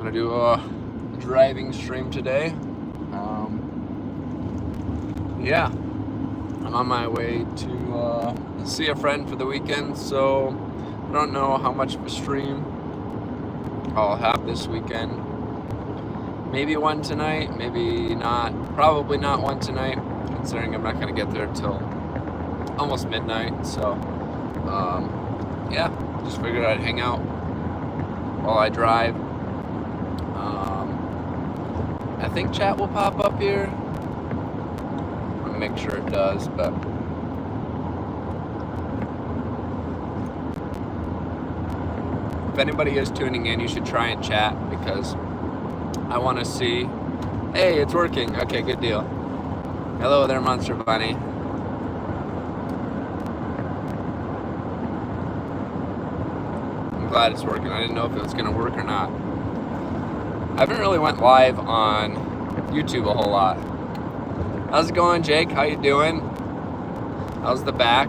gonna do a driving stream today. Yeah, I'm on my way to see a friend for the weekend, so I don't know how much of a stream I'll have this weekend. Maybe one tonight, maybe not. Probably not one tonight, considering I'm not gonna get there till almost midnight. So, yeah, just figured I'd hang out while I drive. I think chat will pop up here. I'm gonna make sure it does, but if anybody is tuning in, you should try and chat because I want to see. Hey, it's working. Okay, good deal. Hello there, Monster Bunny. I'm glad it's working. I didn't know if it was gonna work or not. I haven't really went live on YouTube a whole lot. How's it going, Jake? How you doing? How's the back?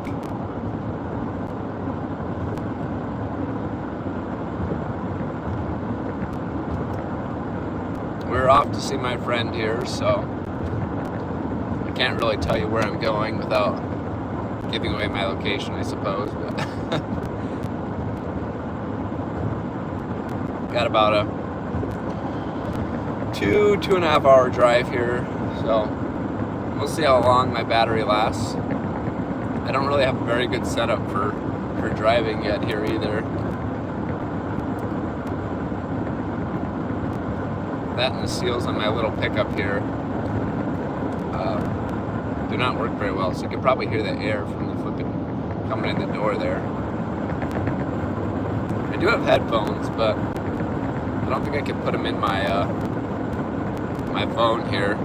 We're off to see my friend here, so I can't really tell you where I'm going without giving away my location, I suppose. But got about a 2.5 hour drive here, so we'll see how long my battery lasts. I don't really have a very good setup for driving yet here either. That and the seals on my little pickup here do not work very well, so you can probably hear the air from the flipping coming in the door there. I do have headphones, but I don't think I can put them in my my phone here.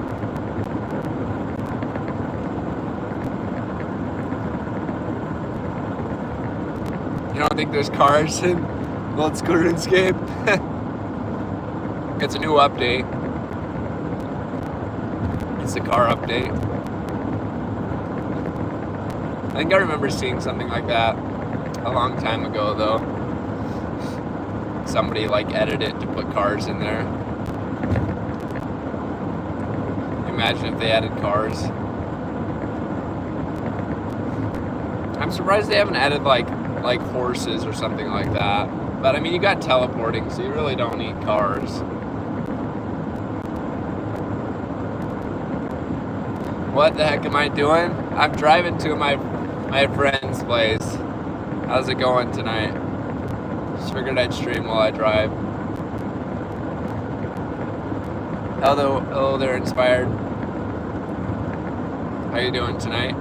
You don't think there's cars in Let's Go RuneScape? It's a new update. It's the car update. I think I remember seeing something like that a long time ago, though. Somebody like edited it to put cars in there. Imagine if they added cars. I'm surprised they haven't added like horses or something like that. But I mean, you got teleporting, so you really don't need cars. What the heck am I doing? I'm driving to my friend's place. How's it going tonight? Just figured I'd stream while I drive. Hello there, Inspired. How you doing tonight?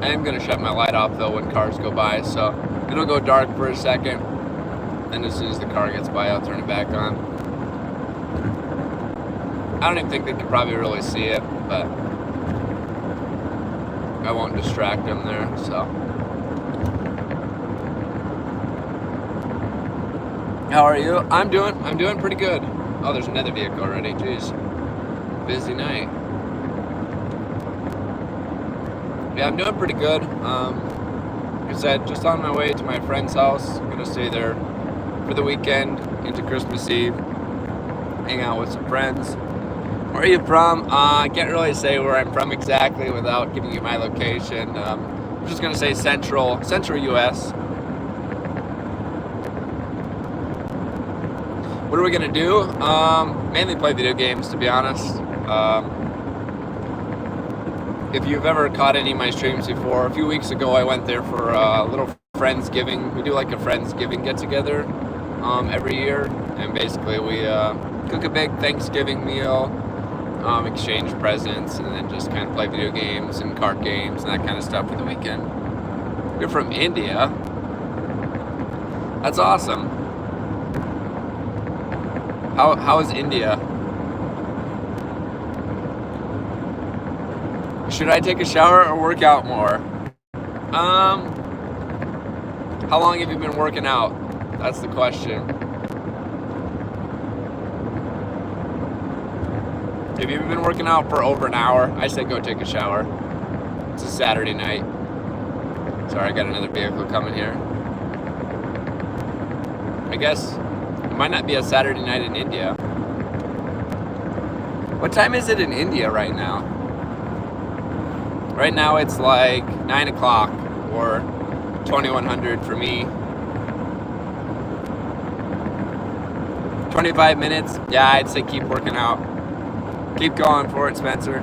I am gonna shut my light off though when cars go by, so it'll go dark for a second, and as soon as the car gets by, I'll turn it back on. I don't even think they can probably really see it, but I won't distract them there, so. How are you? I'm doing pretty good. Oh, there's another vehicle already, jeez. Busy night. Yeah, I'm doing pretty good. Like I said, just on my way to my friend's house. I'm gonna stay there for the weekend into Christmas Eve. Hang out with some friends. Where are you from? I can't really say where I'm from exactly without giving you my location. I'm just gonna say central US. What are we gonna do? Mainly play video games, to be honest. If you've ever caught any of my streams before, a few weeks ago I went there for a little Friendsgiving. We do like a Friendsgiving get-together every year, and basically we cook a big Thanksgiving meal, exchange presents, and then just kind of play video games and card games and that kind of stuff for the weekend. You're from India? That's awesome. How is India? Should I take a shower or work out more? How long have you been working out? That's the question. If you've been working out for over an hour, I say go take a shower. It's a Saturday night. Sorry, I got another vehicle coming here. I guess It might not be a Saturday night in India. What time is it in India right now? Right now it's like 9 o'clock or 2100 for me. 25 minutes? Yeah, I'd say keep working out. Keep going for it, Spencer.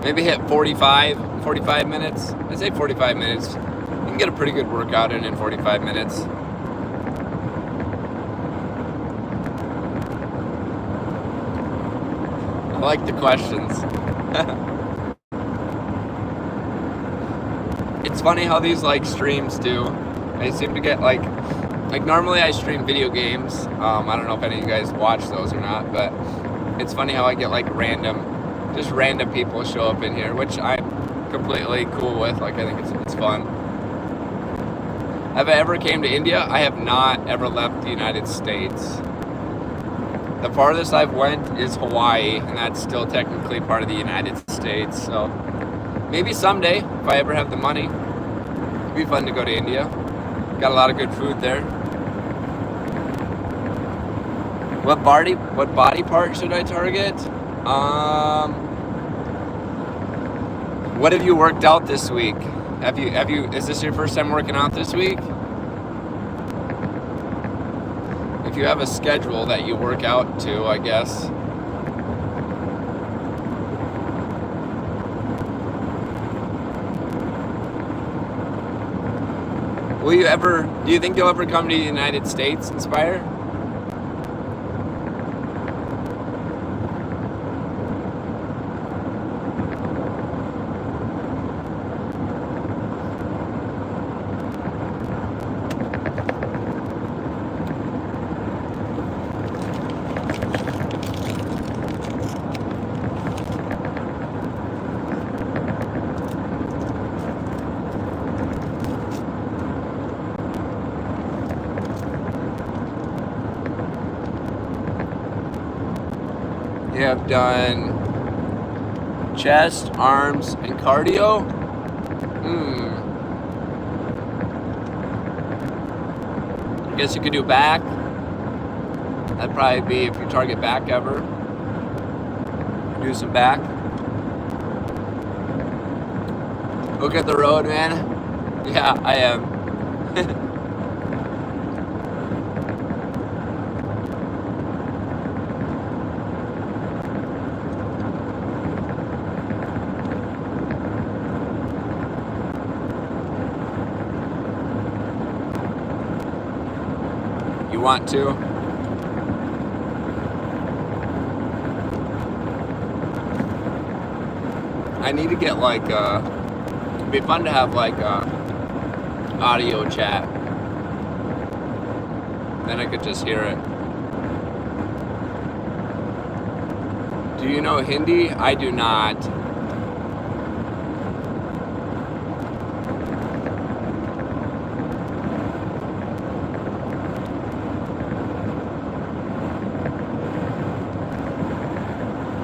Maybe hit 45 minutes. I'd say 45 minutes. You can get a pretty good workout in 45 minutes. I like the questions. It's funny how these like streams do. I seem to get like normally I stream video games. I don't know if any of you guys watch those or not, but it's funny how I get like random people show up in here, which I'm completely cool with. Like I think it's fun. Have I ever came to India? I have not ever left the United States. The farthest I've went is Hawaii, and that's still technically part of the United States. So maybe someday, if I ever have the money, it'd be fun to go to India. Got a lot of good food there. What body part should I target? What have you worked out this week? Have you? Is this your first time working out this week? If you have a schedule that you work out to, I guess. Do you think you'll ever come to the United States, Inspire? You have done chest, arms, and cardio. I guess you could do back. That'd probably be if you target back ever. Do some back. Look at the road, man. Yeah, I am. You want to? I need to get like it'd be fun to have like audio chat. Then I could just hear it. Do you know Hindi? I do not.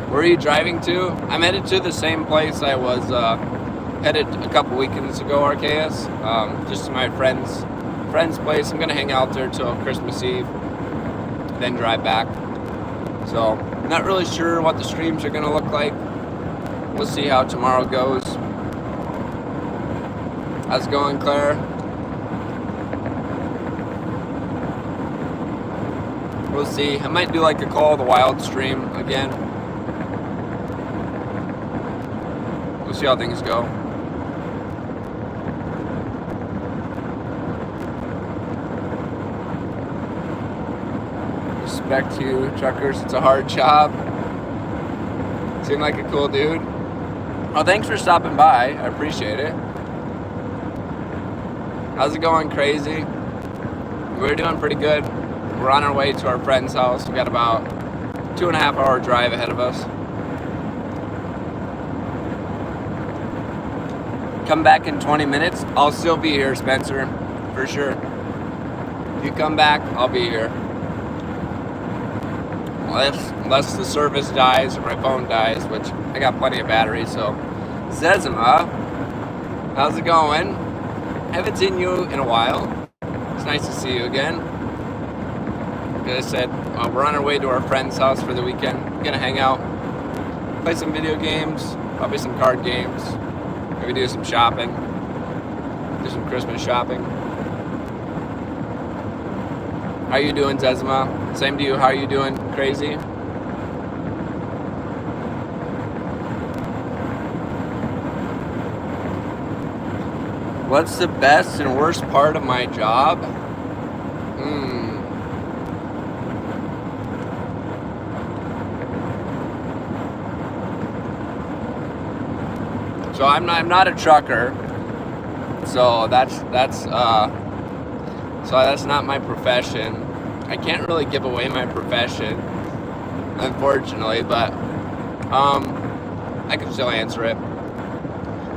Where are you driving to? I'm headed to the same place I was headed a couple weekends ago, Arceus. Just to my friend's place. I'm gonna hang out there till Christmas Eve, then drive back. So I'm not really sure what the streams are gonna look like. We'll see how tomorrow goes. How's it going, Claire? We'll see. I might do like a Call of the Wild stream again. We'll see how things go. Respect to you, truckers. It's a hard job. Seem like a cool dude. Oh, thanks for stopping by. I appreciate it. How's it going, Crazy? We're doing pretty good. We're on our way to our friend's house. We got about 2.5 hour drive ahead of us. Come back in 20 minutes. I'll still be here, Spencer, for sure. If you come back, I'll be here. Unless the service dies or my phone dies, which I got plenty of battery, so. Zezima, how's it going? Haven't seen you in a while. nice to see you again. As I said, we're on our way to our friend's house for the weekend. We're gonna hang out, play some video games, probably some card games, maybe do some shopping, do some Christmas shopping. How you doing, Zezma? Same to you. How are you doing, Crazy? What's the best and worst part of my job? So I'm not a trucker. So that's not my profession. I can't really give away my profession, unfortunately, but I can still answer it.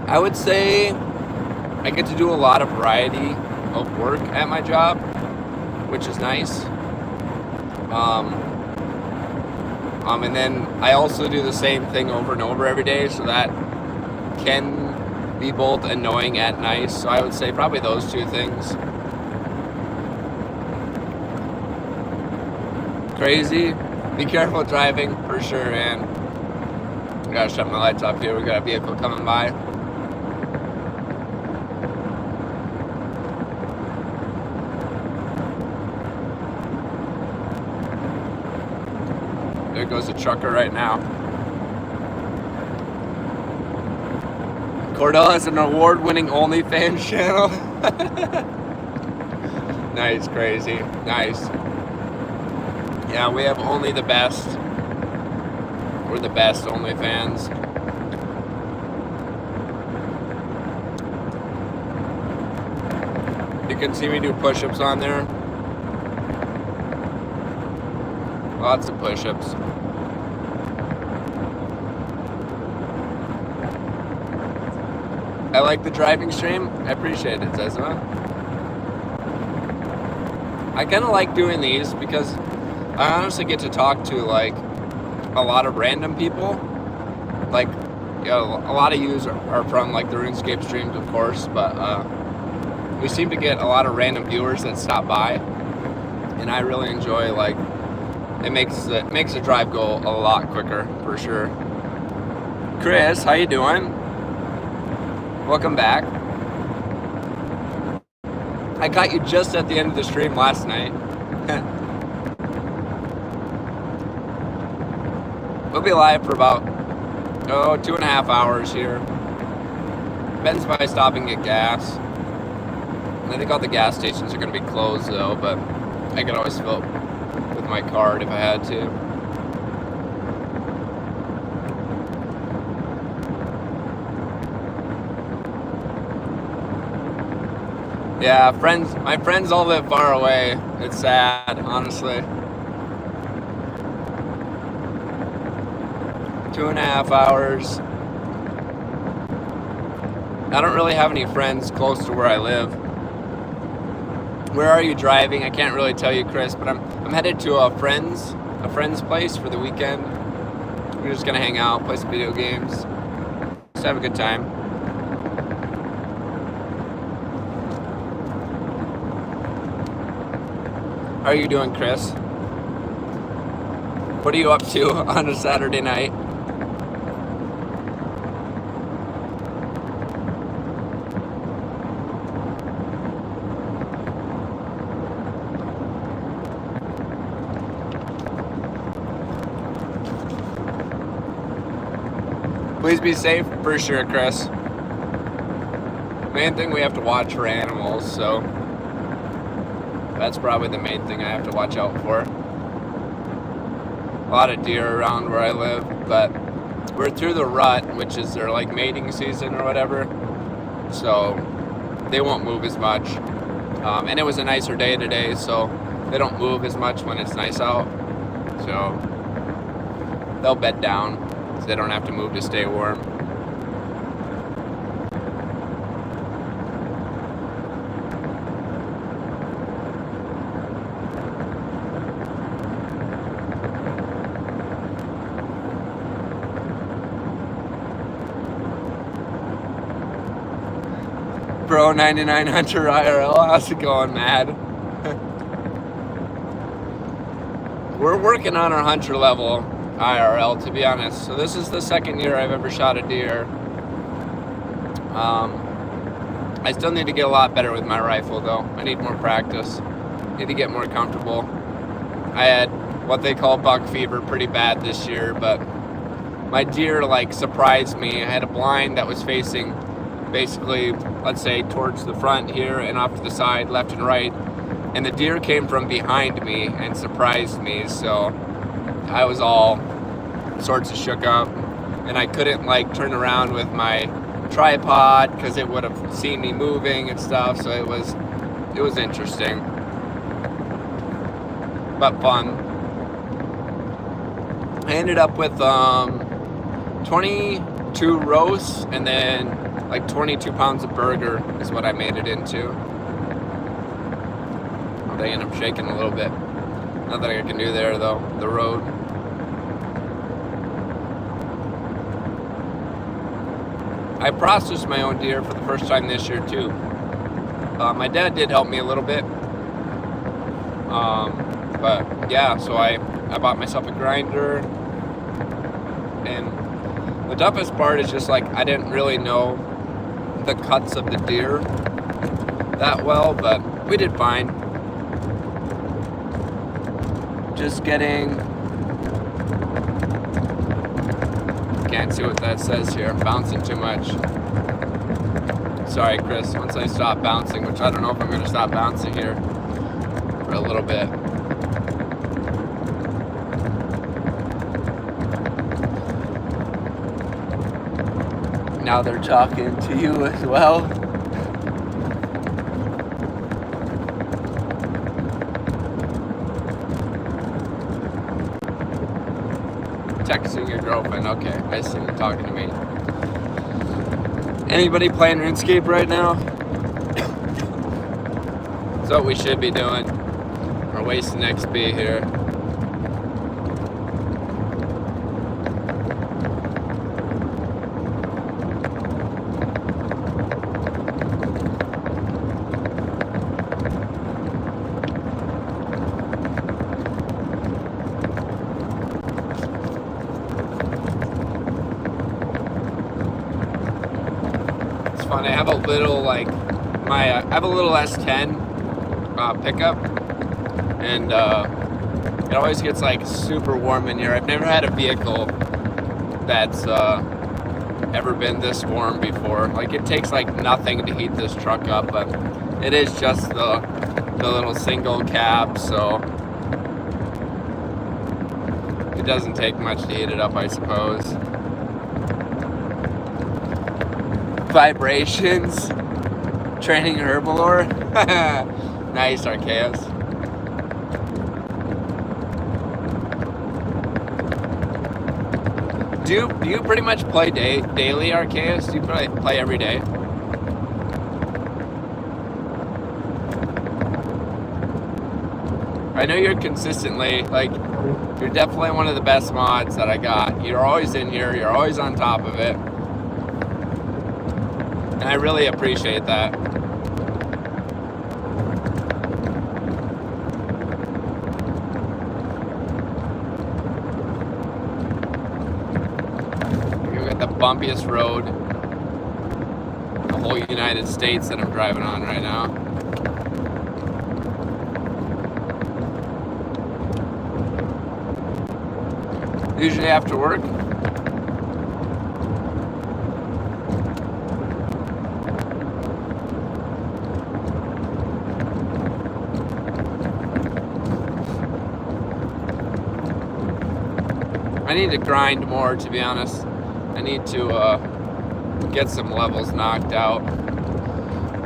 I would say I get to do a lot of variety of work at my job, which is nice. And then I also do the same thing over and over every day, so that can be both annoying and nice. So I would say probably those two things. Crazy. Be careful driving, for sure, man. I gotta shut my lights off here. We got a vehicle coming by. There goes the trucker right now. Cordell has an award-winning OnlyFans channel. Nice, Crazy. Nice. Yeah, we have only the best. We're the best OnlyFans. You can see me do push-ups on there. Lots of push-ups. I like the driving stream. I appreciate it, Zezma. I kind of like doing these because I honestly get to talk to like a lot of random people. Like, you know, a lot of yous are from like the RuneScape streams, of course, but we seem to get a lot of random viewers that stop by, and I really enjoy, like, it makes the drive go a lot quicker, for sure. Chris, how you doing? Welcome back. I caught you just at the end of the stream last night. We'll be live for about 2.5 hours here. Ben's by stopping at gas. I think all the gas stations are going to be closed though, but I could always fill with my card if I had to. Yeah, my friends all live far away. It's sad, honestly. 2.5 hours. I don't really have any friends close to where I live. Where are you driving? I can't really tell you, Chris, but I'm headed to a friend's place for the weekend. We're just gonna hang out, play some video games, just have a good time. How are you doing, Chris? What are you up to on a Saturday night? Please be safe, for sure, Chris. Main thing, we have to watch for animals, so that's probably the main thing I have to watch out for. A lot of deer around where I live, but we're through the rut, which is their like mating season or whatever, so they won't move as much. And it was a nicer day today, so they don't move as much when it's nice out, so they'll bed down. So they don't have to move to stay warm. Bro, 99 Hunter IRL, how's it going, Mad? We're working on our hunter level IRL, to be honest. So this is the second year I've ever shot a deer. I still need to get a lot better with my rifle, though. I need more practice. Need to get more comfortable. I had what they call buck fever pretty bad this year, but my deer like surprised me. I had a blind that was facing basically, let's say, towards the front here and off to the side, left and right, and the deer came from behind me and surprised me. So I was all sorts of shook up, and I couldn't like turn around with my tripod because it would have seen me moving and stuff. So it was interesting, but fun. I ended up with 22 roasts and then like 22 pounds of burger is what I made it into. They end up shaking a little bit. Nothing I can do there though, the road. I processed my own deer for the first time this year too. My dad did help me a little bit. But yeah, so I bought myself a grinder. And the toughest part is just like I didn't really know the cuts of the deer that well, but we did fine. Just getting, can't see what that says here. I'm bouncing too much. Sorry, Chris. Once I stop bouncing, which I don't know if I'm going to stop bouncing here for a little bit. Now they're talking to you as well. Texting your girlfriend. Okay, I see you're talking to me. Anybody playing RuneScape right now? That's what we should be doing. We're wasting XP here. Fun. I have a little like I have a little S10 pickup, and it always gets like super warm in here. I've never had a vehicle that's ever been this warm before. Like it takes like nothing to heat this truck up, but it is just the little single cab, so it doesn't take much to heat it up, I suppose. Vibrations, training herbalore. Nice, Arceus. Do you pretty much play daily, Arceus? Do you play every day? I know you're consistently, like, you're definitely one of the best mods that I got. You're always in here, you're always on top of it. And I really appreciate that. We've got the bumpiest road in the whole United States that I'm driving on right now. Usually after work. I need to grind more, to be honest. I need to get some levels knocked out.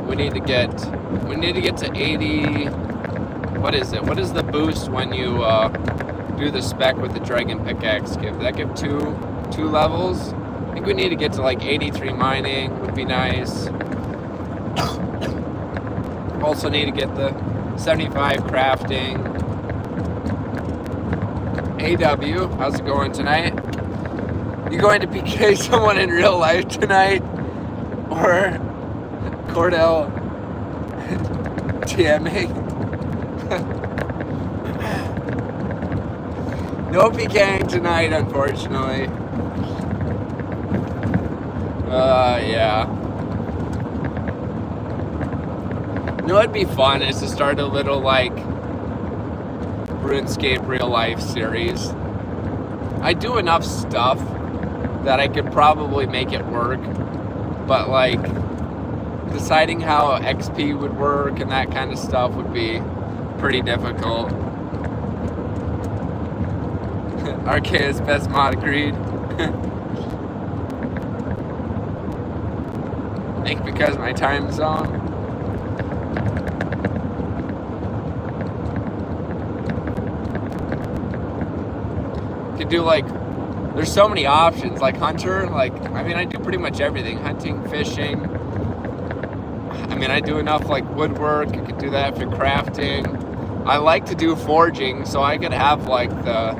We need to get to 80. What is it? What is the boost when you do the spec with the Dragon Pickaxe give? Does that give two levels? I think we need to get to like 83 mining would be nice. Also need to get the 75 crafting. AW, how's it going tonight? You going to PK someone in real life tonight? Or Cordell TMing? No pecan tonight, unfortunately. Yeah. You know what'd be fun is to start a little, like, RuneScape real life series. I do enough stuff that I could probably make it work, but, like, deciding how XP would work and that kind of stuff would be pretty difficult. Archaea's best mod, agreed. I think because of my time zone. Could do, like, there's so many options, like hunter, like, I mean, I do pretty much everything, hunting, fishing. I mean, I do enough, like, woodwork. I could do that for crafting. I like to do forging, so I could have, like, the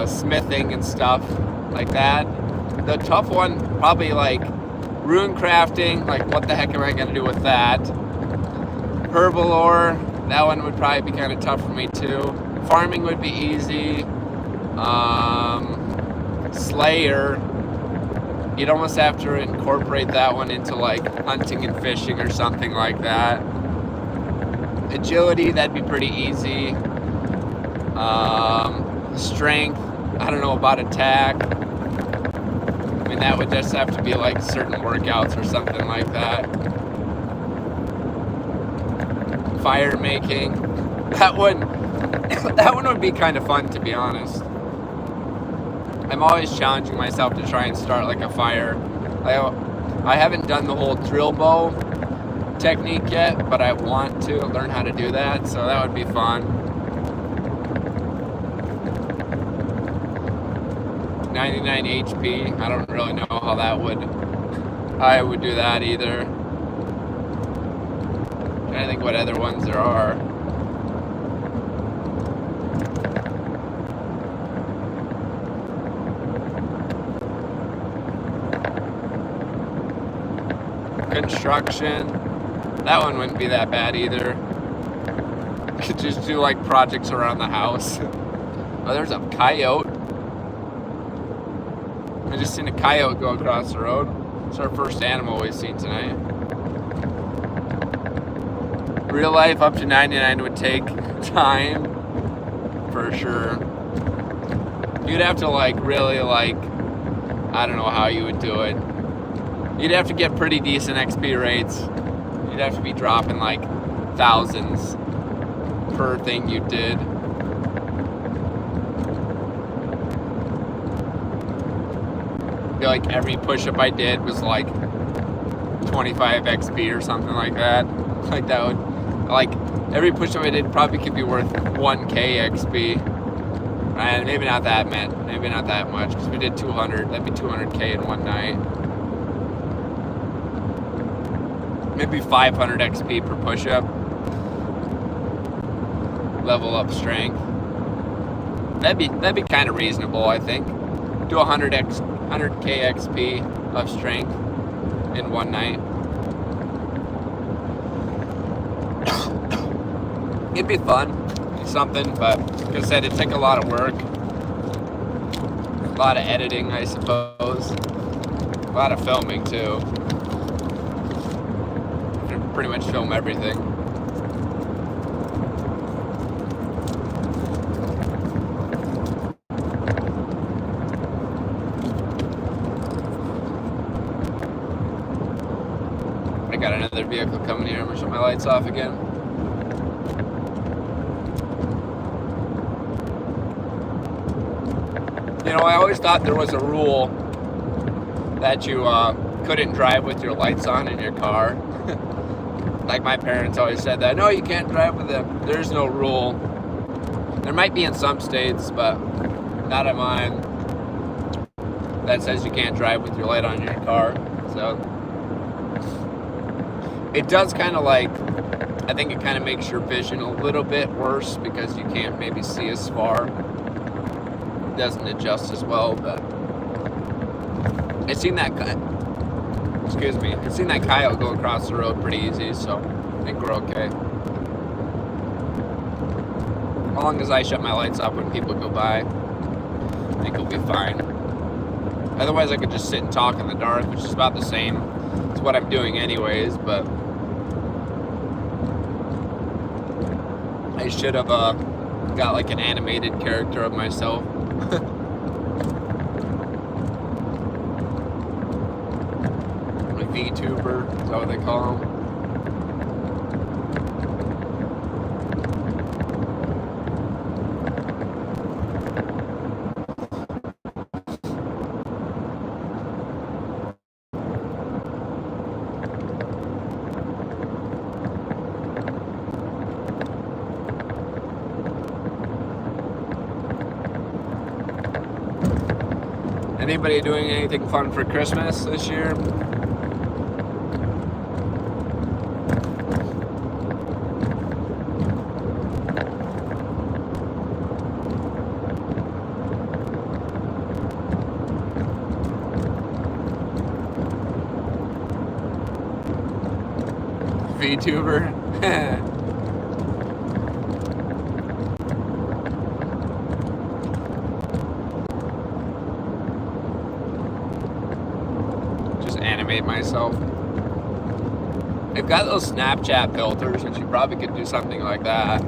smithing and stuff like that. The tough one, probably, like, rune crafting, like, what the heck am I going to do with that? Herbalore, that one would probably be kind of tough for me, too. Farming would be easy. Slayer, you'd almost have to incorporate that one into, like, hunting and fishing or something like that. Agility, that'd be pretty easy. Strength, I don't know about attack. I mean, that would just have to be, like, certain workouts or something like that. Fire making, that one would be kind of fun, to be honest. I'm always challenging myself to try and start, like, a fire. I haven't done the whole drill bow technique yet, but I want to learn how to do that, so that would be fun. 99 HP, I don't really know how I would do that either. I'm trying to think what other ones there are. Construction, that one wouldn't be that bad either. Could just do, like, projects around the house. Oh, there's a coyote. I just seen a coyote go across the road. It's our first animal we've seen tonight. Real life up to 99 would take time, for sure. You'd have to, like, really, like, I don't know how you would do it. You'd have to get pretty decent XP rates. You'd have to be dropping, like, thousands per thing you did. I feel like every push-up I did was, like, 25 XP or something like that. Like, that would, like, every push-up I did probably could be worth 1K XP. And maybe not that much, because we did 200. That'd be 200K in one night. Maybe 500 XP per push-up. Level up strength. That'd be kind of reasonable, I think. Do 100K XP of strength in one night. It'd be fun, something, but like I said, it'd take a lot of work, a lot of editing, I suppose, a lot of filming too. Pretty much film everything. I got another vehicle coming here. I'm gonna shut my lights off again. You know, I always thought there was a rule that you couldn't drive with your lights on in your car. Like my parents always said that, no, you can't drive with them. There's no rule. There might be in some states, but not in mine, that says you can't drive with your light on in your car. So it does kind of, like, I think it kind of makes your vision a little bit worse because you can't maybe see as far. It doesn't adjust as well, but I've seen that coyote go across the road pretty easy, so I think we're okay. As long as I shut my lights off when people go by, I think it'll be fine. Otherwise, I could just sit and talk in the dark, which is about the same as what I'm doing anyways, but I should have got like an animated character of myself. A VTuber, is that what they call them? Anybody doing anything fun for Christmas this year? VTuber? Myself. They've got those Snapchat filters, which you probably could do something like that.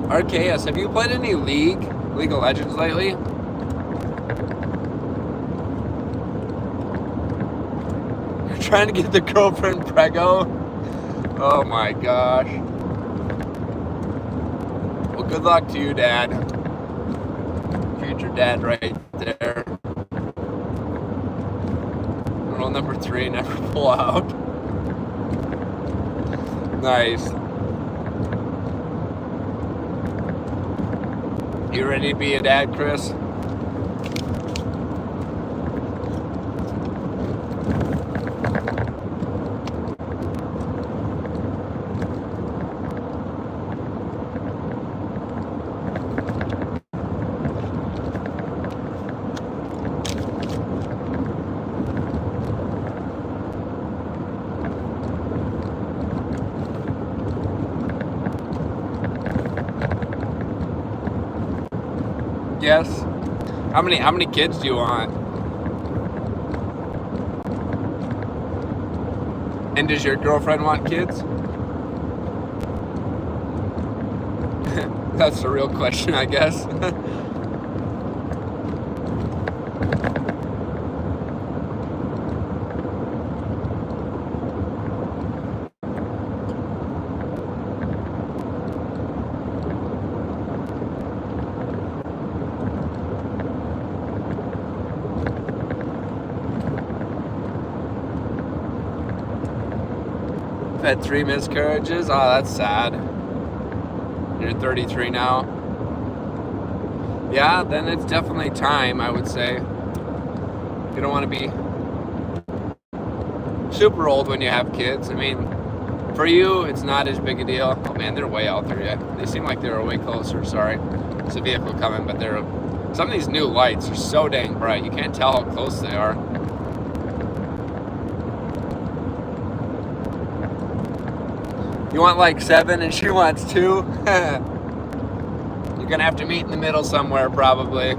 RKS, have you played any League of Legends lately? You're trying to get the girlfriend prego? Oh my gosh. Well, good luck to you, Dad. Future dad right there. Rule number 3, never pull out. Nice. You ready to be a dad, Chris? Yes. How many kids do you want? And does your girlfriend want kids? That's the real question, I guess. Had 3 miscarriages. Oh, that's sad. You're 33 now. Yeah, then it's definitely time, I would say. You don't want to be super old when you have kids. I mean, for you, it's not as big a deal. Oh man, they're way out there yet. They seem like they were way closer. Sorry. There's a vehicle coming, but some of these new lights are so dang bright. You can't tell how close they are. You want like 7 and she wants 2? You're gonna have to meet in the middle somewhere probably.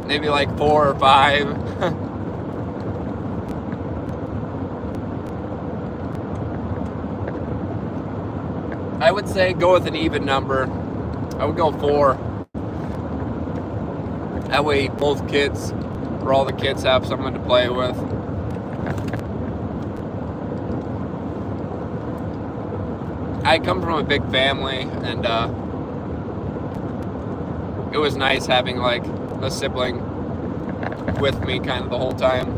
Maybe like 4 or 5. I would say go with an even number. I would go 4. That way both kids, or all the kids, have someone to play with. I come from a big family, and it was nice having like a sibling with me kind of the whole time.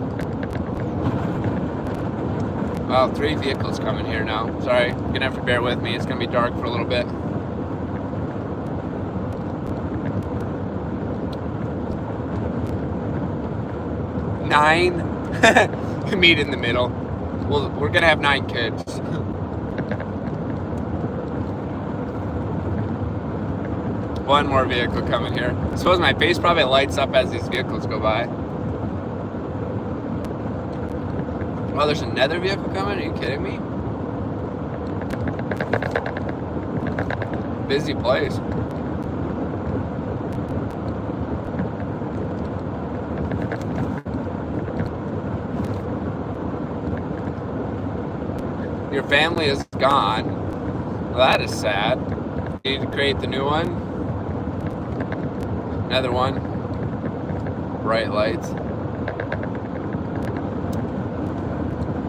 Wow, 3 vehicles coming here now. Sorry, you're gonna have to bear with me. It's gonna be dark for a little bit. 9. Meet in the middle. Well, we're gonna have 9 kids. One more vehicle coming here. I suppose my face probably lights up as these vehicles go by. Oh, there's another vehicle coming? Are you kidding me? Busy place. Your family is gone. Well, that is sad. You need to create the new one. Another one. Bright lights.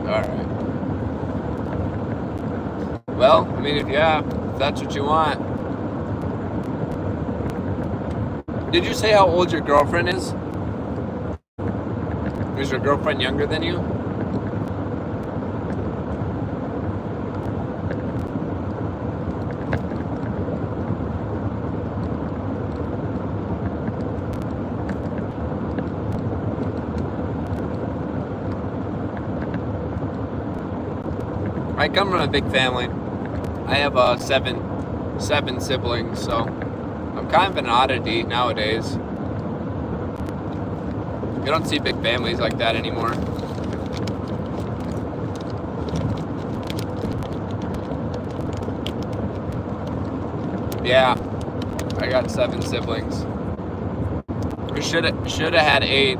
Alright. Well, I mean, if that's what you want. Did you say how old your girlfriend is? Is your girlfriend younger than you? I come from a big family. I have 7 siblings, so I'm kind of an oddity nowadays. You don't see big families like that anymore. Yeah, I got 7 siblings. We should have had 8.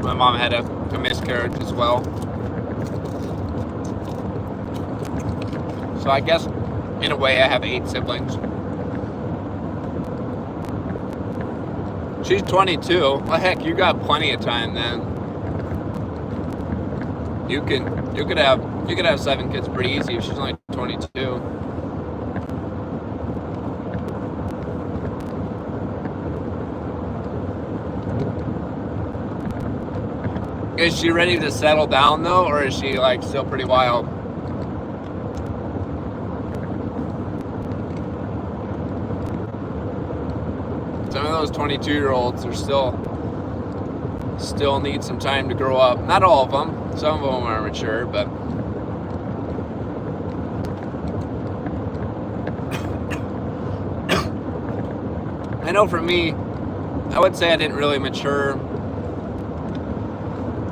My mom had a miscarriage as well. So I guess in a way I have 8 siblings. She's 22. Well, heck, you got plenty of time then. You could have 7 kids pretty easy if she's only 22. Is she ready to settle down though, or is she like still pretty wild? Some of those 22-year-olds are still need some time to grow up. Not all of them. Some of them are mature, but I know for me, I would say I didn't really mature.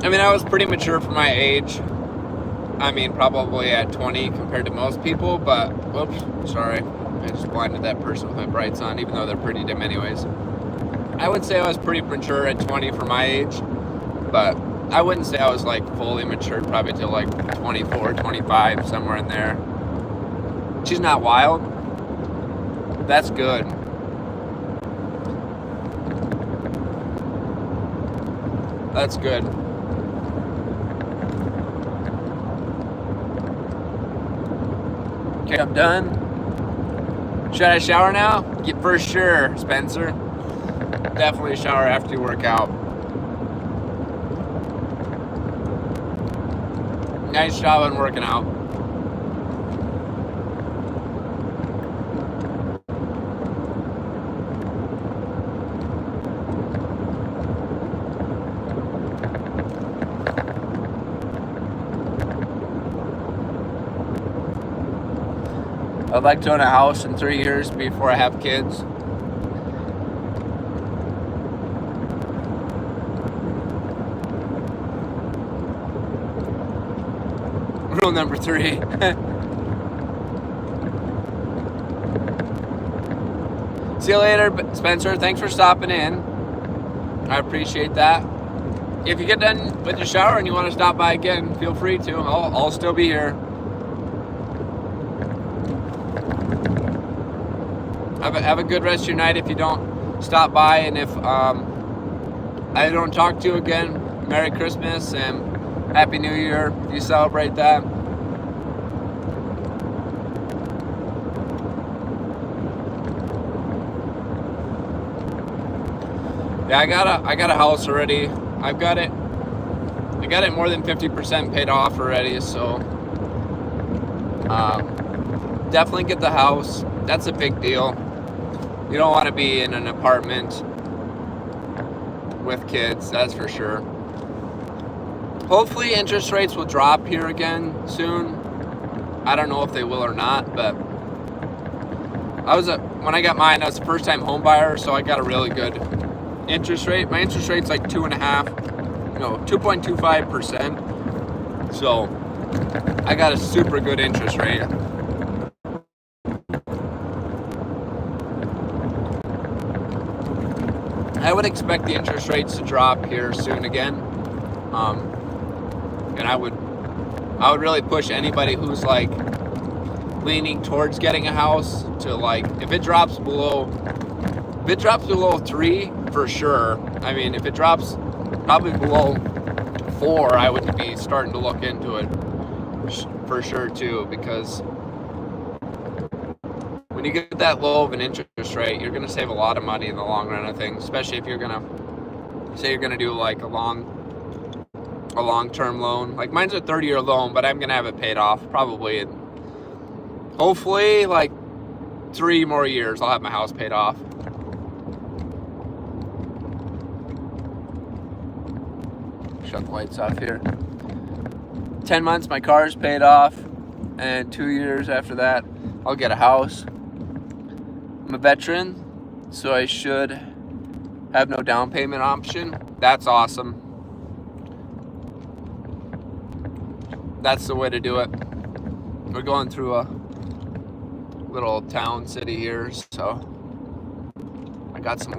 I mean, I was pretty mature for my age. I mean, probably at 20 compared to most people, but, whoops, sorry. I just blinded that person with my brights on, even though they're pretty dim anyways. I would say I was pretty mature at 20 for my age, but I wouldn't say I was, like, fully matured probably till, like, 24, 25, somewhere in there. She's not wild. That's good. That's good. Okay, I'm done. Should I shower now? Yeah, for sure, Spencer. Definitely shower after you work out. Nice job on working out. I'd like to own a house in 3 years before I have kids. Rule number 3. See you later, Spencer. Thanks for stopping in. I appreciate that. If you get done with your shower and you want to stop by again, feel free to. I'll still be here. Have a good rest of your night if you don't stop by, and if I don't talk to you again, Merry Christmas and Happy New Year if you celebrate that. Yeah, I got a house already. I got it more than 50% paid off already, so definitely get the house. That's a big deal. You don't want to be in an apartment with kids, that's for sure. Hopefully interest rates will drop here again soon. I don't know if they will or not, but when I got mine, I was a first-time home buyer, so I got a really good interest rate. My interest rate's like 2.25%. So I got a super good interest rate. I would expect the interest rates to drop here soon again. And I would really push anybody who's like leaning towards getting a house to, like, if it drops below 3 for sure. I mean, if it drops probably below 4, I would be starting to look into it for sure too, because when you get that low of an interest rate, you're going to save a lot of money in the long run, I think, especially if you're going to say you're going to do like a long-term loan. Like mine's a 30-year loan, but I'm going to have it paid off probably in, hopefully, like 3 more years. I'll have my house paid off. Shut the lights off here. 10 months, my car's paid off, and 2 years after that, I'll get a house. I'm a veteran, so I should have no down payment option. That's awesome. That's the way to do it. We're going through a little town city here, so I got some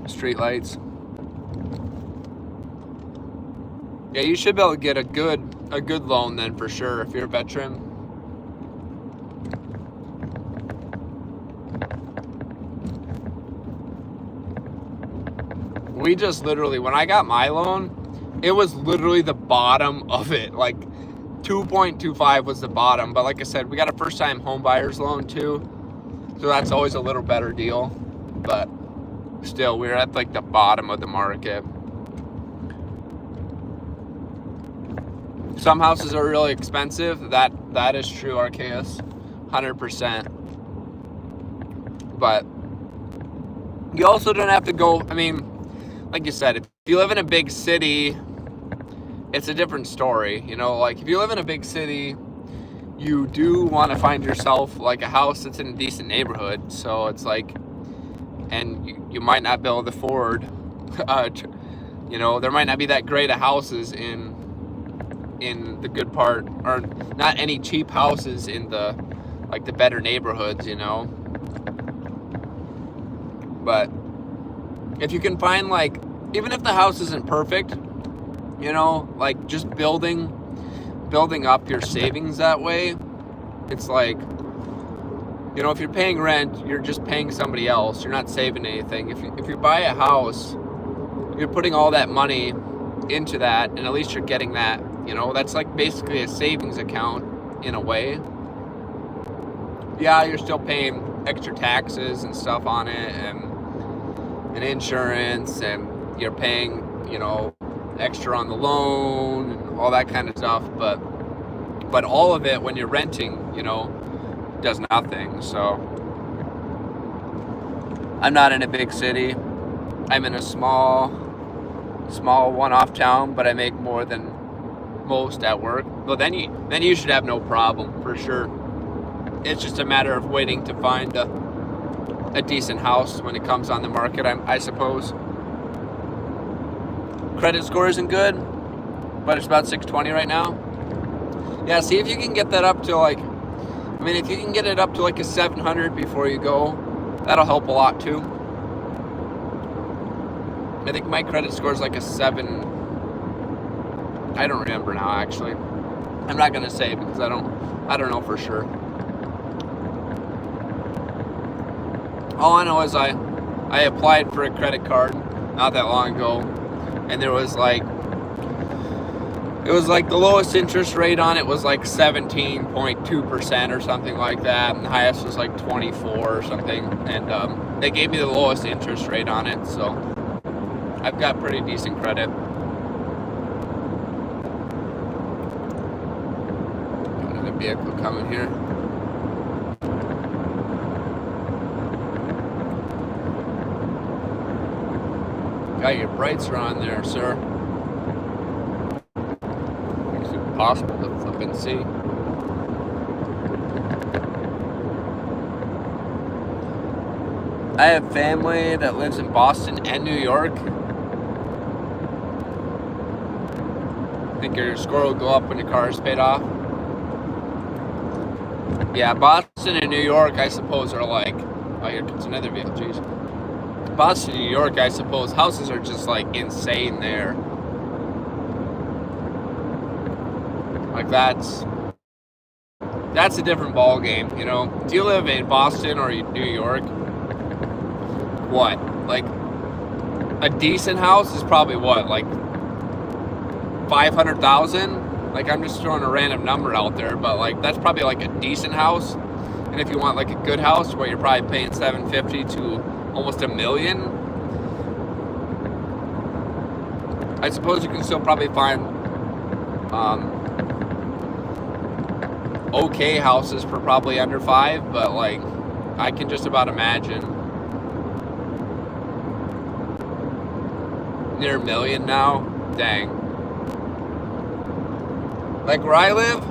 street lights. Yeah, you should be able to get a good loan then for sure if you're a veteran. We just literally, when I got my loan, it was literally the bottom of it. Like 2.25 was the bottom. But like I said, we got a first-time home buyer's loan too, so that's always a little better deal. But still, we're at like the bottom of the market. Some houses are really expensive. That is true, Arceus, 100%. But you also don't have to go. I mean, like you said, if you live in a big city, it's a different story. You know, like if you live in a big city, you do want to find yourself like a house that's in a decent neighborhood. So it's like, and you might not be able to afford, you know, there might not be that great of houses in the good part, or not any cheap houses in the like the better neighborhoods, you know. But if you can find, like, even if the house isn't perfect, you know, like just building up your savings that way, it's like, you know, if you're paying rent, you're just paying somebody else. You're not saving anything. If you buy a house, you're putting all that money into that, and at least you're getting that, you know, that's like basically a savings account in a way. Yeah, you're still paying extra taxes and stuff on it, and insurance, and you're paying, you know, extra on the loan and all that kind of stuff, but all of it when you're renting, you know, does nothing. So I'm not in a big city. I'm in a small one-off town, but I make more than most at work. Well, then you should have no problem for sure. It's just a matter of waiting to find a decent house when it comes on the market, I suppose. Credit score isn't good, but it's about 620 right now. Yeah, see if you can get that up to like, I mean, if you can get it up to like a 700 before you go, that'll help a lot too. I think my credit score is like a 7. I don't remember now, actually. I'm not gonna say because I don't know for sure. All I know is I applied for a credit card not that long ago, and it was like the lowest interest rate on it was like 17.2% or something like that, and the highest was like 24 or something, and they gave me the lowest interest rate on it, so I've got pretty decent credit. Another vehicle coming here. Got your brights are on there, sir. Makes it impossible to flip and see. I have family that lives in Boston and New York. Think your score will go up when your car is paid off? Yeah, Boston and New York, I suppose, are like... Oh, here comes another vehicle, jeez. Boston, New York, I suppose, houses are just, like, insane there. Like, that's a different ball game, you know? Do you live in Boston or New York? What? Like, a decent house is probably what? Like, 500,000? Like, I'm just throwing a random number out there, but, like, that's probably, like, a decent house. And if you want, like, a good house where you're probably paying $750,000 to almost $1 million, I suppose you can still probably find okay houses for probably under 5, but, like, I can just about imagine. Near $1 million now? Dang. Like, where I live,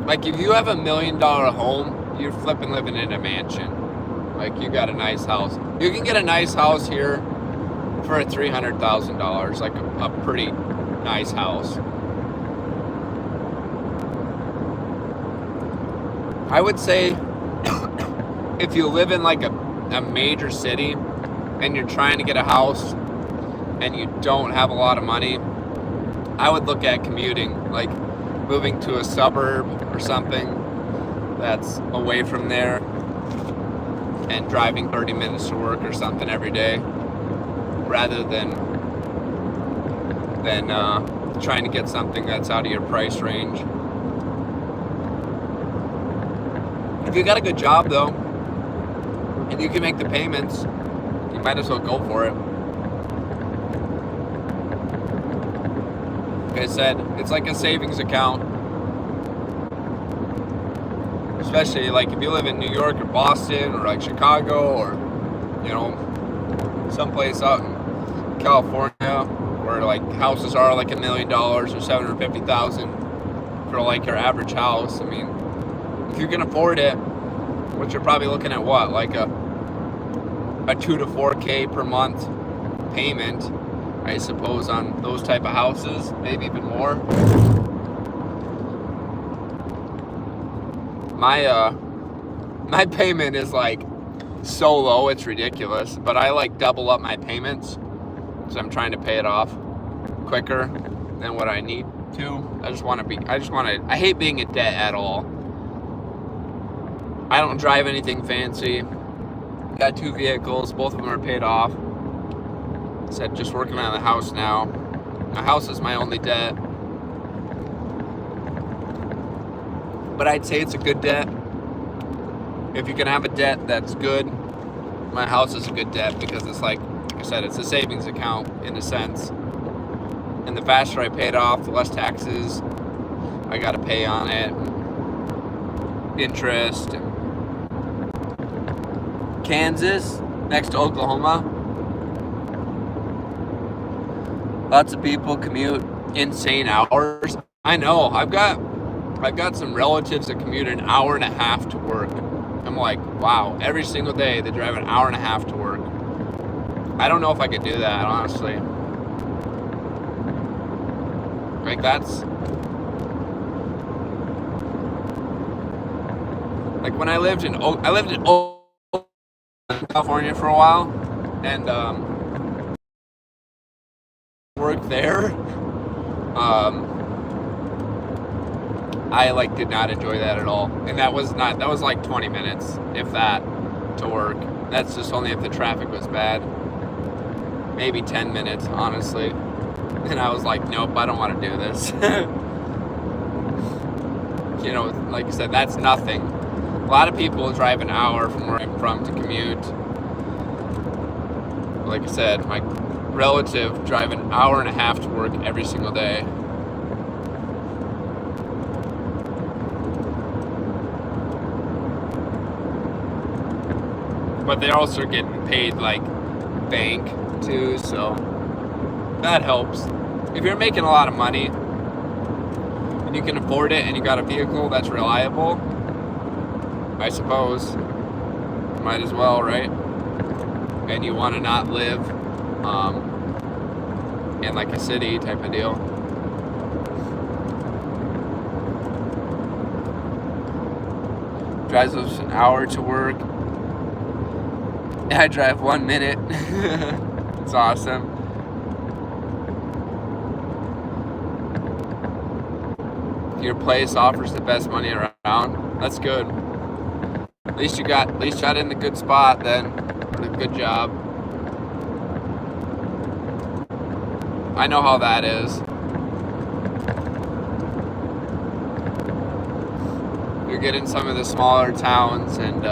like, if you have $1 million home, you're flipping living in a mansion. Like, you got a nice house. You can get a nice house here for $300,000, like a pretty nice house. I would say if you live in like a major city and you're trying to get a house and you don't have a lot of money, I would look at commuting, like moving to a suburb or something that's away from there and driving 30 minutes to work or something every day, rather than trying to get something that's out of your price range. If you got a good job though, and you can make the payments, you might as well go for it. Like I said, it's like a savings account. Especially like if you live in New York or Boston or like Chicago or, you know, someplace out in California where like houses are like $1 million or $750,000 for like your average house. I mean, if you can afford it, which you're probably looking at what, like a 2 to 4K per month payment, I suppose, on those type of houses, maybe even more. My payment is like so low, it's ridiculous, but I like double up my payments, so I'm trying to pay it off quicker than what I need to. I hate being in debt at all. I don't drive anything fancy. Got 2 vehicles, both of them are paid off. Said just working on the house now. My house is my only debt. But I'd say it's a good debt. If you can have a debt that's good, my house is a good debt because it's like I said, it's a savings account in a sense. And the faster I pay it off, the less taxes I got to pay on it, interest. Kansas, next to Oklahoma. Lots of people commute insane hours. I know. I've got some relatives that commute an hour and a half to work. I'm like, wow, every single day they drive an hour and a half to work. I don't know if I could do that, honestly. Like, that's... Like, when I lived in California for a while, and worked there, I like did not enjoy that at all. And that was like 20 minutes, if that, to work. That's just only if the traffic was bad. Maybe 10 minutes, honestly. And I was like, nope, I don't want to do this. You know, like I said, that's nothing. A lot of people drive an hour from where I'm from to commute. Like I said, my relative drive an hour and a half to work every single day. But they're also getting paid like bank too, so that helps. If you're making a lot of money and you can afford it and you got a vehicle that's reliable, I suppose might as well, right? And you want to not live in like a city type of deal. Drives us an hour to work. I drive 1 minute. It's awesome. Your place offers the best money around. That's good. At least you got in the good spot then. A good job. I know how that is. You get in some of the smaller towns and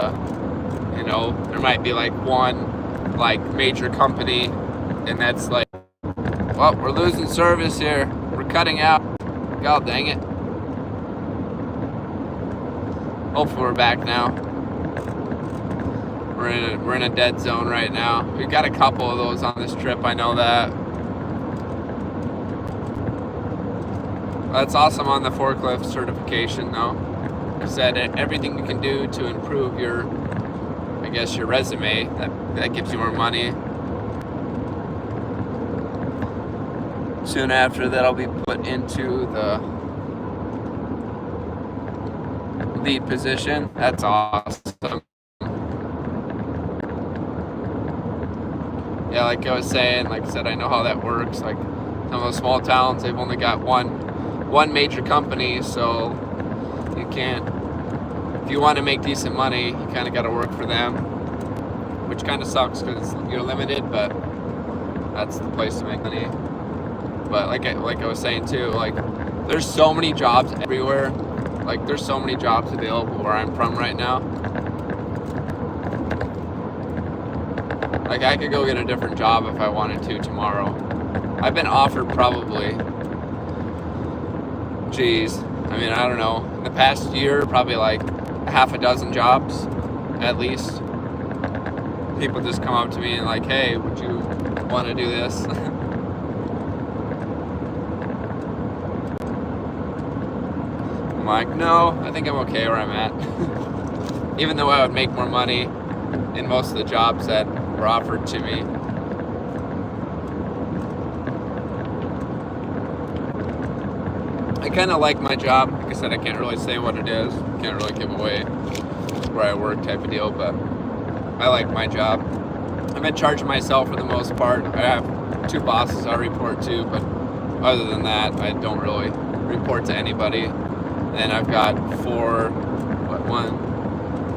you know, there might be like one like major company and that's like, well, we're losing service here. We're cutting out. God dang it. Hopefully we're back now. We're in a dead zone right now. We've got a couple of those on this trip, I know that. That's awesome on the forklift certification though. Because that everything you can do to improve your, I guess, your resume, that gives you more money. Soon after that I'll be put into the lead position. That's awesome. Yeah, like I was saying, like I said, I know how that works. Like some of those small towns, they've only got one major company, so you can't, if you want to make decent money, you kind of got to work for them, which kind of sucks because you're limited, but that's the place to make money. But like I was saying too, like there's so many jobs everywhere. Like there's so many jobs available where I'm from right now. Like I could go get a different job if I wanted to tomorrow. I've been offered probably, I mean, I don't know, in the past year, probably like half a dozen jobs, at least. People just come up to me and like, hey, would you want to do this? I'm like, no, I think I'm okay where I'm at. Even though I would make more money in most of the jobs that were offered to me. I kind of like my job. Like I said, I can't really say what it is. Can't really give away where I work type of deal, but I like my job. I'm in charge of myself for the most part. I have 2 bosses I report to, but other than that, I don't really report to anybody. And I've got 4, 1,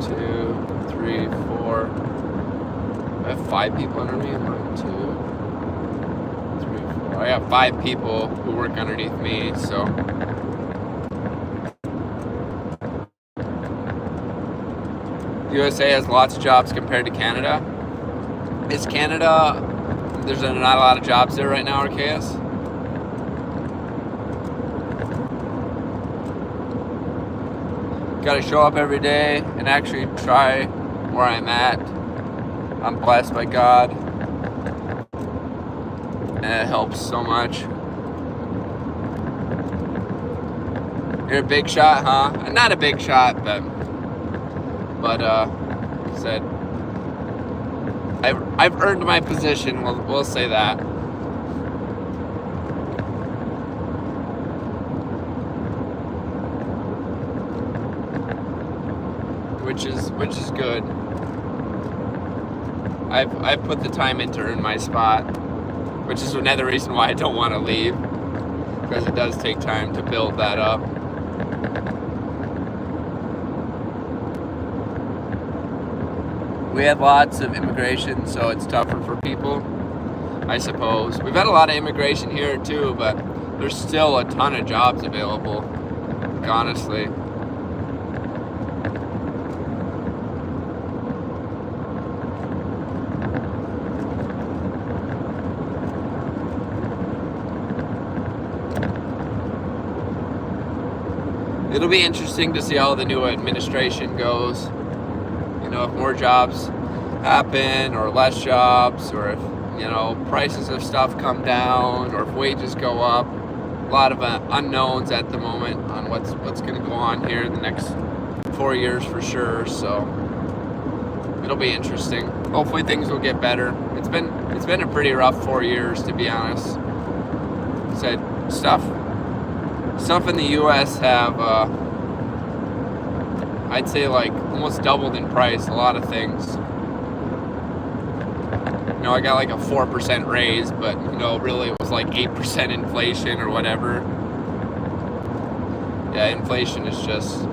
2, 3, 4. I have 5 people under me. 1, 2, 3, 4. I have 5 people who work underneath me, so. USA has lots of jobs compared to Canada. Is Canada, there's not a lot of jobs there right now, Arceus? Gotta show up every day and actually try where I'm at. I'm blessed by God. And it helps so much. You're a big shot, huh? Not a big shot, but like I said, I've earned my position. We'll say that. Which is good. I've put the time in to earn my spot, which is another reason why I don't want to leave, because it does take time to build that up. We have lots of immigration, so it's tougher for people, I suppose. We've had a lot of immigration here too, but there's still a ton of jobs available, honestly. It'll be interesting to see how the new administration goes. You know, if more jobs happen, or less jobs, or if, you know, prices of stuff come down, or if wages go up. A lot of unknowns at the moment on what's going to go on here in the next 4 years for sure. So it'll be interesting. Hopefully things will get better. It's been a pretty rough 4 years, to be honest. Said stuff in the U.S. have I'd say like almost doubled in price. A lot of things. You know, I got like a 4% raise, but you know, really it was like 8% inflation or whatever. Yeah, inflation is just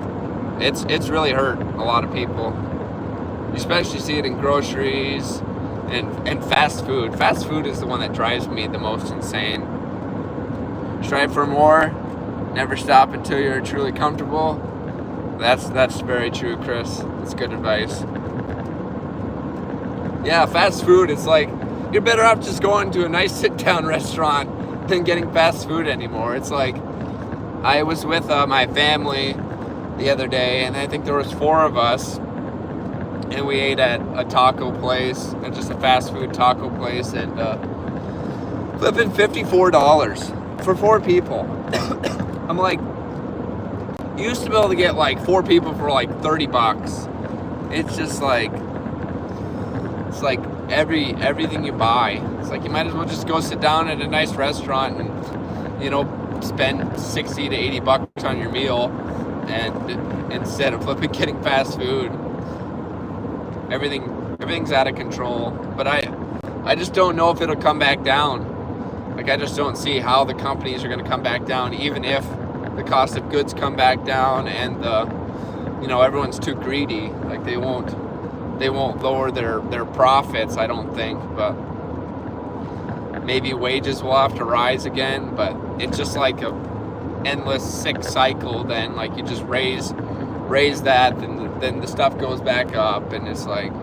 it's really hurt a lot of people. You especially see it in groceries and fast food. Fast food is the one that drives me the most insane. Strive for more. Never stop until you're truly comfortable. That's very true, Chris. That's good advice. Yeah, fast food, it's like you're better off just going to a nice sit-down restaurant than getting fast food anymore. It's like I was with my family the other day, and I think there was 4 of us, and we ate at a taco place, just a fast food taco place, and flipping $54 for 4 people. I'm like, you used to be able to get like 4 people for like $30. It's just like, it's like everything you buy. It's like you might as well just go sit down at a nice restaurant and, you know, spend $60 to $80 on your meal, and instead of flipping getting fast food. Everything's out of control. But I just don't know if it'll come back down. Like, I just don't see how the companies are going to come back down, even if the cost of goods come back down and you know, everyone's too greedy. Like, they won't lower their profits, I don't think, but maybe wages will have to rise again. But it's just like a endless sick cycle. Then, like, you just raise that, and then the stuff goes back up, and it's like,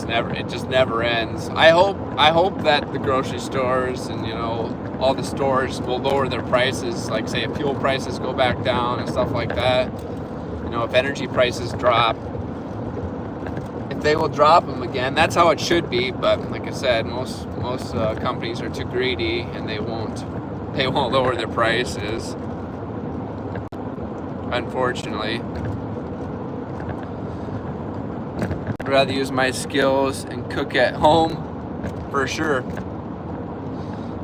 it just never ends. I hope that the grocery stores and, you know, all the stores will lower their prices, like say if fuel prices go back down and stuff like that. You know, if energy prices drop, if they will drop them again. That's how it should be. But like I said, most companies are too greedy, and they won't lower their prices, unfortunately. I'd rather use my skills and cook at home, for sure.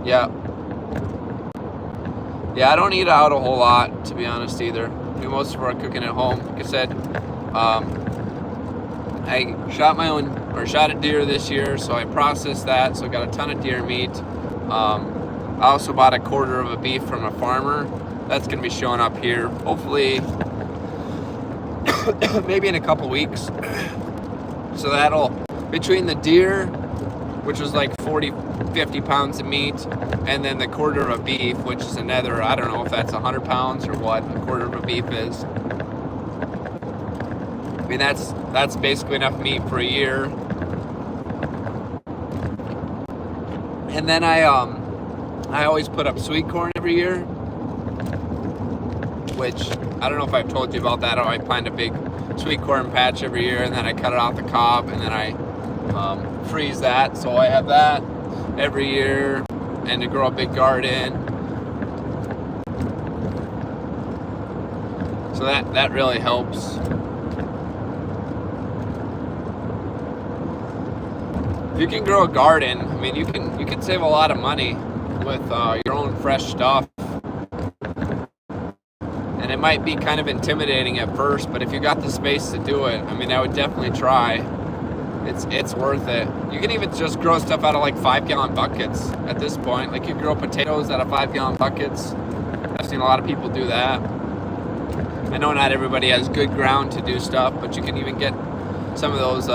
Yeah, I don't eat out a whole lot, to be honest, either. We do most of our cooking at home. Like I said, I shot a deer this year, so I processed that, so I got a ton of deer meat. I also bought a quarter of a beef from a farmer. That's going to be showing up here, hopefully, maybe in a couple weeks. So that'll, between the deer, which was like 50 pounds of meat, and then the quarter of a beef, which is another, I don't know if that's 100 pounds or what a quarter of a beef is. I mean, that's basically enough meat for a year. And then I always put up sweet corn every year, which I don't know if I've told you about that. I plant a big sweet corn patch every year, and then I cut it off the cob, and then I freeze that. So I have that every year, and to grow a big garden. So that really helps. If you can grow a garden, I mean, you can save a lot of money with your own fresh stuff. And it might be kind of intimidating at first, but if you got the space to do it, I mean, I would definitely try. It's worth it. You can even just grow stuff out of like 5-gallon buckets at this point. Like, you grow potatoes out of 5-gallon buckets. I've seen a lot of people do that. I know not everybody has good ground to do stuff, but you can even get some of those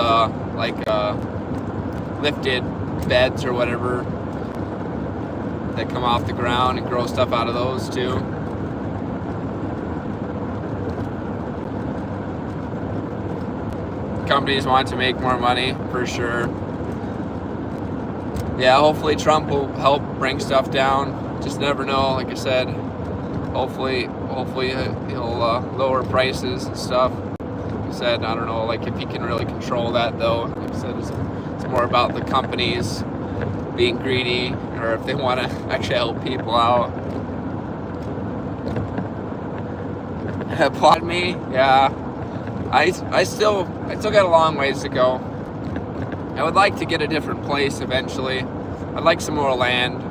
lifted beds or whatever that come off the ground, and grow stuff out of those too. Companies want to make more money, for sure. Yeah, hopefully Trump will help bring stuff down. Just never know. Like I said, hopefully hopefully he'll lower prices and stuff. He said, I don't know, like if he can really control that though. Like I said, it's more about the companies being greedy, or if they want to actually help people out. Applaud me? Yeah. I still got a long ways to go. I would like to get a different place eventually. I'd like some more land.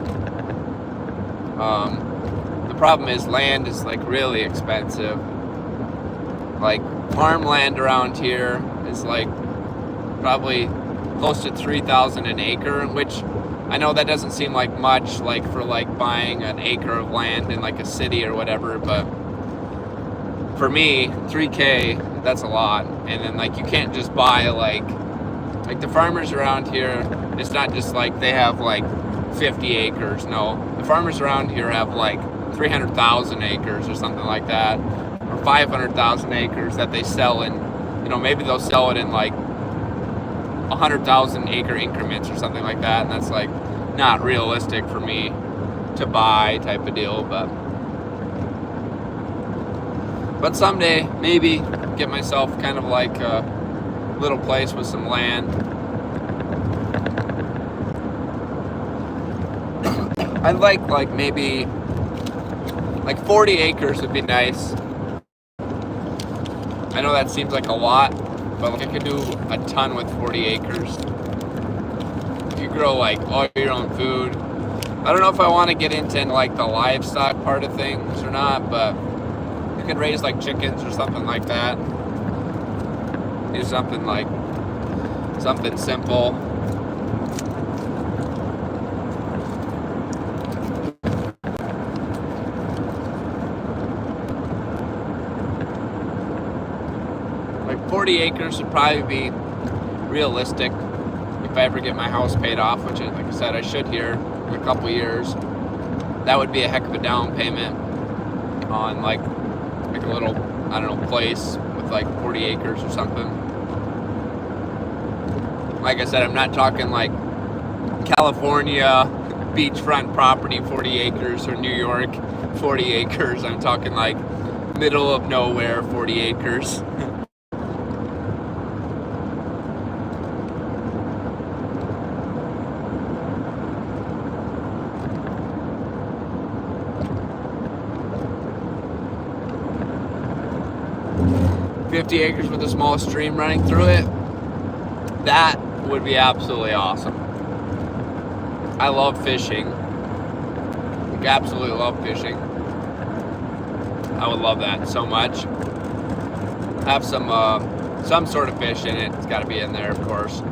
The problem is land is like really expensive. Like farmland around here is like probably close to $3,000 an acre, which I know that doesn't seem like much, like for like buying an acre of land in like a city or whatever, but for me, $3K, that's a lot. And then like you can't just buy like the farmers around here, it's not just like they have like 50 acres. No, the farmers around here have like 300,000 acres or something like that, or 500,000 acres that they sell in, you know, maybe they'll sell it in like 100,000 acre increments or something like that, and that's like not realistic for me to buy type of deal. But someday maybe get myself kind of like a little place with some land. I'd like maybe like 40 acres would be nice. I know that seems like a lot, but like I could do a ton with 40 acres. You grow like all your own food. I don't know if I want to get into like the livestock part of things or not, but you could raise like chickens or something like that. Do something like something simple. Like 40 acres would probably be realistic if I ever get my house paid off, which, like I said, I should here in a couple years. That would be a heck of a down payment on like a little, I don't know, place with like 40 acres or something. Like I said, I'm not talking like California beachfront property 40 acres or New York 40 acres. I'm talking like middle of nowhere 40 acres. $50 acres with a small stream running through it. That would be absolutely awesome. I love fishing. Like, absolutely love fishing. I would love that so much. Have some sort of fish in it. It's got to be in there, of course.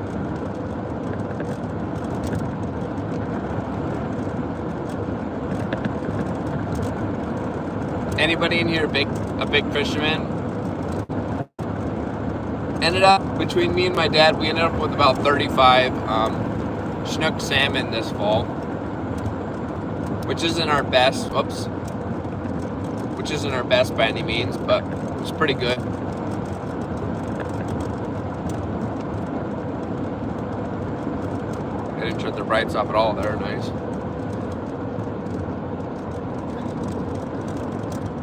Anybody in here a big fisherman? Ended up, between me and my dad, we ended up with about 35 Chinook salmon this fall, which isn't our best. Which isn't our best by any means, but it's pretty good. I didn't turn the brights off at all. They're nice.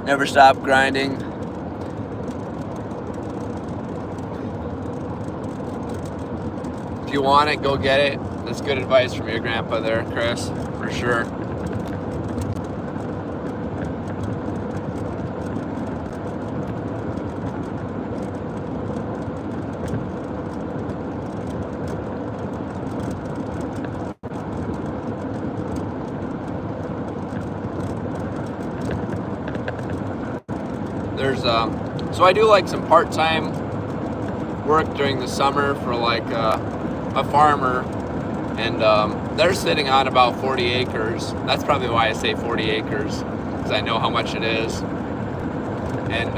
Never stop grinding. If you want it, go get it. That's good advice from your grandpa there, Chris, for sure. So I do like some part-time work during the summer for like a farmer, and they're sitting on about 40 acres. That's probably why I say 40 acres, because I know how much it is. And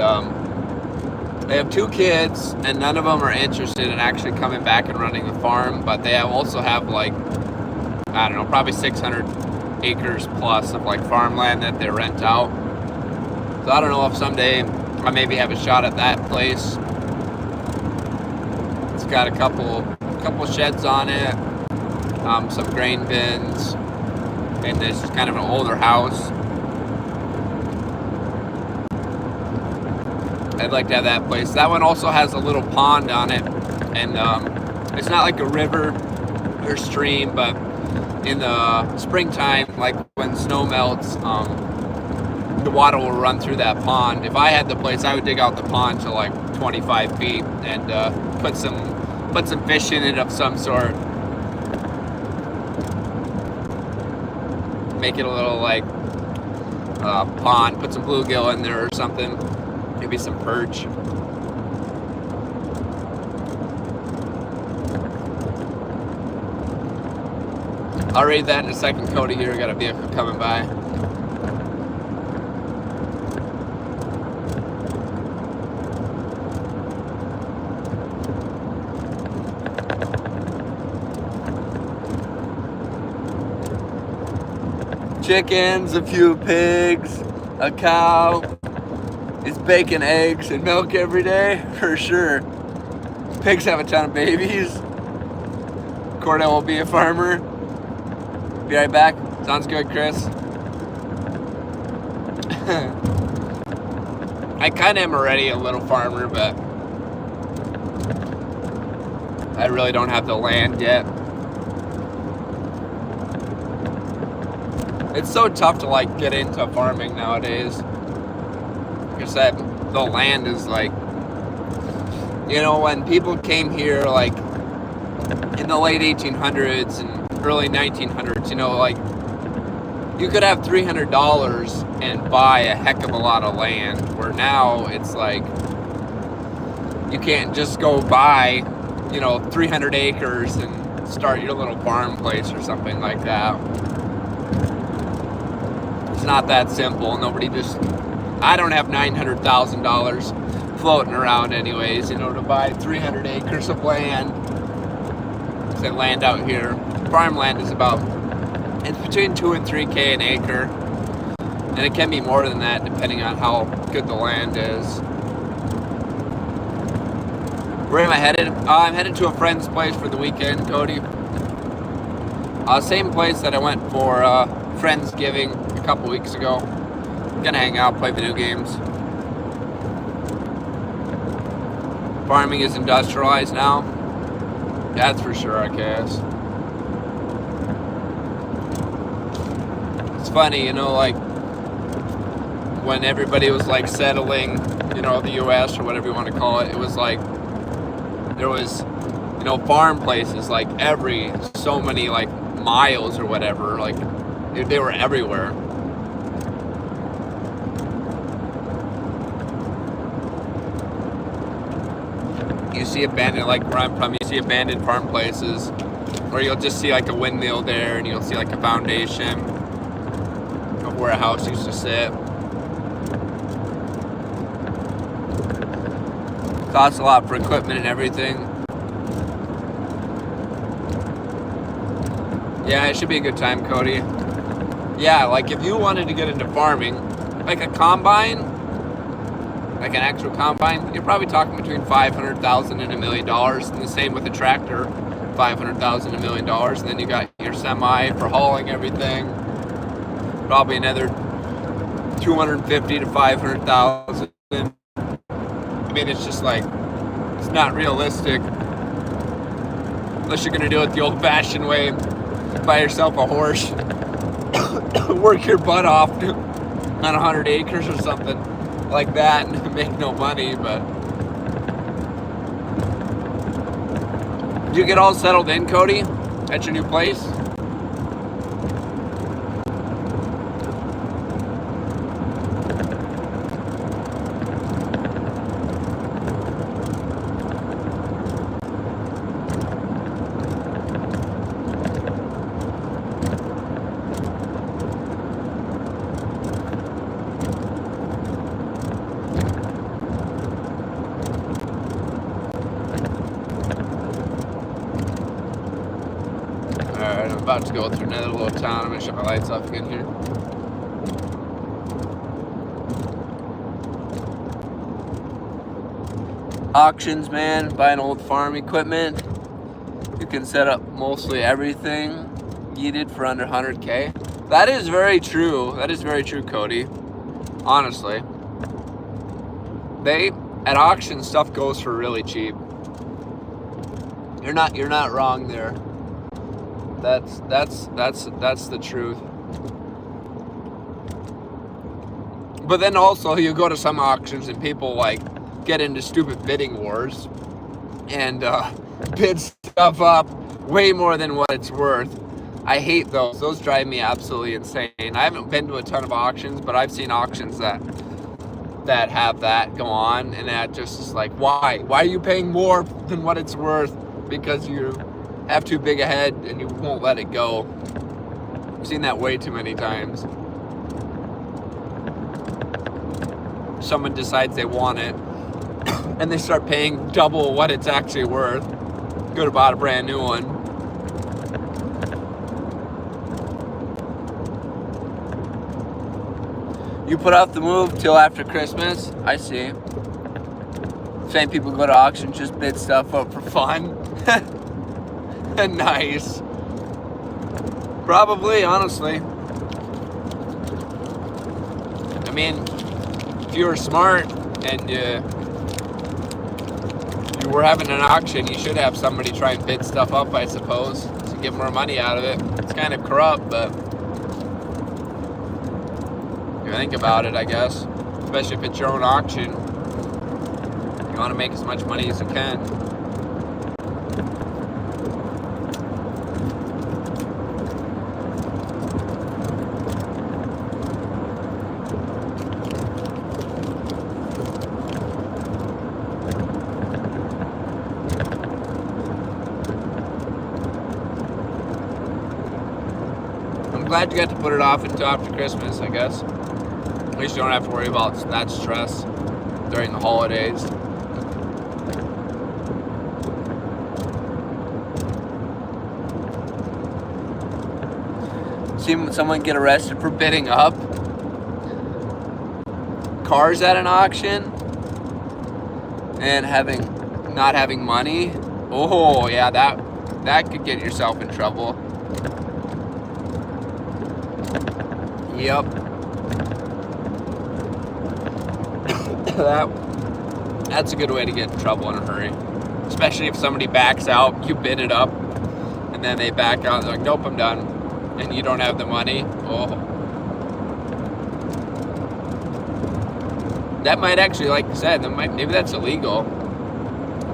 they have 2 kids, and none of them are interested in actually coming back and running the farm, but they also have like, I don't know, probably 600 acres plus of like farmland that they rent out. So I don't know if someday I maybe have a shot at that place. It's got a couple sheds on it, some grain bins, and this is kind of an older house. I'd like to have that place. That one also has a little pond on it, and it's not like a river or stream, but in the springtime, like when snow melts, the water will run through that pond. If I had the place, I would dig out the pond to like 25 feet and put some fish in it of some sort. Make it a little like pond, put some bluegill in there or something, maybe some perch. I'll read that in a second, Cody. Here, got a vehicle coming by. Chickens, a few pigs, a cow. Is baking eggs and milk every day? For sure. Pigs have a ton of babies. Cordell will be a farmer. Be right back. Sounds good, Chris. I kind of am already a little farmer, but I really don't have the land yet. It's so tough to like get into farming nowadays. Like I said, the land is like, you know, when people came here like in the late 1800s and early 1900s, you know, like you could have $300 and buy a heck of a lot of land, where now it's like you can't just go buy, you know, 300 acres and start your little farm place or something like that. It's not that simple. Nobody just, I don't have $900,000 floating around anyways, you know, to buy 300 acres of land. Say land out here. Farmland is about, it's between 2 and 3K an acre, and it can be more than that depending on how good the land is. Where am I headed? I'm headed to a friend's place for the weekend, Cody. Same place that I went for Friendsgiving a couple weeks ago. Gonna hang out, play video games. Farming is industrialized now. That's for sure, I guess. It's funny, you know, like when everybody was like settling, you know, the US or whatever you want to call it, it was like there was, you know, farm places like every so many like miles or whatever, like they were everywhere. You see abandoned, like where I'm from, you see abandoned farm places where you'll just see like a windmill there, and you'll see like a foundation of where a house used to sit. Costs a lot for equipment and everything. Yeah, it should be a good time, Cody. Yeah, like if you wanted to get into farming, like a combine, like an actual combine, you're probably talking between $500,000 and $1 million. And the same with a tractor, $500,000, $1 million. And then you got your semi for hauling everything, probably another $250,000 to $500,000. I mean, it's just like, it's not realistic unless you're gonna do it the old-fashioned way, buy yourself a horse, work your butt off on 100 acres or something like that and make no money. But did you get all settled in, Cody, at your new place? Alright, I'm about to go through another little town. I'm going to shut my lights off again here. Auctions, man. Buying old farm equipment. You can set up mostly everything needed for under 100K. That is very true. That is very true, Cody. Honestly. at auction, stuff goes for really cheap. You're not wrong there. That's the truth. But then also you go to some auctions and people like get into stupid bidding wars and bid stuff up way more than what it's worth. I hate those. Those drive me absolutely insane. I haven't been to a ton of auctions, but I've seen auctions that have that go on, and that just is like, why are you paying more than what it's worth because you have too big a head and you won't let it go. I've seen that way too many times. Someone decides they want it and they start paying double what it's actually worth. Could have bought a brand new one. You put off the move till after Christmas? I see. Same people go to auction, just bid stuff up for fun. Nice. Probably, honestly. I mean, if you were smart and you were having an auction, you should have somebody try and bid stuff up, I suppose, to get more money out of it. It's kind of corrupt, but if you think about it, I guess. Especially if it's your own auction. You want to make as much money as you can. I'm glad you got to put it off until after Christmas, I guess. At least you don't have to worry about that stress during the holidays. Seen someone get arrested for bidding up cars at an auction and not having money. Oh yeah, that could get yourself in trouble. Yep. That's a good way to get in trouble in a hurry. Especially if somebody backs out, you bid it up, and then they back out, they're like, nope, I'm done. And you don't have the money. Oh. That might actually, like you said, maybe that's illegal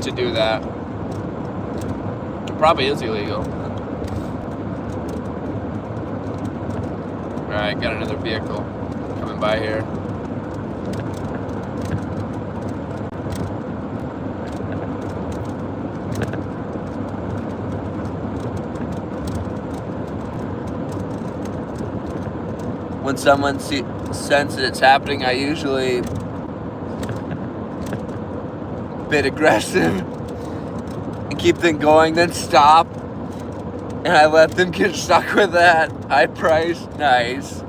to do that. It probably is illegal. Alright, got another vehicle coming by here. When someone senses it's happening, I usually bit aggressive and keep them going, then stop, and I let them get stuck with that high price. Nice.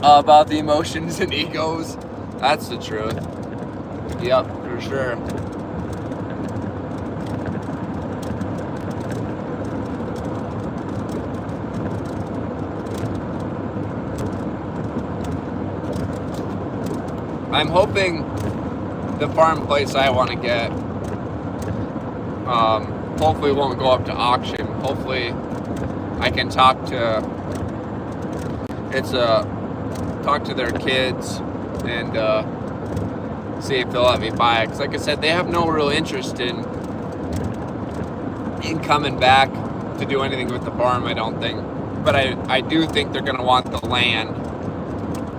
All about the emotions and egos. That's the truth. Yep, for sure. I'm hoping the farm place I want to get hopefully won't go up to auction. Hopefully I can talk to their kids and see if they'll let me buy it. Because like I said, they have no real interest in coming back to do anything with the farm, I don't think. But I do think they're going to want the land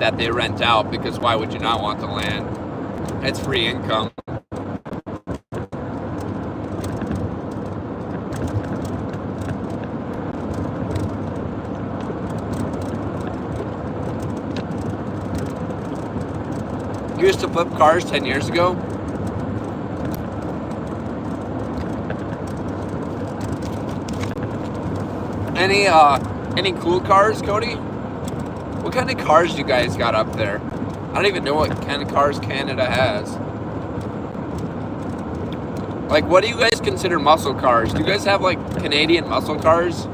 that they rent out, because why would you not want the land? It's free income. You used to flip cars 10 years ago? Any cool cars, Cody? What kind of cars do you guys got up there? I don't even know what kind of cars Canada has. Like, what do you guys consider muscle cars? Do you guys have, like, Canadian muscle cars?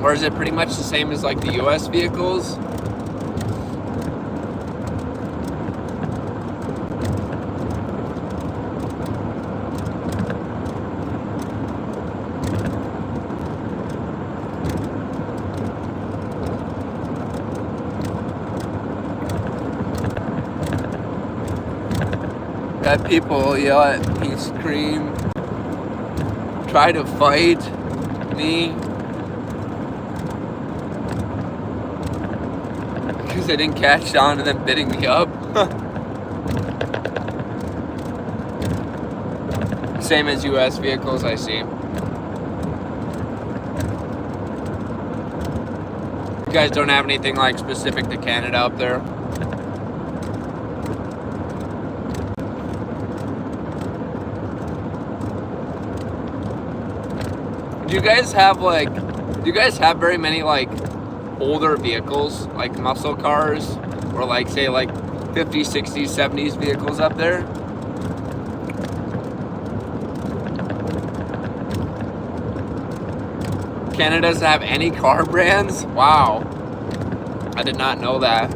Or is it pretty much the same as, like, the US vehicles? Got people yell at me, scream, try to fight me because they didn't catch on to them bidding me up. Same as US vehicles I see. You guys don't have anything like specific to Canada up there? Do you guys have very many like older vehicles, like muscle cars, or like say like 50s, 60s, 70s vehicles up there? Canada doesn't have any car brands? Wow. I did not know that.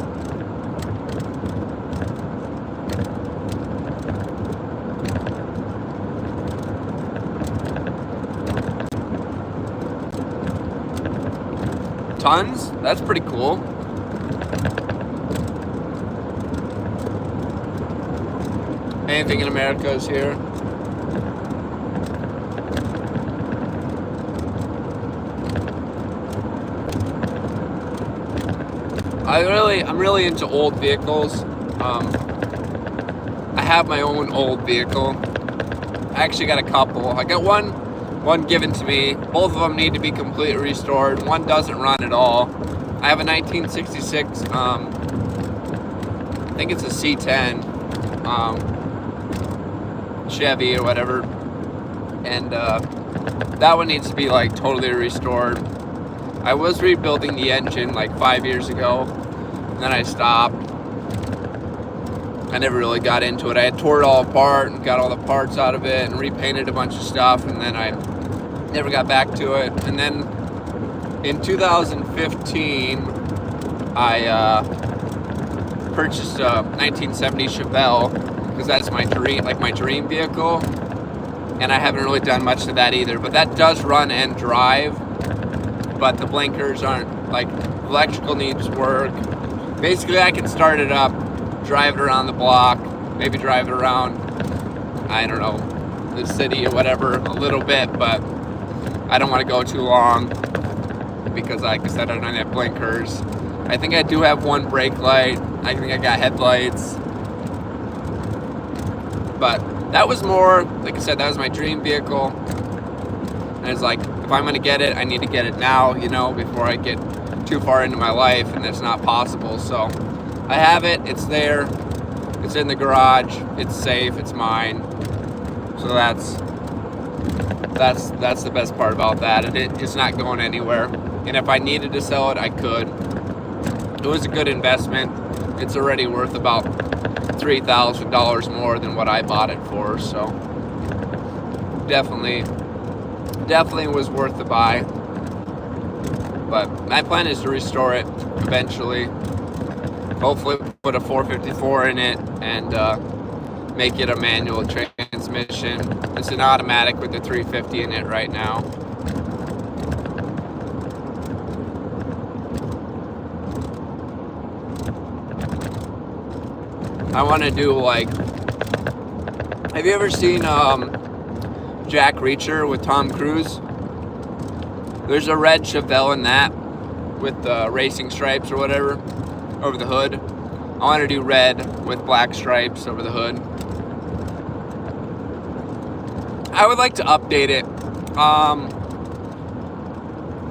Tons? That's pretty cool. Anything in America is here. I'm really into old vehicles. I have my own old vehicle. I actually got a couple. I got one given to me. Both of them need to be completely restored. One doesn't run at all. I have a 1966, I think it's a C10 Chevy or whatever, and that one needs to be like totally restored. I was rebuilding the engine like 5 years ago, and then I stopped. I never really got into it. I had tore it all apart and got all the parts out of it and repainted a bunch of stuff, and then I never got back to it. And then in 2015, I purchased a 1970 Chevelle because that's my dream vehicle, and I haven't really done much to that either. But that does run and drive, but the blinkers aren't, like, electrical needs work. Basically, I can start it up, drive it around the block, maybe drive it around, I don't know, the city or whatever a little bit, but I don't want to go too long because, like I said, I don't have blinkers. I think I do have one brake light. I think I got headlights. But that was more, like I said, that was my dream vehicle. And it's like, if I'm going to get it, I need to get it now, you know, before I get too far into my life, and that's not possible. So I have it. It's there. It's in the garage. It's safe. It's mine. So that's the best part about that. It's not going anywhere. And if I needed to sell it, I could. It was a good investment. It's already worth about $3,000 more than what I bought it for. So definitely was worth the buy. But my plan is to restore it eventually. Hopefully put a 454 in it and make it a manual transmission. It's an automatic with the 350 in it right now. I want to do, like, have you ever seen Jack Reacher with Tom Cruise? There's a red Chevelle in that with racing stripes or whatever over the hood. I want to do red with black stripes over the hood. I would like to update it.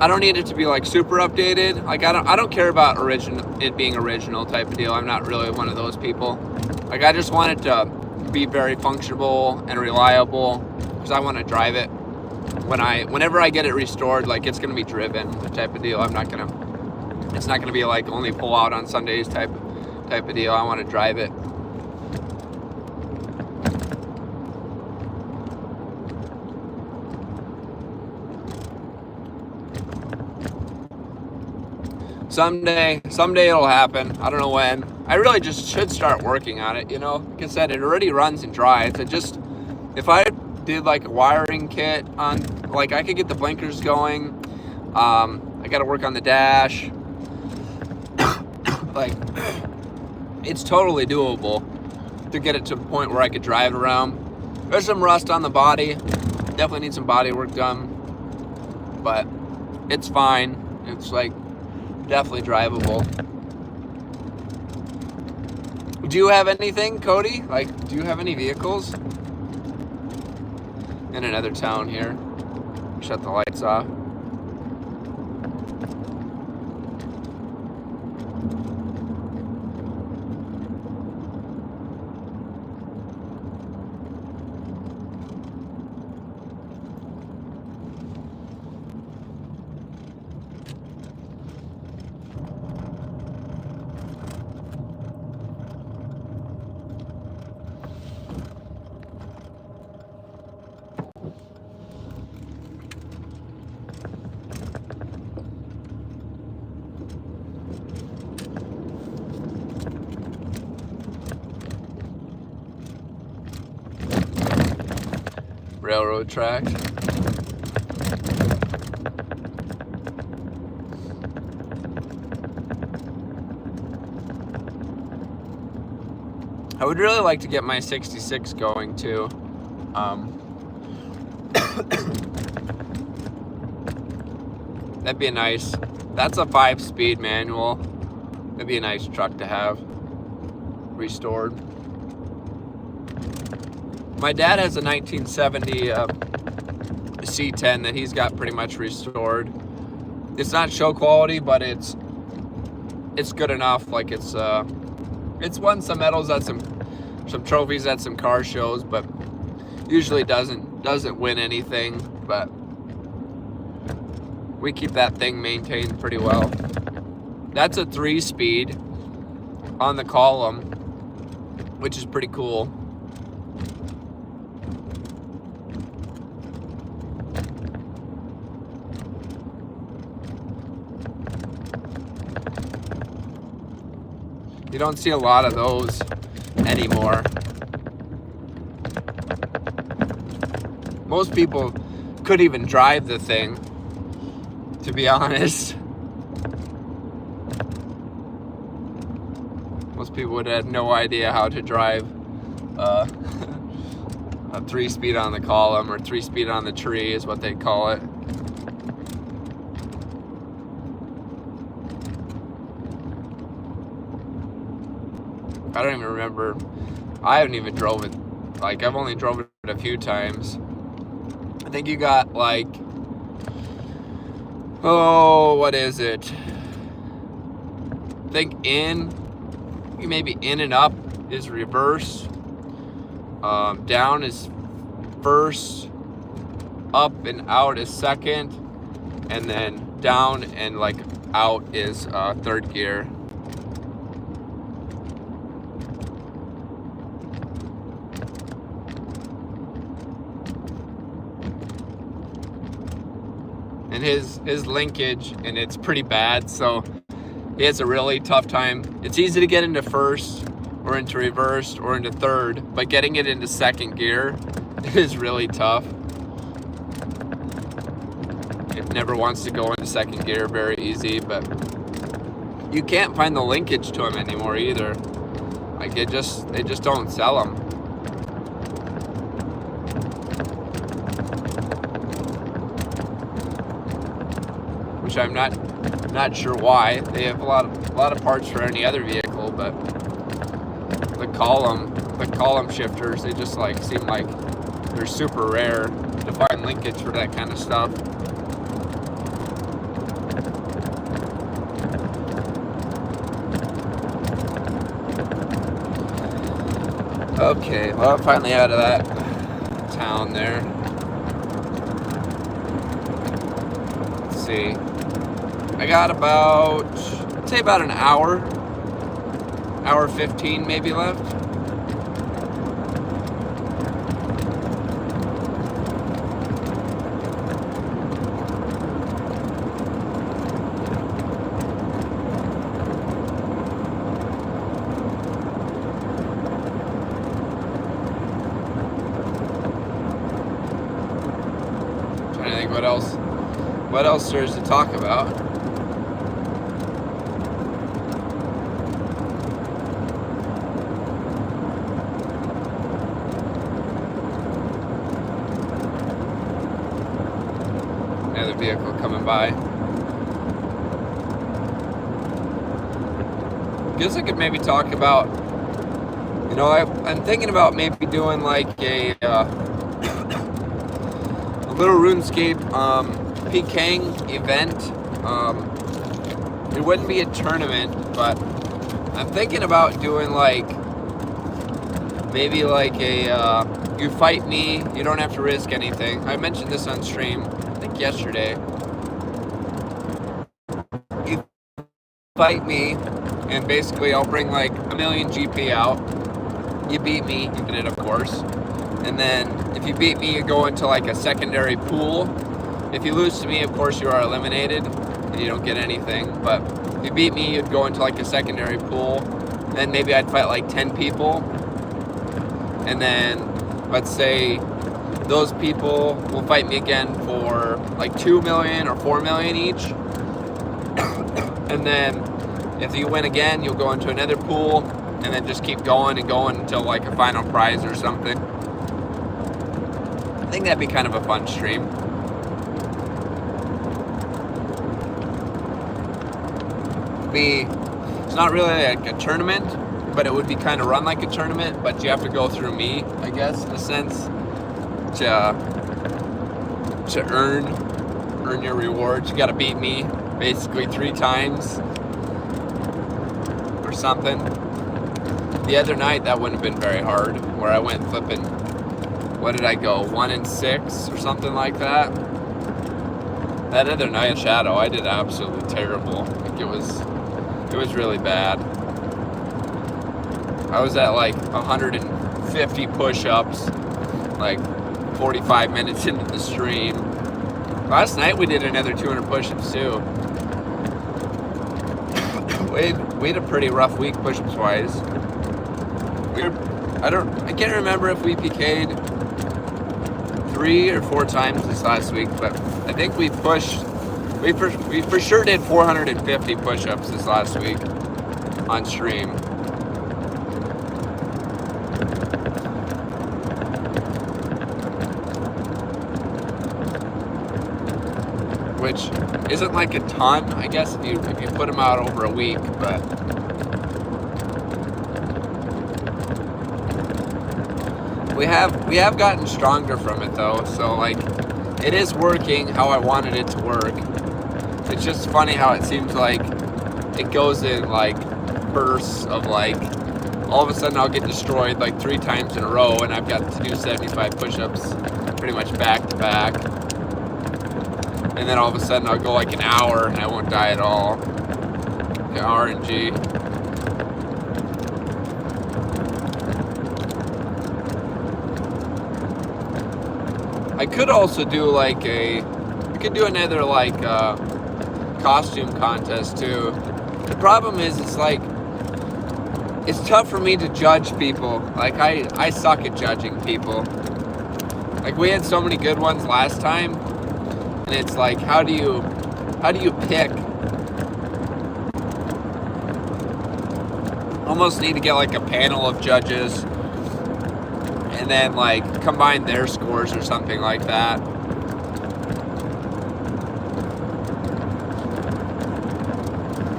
I don't need it to be like super updated. Like I don't care about it being original type of deal. I'm not really one of those people. Like I just want it to be very functional and reliable because I want to drive it. Whenever I get it restored, like it's gonna be driven type of deal. It's not gonna be like only pull out on Sundays type of deal. I want to drive it. Someday it'll happen. I don't know when. I really just should start working on it, you know? Like I said, it already runs and drives. If I did like a wiring kit on, like I could get the blinkers going. I got to work on the dash. Like, it's totally doable. to get it to the point where I could drive around. There's some rust on the body. Definitely need some body work done, but it's fine. It's like definitely drivable. Do you have anything, Cody? Like, do you have any vehicles? In another town here. Shut the lights off. Railroad tracks. I would really like to get my 66 going too. That'd be a nice, that's a 5-speed manual. That'd be a nice truck to have restored. My dad has a 1970 C10 that he's got pretty much restored. It's not show quality, but it's good enough. Like it's won some medals at some trophies at some car shows, but usually doesn't win anything. But we keep that thing maintained pretty well. That's a 3-speed on the column, which is pretty cool. You don't see a lot of those anymore. Most people couldn't even drive the thing, to be honest. Most people would have no idea how to drive a 3-speed on the column, or 3-speed on the tree is what they call it. I don't even remember. I haven't even drove it. Like, I've only drove it a few times. I think you got like, oh, what is it? I think maybe in and up is reverse. Down is first. Up and out is second. And then down and like out is third gear. And his linkage, and it's pretty bad, so he has a really tough time. It's easy to get into first or into reversed or into third, but getting it into second gear is really tough. It never wants to go into second gear very easy, but you can't find the linkage to him anymore either. Like they just don't sell them. Which I'm not sure why. They have a lot of parts for any other vehicle, but the column shifters, they just like seem like they're super rare to find linkage for that kind of stuff. Okay, well, I'm finally out of that town there. Let's see. I got about, I'd say about an hour 15 maybe left. Trying to think what else there is to talk about. by. Guess I could maybe talk about, I'm thinking about maybe doing like a little RuneScape PKing event. It wouldn't be a tournament, but I'm thinking about doing like maybe like a you fight me, you don't have to risk anything. I mentioned this on stream, I think yesterday. You fight me, and basically I'll bring like 1 million GP out. You beat me, you win it of course. And then if you beat me, you go into like a secondary pool. If you lose to me, of course you are eliminated and you don't get anything. But if you beat me, you'd go into like a secondary pool. Then maybe I'd fight like 10 people. And then let's say those people will fight me again for like 2 million or 4 million each. And then if you win again, you'll go into another pool and then just keep going and going until like a final prize or something. I think that'd be kind of a fun stream. It's not really like a tournament, but it would be kind of run like a tournament, but you have to go through me, I guess, in a sense, to earn your rewards. You gotta beat me basically 3 times or something. The other night that wouldn't have been very hard, where I went flipping, what did I go, 1-6 or something like that. That other night, Shadow, I did absolutely terrible. Like it was really bad. I was at like 150 push-ups, like 45 minutes into the stream. Last night we did another 200 push-ups too. We had a pretty rough week push-ups wise. I can't remember if we PK'd 3 or 4 times this last week, but I think we for sure did 450 push-ups this last week on stream. Which isn't like a ton, I guess, if you put them out over a week, but we have gotten stronger from it though, so like it is working how I wanted it to work. It's just funny how it seems like it goes in like bursts of like all of a sudden I'll get destroyed like 3 times in a row and I've got to do 75 push-ups pretty much back to back. And then all of a sudden I'll go like an hour and I won't die at all. Okay, RNG. I could also do like I could do another like costume contest too. The problem is it's like, it's tough for me to judge people. Like I suck at judging people. Like we had so many good ones last time. And it's like, how do you pick? Almost need to get like a panel of judges and then like combine their scores or something like that.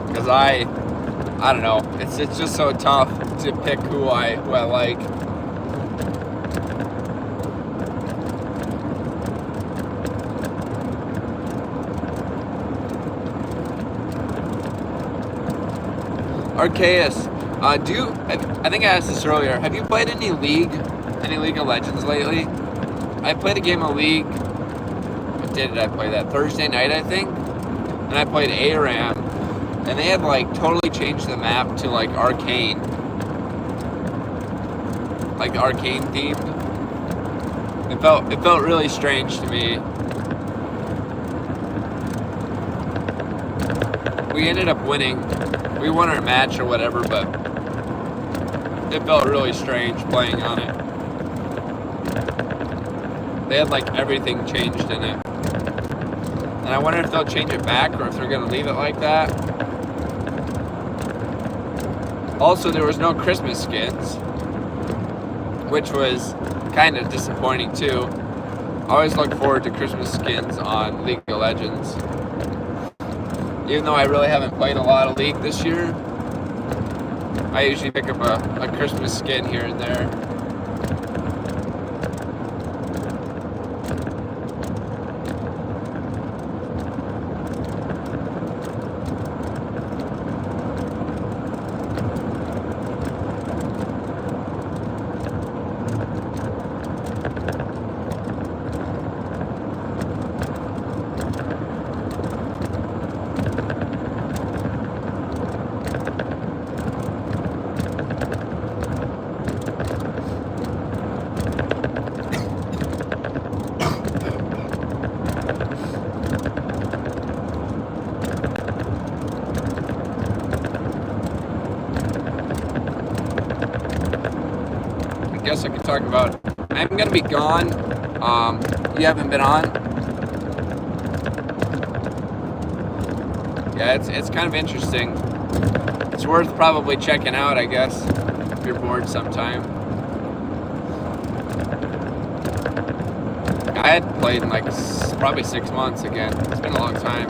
Because I don't know, it's just so tough to pick who I like. Arceus, I think I asked this earlier, have you played any League of Legends lately? I played a game of League, what day did I play that? Thursday night, I think? And I played ARAM, and they had like totally changed the map to like Arcane. Like Arcane themed. It felt really strange to me. We ended up winning. We won our match or whatever, but it felt really strange playing on it. They had like everything changed in it. And I wonder if they'll change it back or if they're going to leave it like that. Also, there was no Christmas skins, which was kind of disappointing too. I always look forward to Christmas skins on League of Legends. Even though I really haven't played a lot of League this year, I usually pick up a Christmas skin here and there. I guess I could talk about, I'm going to be gone. You haven't been on. Yeah, it's kind of interesting. It's worth probably checking out, I guess, if you're bored sometime. I hadn't played in like probably 6 months again. It's been a long time.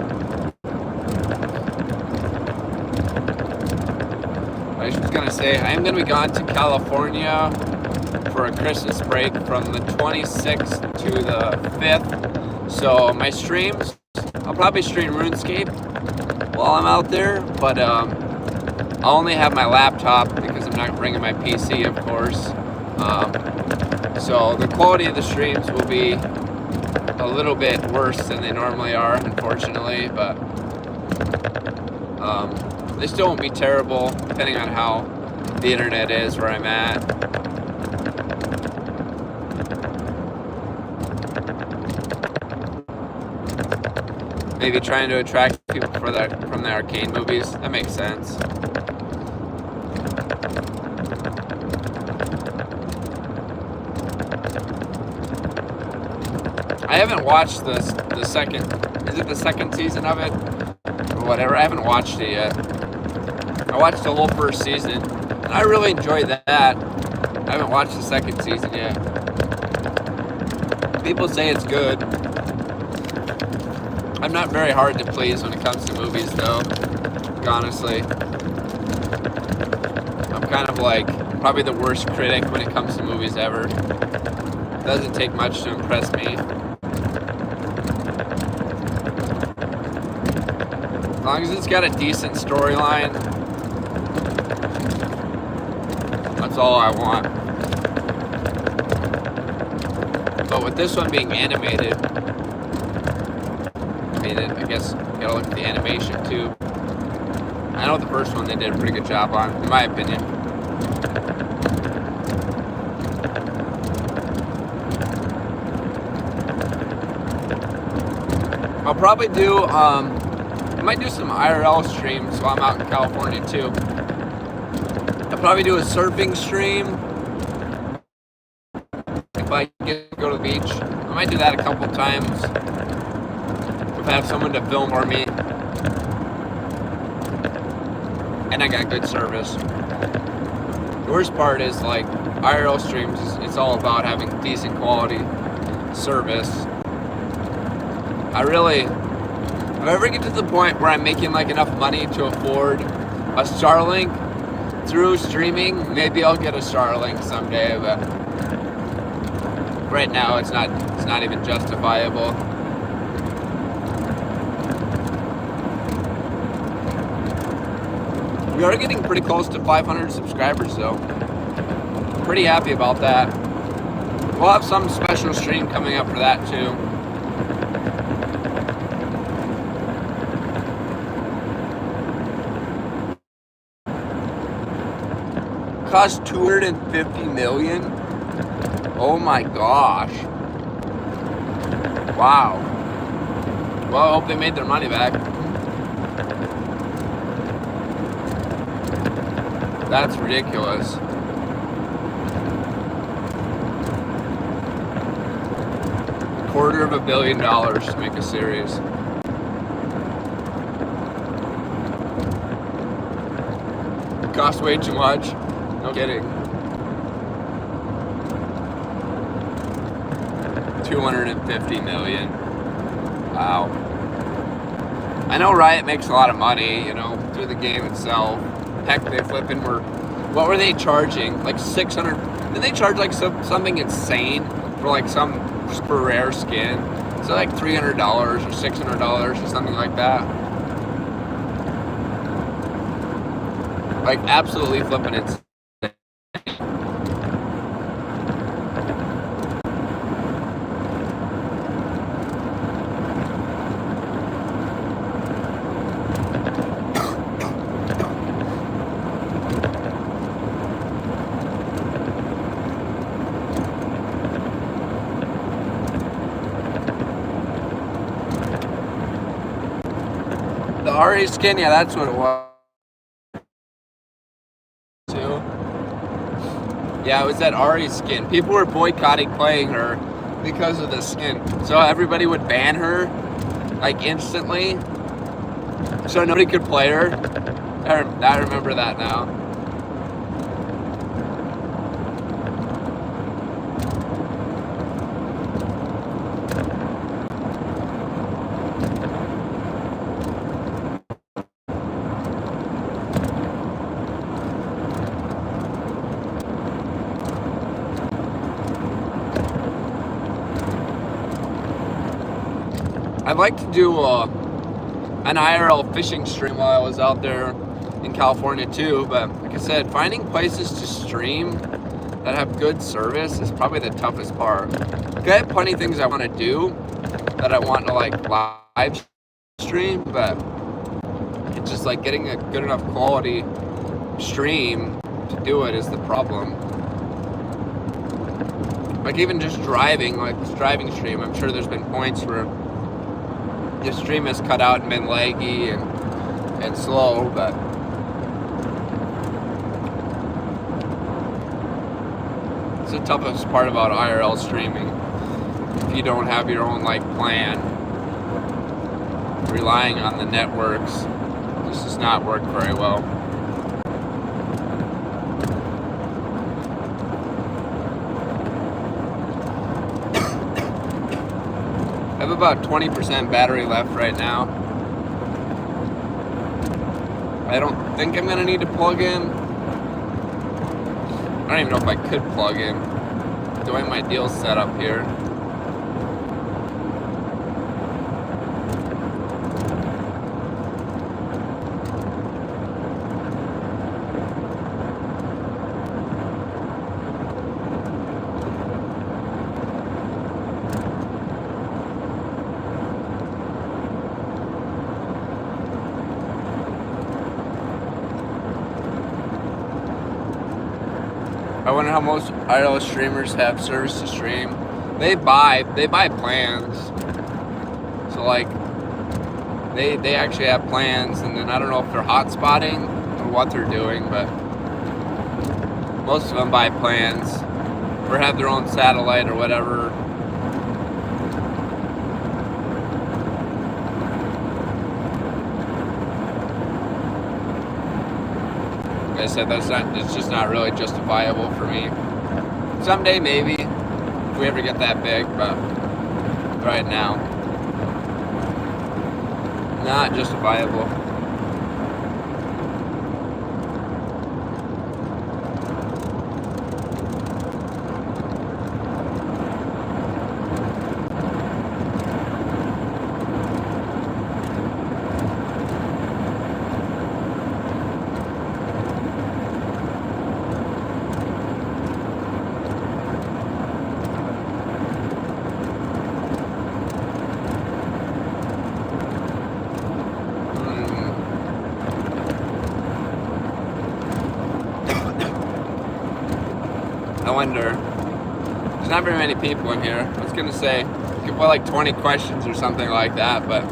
I was going to say, I am going to be gone to California for a Christmas break from the 26th to the 5th. So my streams, I'll probably stream RuneScape while I'm out there, but I'll only have my laptop because I'm not bringing my PC, of course. So the quality of the streams will be a little bit worse than they normally are, unfortunately, but they still won't be terrible, depending on how the internet is where I'm at. Maybe trying to attract people from the arcade movies. That makes sense. I haven't watched the second, is it the second season of it? Or whatever, I haven't watched it yet. I watched the whole first season, and I really enjoyed that. I haven't watched the second season yet. People say it's good. I'm not very hard to please when it comes to movies, though, honestly. I'm kind of like probably the worst critic when it comes to movies ever. It doesn't take much to impress me. As long as it's got a decent storyline, that's all I want. But with this one being animated, I guess you gotta look at the animation too. I know the first one they did a pretty good job on, in my opinion. I'll probably do, I might do some IRL streams while I'm out in California too. I'll probably do a surfing stream if I get to go to the beach. I might do that a couple times. If I have someone to film for me, and I got good service. The worst part is like IRL streams, it's all about having decent quality service. If I ever get to the point where I'm making like enough money to afford a Starlink through streaming, maybe I'll get a Starlink someday, but right now it's not even justifiable. We are getting pretty close to 500 subscribers, though. Pretty happy about that. We'll have some special stream coming up for that, too. Cost $250 million? Oh my gosh. Wow. Well, I hope they made their money back. That's ridiculous. $250 million to make a series. It costs way too much. No kidding. 250 million. Wow. I know Riot makes a lot of money, you know, through the game itself. Heck, they flipping were, what were they charging? Like 600, did they charge like something insane for like for rare skin? So like $300 or $600 or something like that. Like absolutely flipping it. The Ahri skin, yeah, that's what it was. Too. Yeah, it was that Ahri skin. People were boycotting playing her because of the skin. So everybody would ban her, like instantly. So nobody could play her. I remember that now. I'd like to do an IRL fishing stream while I was out there in California too, but like I said, finding places to stream that have good service is probably the toughest part. I have plenty of things I want to do that I want to like live stream, but it's just like getting a good enough quality stream to do it is the problem. Like even just driving, like this driving stream, I'm sure there's been points where the stream has cut out and been laggy and slow, but it's the toughest part about IRL streaming. If you don't have your own like plan, relying on the networks, this does not work very well. I have about 20% battery left right now. I don't think I'm gonna need to plug in. I don't even know if I could plug in. The way my deal's set up here. I wonder how most IRL streamers have service to stream. They buy plans. So like they actually have plans, and then I don't know if they're hotspotting or what they're doing, but most of them buy plans or have their own satellite or whatever. Like I said, it's just not really justifiable for me. Someday maybe, if we ever get that big, but right now, not justifiable. I wonder. There's not very many people in here. I was gonna say you could put like 20 questions or something like that, but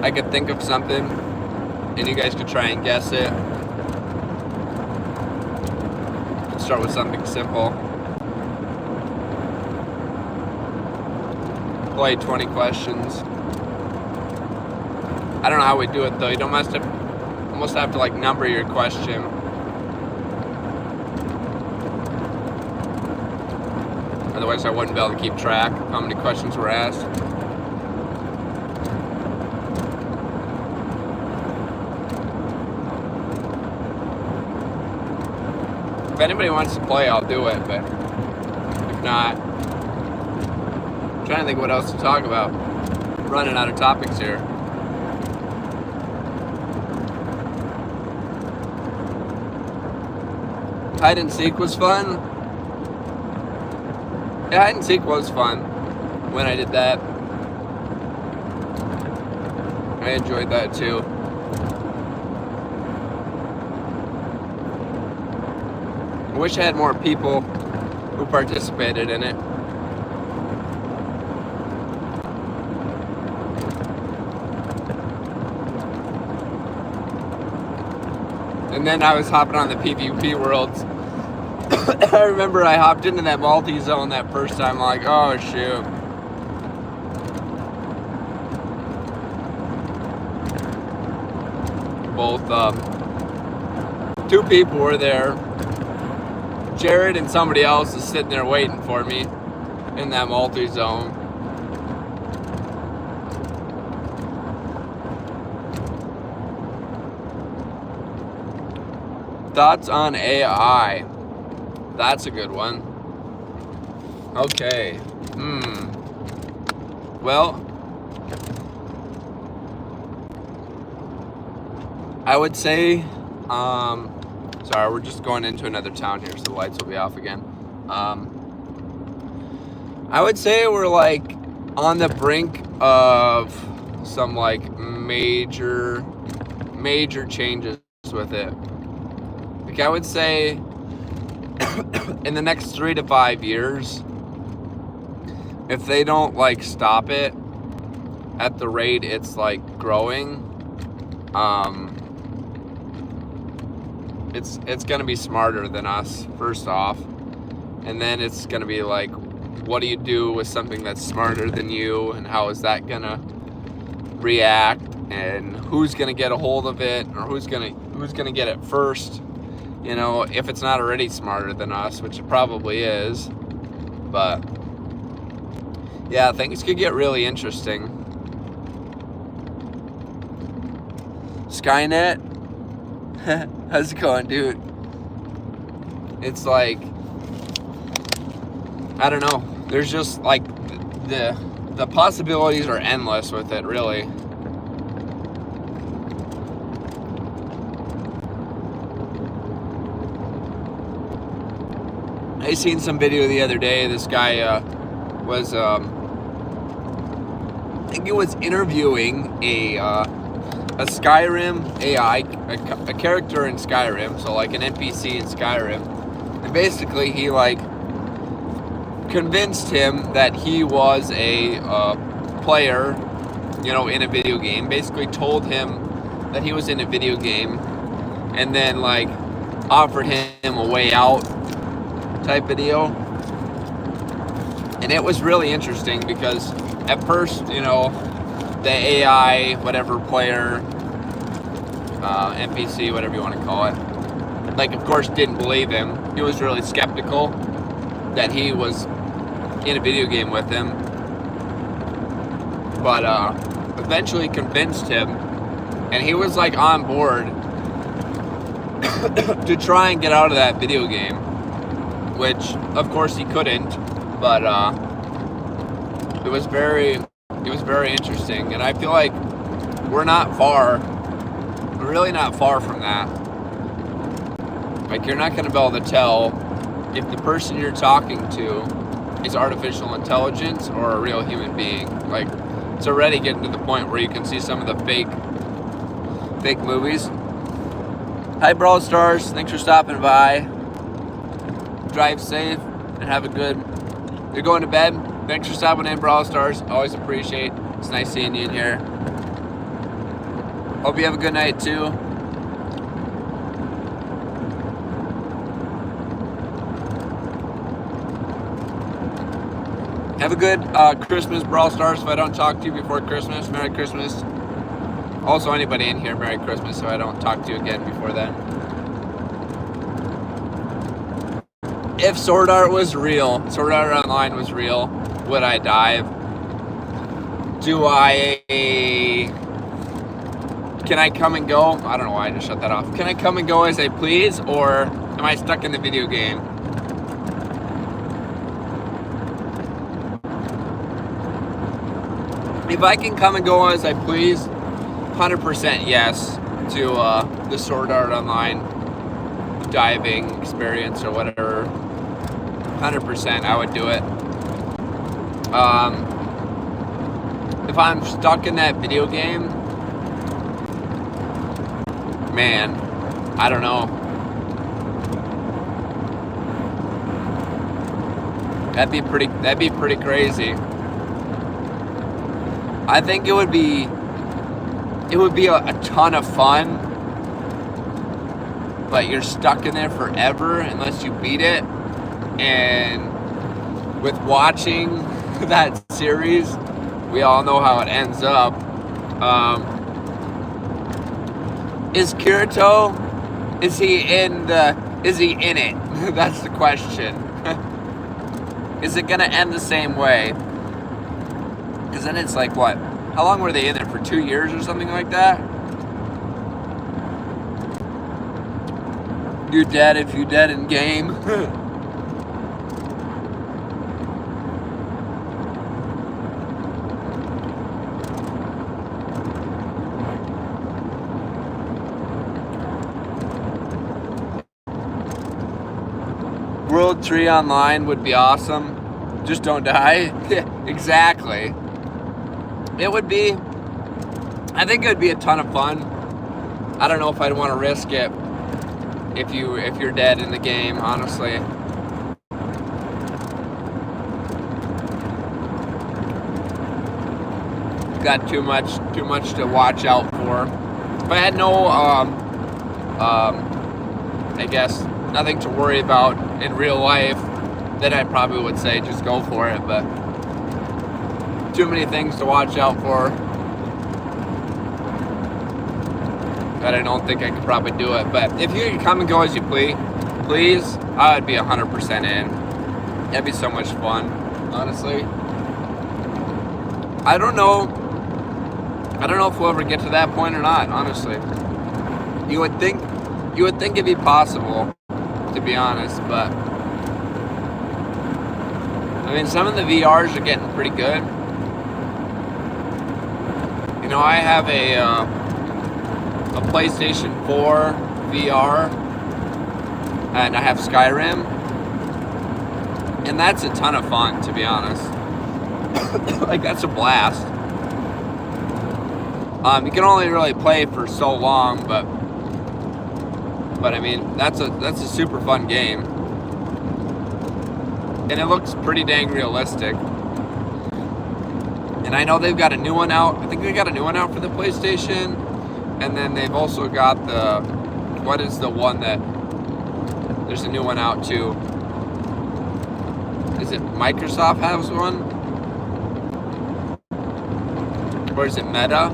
I could think of something and you guys could try and guess it. Let's start with something simple. Play 20 questions. I don't know how we do it though. You almost have to like number your question. Otherwise, I wouldn't be able to keep track of how many questions were asked. If anybody wants to play, I'll do it, but if not, I'm trying to think what else to talk about. I'm running out of topics here. Hide and seek was fun. Yeah, hide and seek was fun when I did that. I enjoyed that too. I wish I had more people who participated in it. And then I was hopping on the PvP worlds. I remember I hopped into that multi-zone that first time, like, oh shoot. Both, two people were there. Jared and somebody else is sitting there waiting for me in that multi-zone. Thoughts on AI? That's a good one. Okay. Well, I would say, sorry, we're just going into another town here, so the lights will be off again. I would say we're like on the brink of some like major changes with it. Like I would say in the next 3 to 5 years, if they don't like stop it at the rate it's like growing, it's gonna be smarter than us, first off, and then it's gonna be like, what do you do with something that's smarter than you, and how is that gonna react, and who's gonna get a hold of it, or who's gonna get it first, you know, if it's not already smarter than us, which it probably is. But yeah, things could get really interesting. Skynet, how's it going, dude? It's like, I don't know. There's just like the possibilities are endless with it, really. I seen some video the other day. This guy was, I think he was interviewing a Skyrim AI, a character in Skyrim, so like an NPC in Skyrim, and basically he like convinced him that he was a player, you know, in a video game. Basically told him that he was in a video game, and then like offered him a way out type video. And it was really interesting because at first, you know, the AI, whatever player, NPC, whatever you want to call it, like, of course, didn't believe him. He was really skeptical that he was in a video game with him, but eventually convinced him, and he was like on board to try and get out of that video game, which of course he couldn't, but it was very interesting, and I feel like we're really not far from that. Like, you're not going to be able to tell if the person you're talking to is artificial intelligence or a real human being. Like, it's already getting to the point where you can see some of the fake movies. Hi, Brawl Stars. Thanks for stopping by. Drive safe and have a good... You're going to bed? Thanks for stopping in, Brawl Stars. Always appreciate. It's nice seeing you in here. Hope you have a good night, too. Have a good Christmas, Brawl Stars. If I don't talk to you before Christmas, Merry Christmas. Also, anybody in here, Merry Christmas, if I don't talk to you again before then. if Sword Art was real, Sword Art Online was real, would I dive? Can I come and go? I don't know why I just shut that off. Can I come and go as I please, or am I stuck in the video game? If I can come and go as I please, 100% yes to the Sword Art Online diving experience or whatever. 100% I would do it. If I'm stuck in that video game, man, I don't know. That'd be pretty crazy. I think it would be a ton of fun, but you're stuck in there forever unless you beat it. And with watching that series, we all know how it ends up. Is Kirito, is he in it? That's the question. Is it gonna end the same way? Because then it's like, what? How long were they in there? For 2 years or something like that? You're dead if you're dead in game. World Tree Online would be awesome. Just don't die. Exactly. It would be, I think it would be a ton of fun. I don't know if I'd want to risk it if you're dead in the game, honestly. Got too much to watch out for. If I had no I guess nothing to worry about in real life, then I probably would say just go for it, but too many things to watch out for that I don't think I could probably do it. But if you could come and go as you please, I would be 100% in. That'd be so much fun, honestly. I don't know if we'll ever get to that point or not, honestly. You would think it'd be possible, to be honest, but I mean, some of the VRs are getting pretty good. You know, I have a PlayStation 4 VR, and I have Skyrim, and that's a ton of fun, to be honest. Like, that's a blast. You can only really play for so long, but I mean, that's a super fun game. And it looks pretty dang realistic. And I know they've got a new one out. I think they got a new one out for the PlayStation. And then they've also got what is the one that, there's a new one out too. Is it Microsoft has one? Or is it Meta?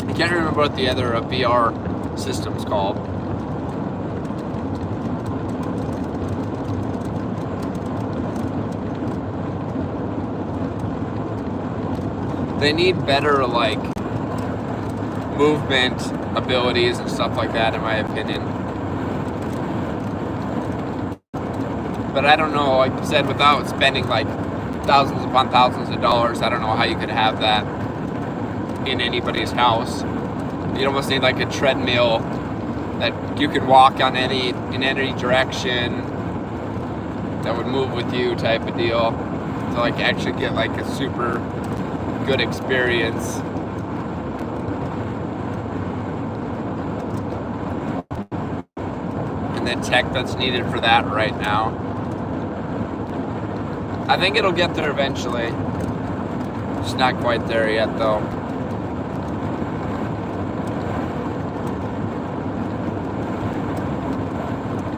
I can't remember what the other VR system's called. They need better, like, movement abilities and stuff like that, in my opinion. But I don't know, like I said, without spending like thousands upon thousands of dollars, I don't know how you could have that in anybody's house. You'd almost need like a treadmill that you could walk on in any direction that would move with you, type of deal, to like actually get like a super good experience. And the tech that's needed for that right now. I think it'll get there eventually. Just not quite there yet, though.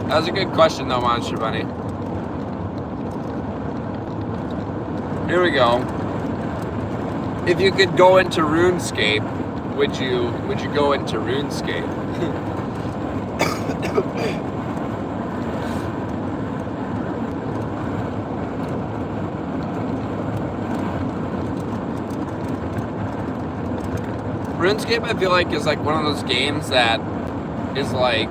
That was a good question, though, Monster Bunny. Here we go. If you could go into RuneScape, would you go into RuneScape? RuneScape, I feel like, is like one of those games that is like,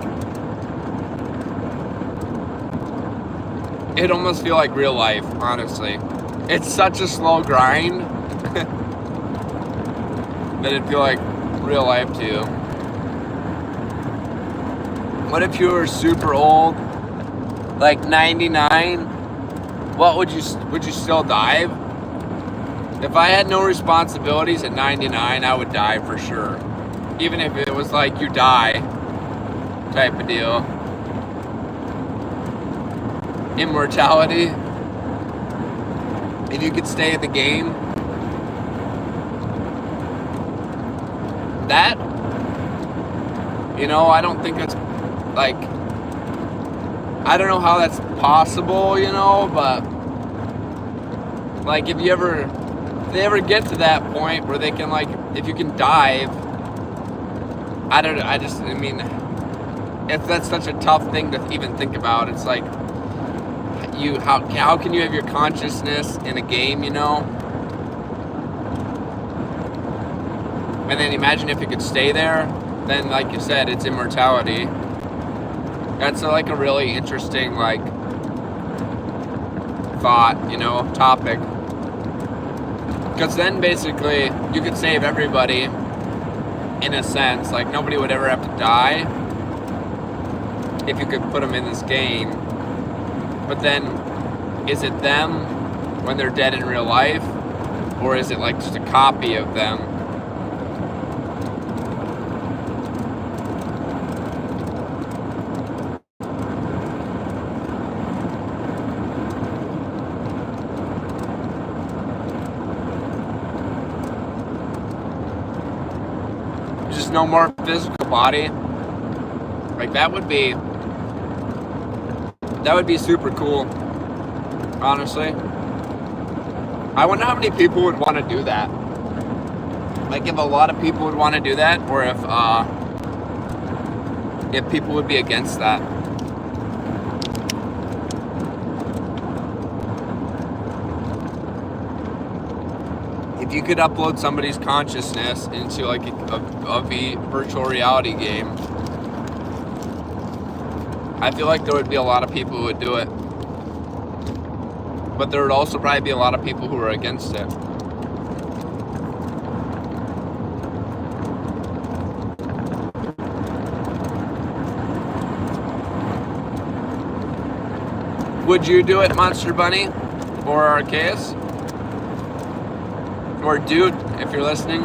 it almost feel like real life, honestly. It's such a slow grind that it feel like real life to you. What if you were super old, like 99? What would you still dive? If I had no responsibilities at 99, I would die for sure. Even if it was like you die type of deal. Immortality. If you could stay in the game. That, you know, I don't think it's like, I don't know how that's possible, you know, but like if they ever get to that point where they can, like, if you can dive, I mean, if that's such a tough thing to even think about. It's like, how can you have your consciousness in a game, you know? And then imagine if you could stay there, then like you said, it's immortality. That's like a really interesting, like, thought, you know, topic. Because then basically you could save everybody in a sense. Like, nobody would ever have to die if you could put them in this game. But then, is it them when they're dead in real life? Or is it like just a copy of them? Just no more physical body. Like, that would be super cool, honestly. I wonder how many people would want to do that. Like, if a lot of people would want to do that, or if people would be against that. If you could upload somebody's consciousness into like a virtual reality game, I feel like there would be a lot of people who would do it. But there would also probably be a lot of people who are against it. Would you do it, Monster Bunny? Or Arceus? Or Dude, if you're listening?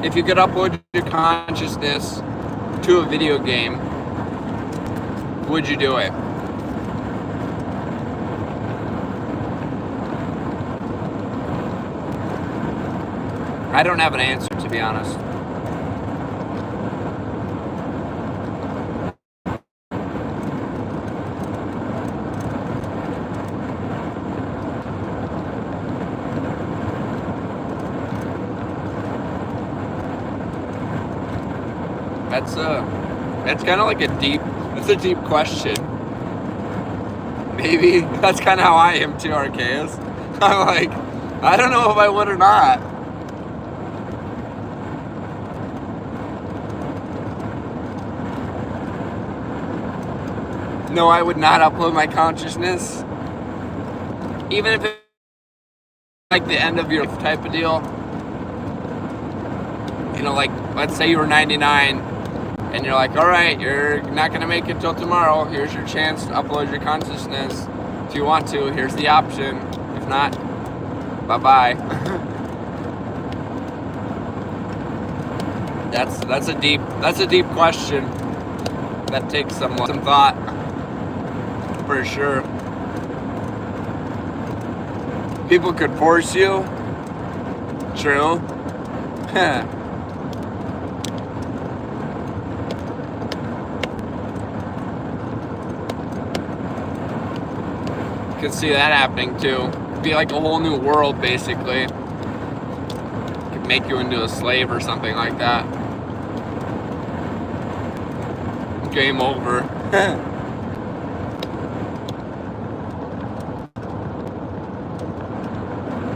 If you could upload your consciousness to a video game, would you do it? I don't have an answer, to be honest. That's kind of like a deep question. Maybe that's kind of how I am too, Arceus. I'm like, I don't know if I would or not. No, I would not upload my consciousness. Even if it's like the end of your life type of deal. You know, like, let's say you were 99 and you're like, all right, you're not going to make it till tomorrow. Here's your chance to upload your consciousness. If you want to, here's the option. If not, bye-bye. That's a deep question. That takes some thought, for sure. People could force you. True. Could see that happening too. It'd be like a whole new world, basically. Could make you into a slave or something like that. Game over.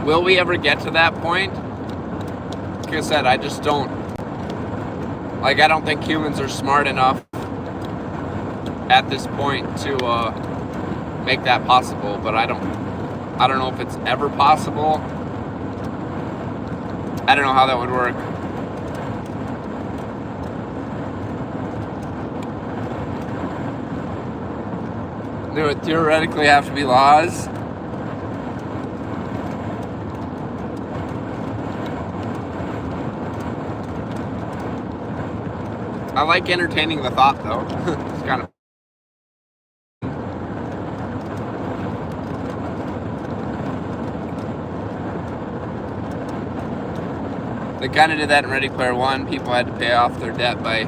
Will we ever get to that point? like I said, I just don't, like, I don't think humans are smart enough at this point to make that possible, but I don't know if it's ever possible. I don't know how that would work. There would theoretically have to be laws. I like entertaining the thought, though. It's kind of. They kind of did that in Ready Player One. People had to pay off their debt by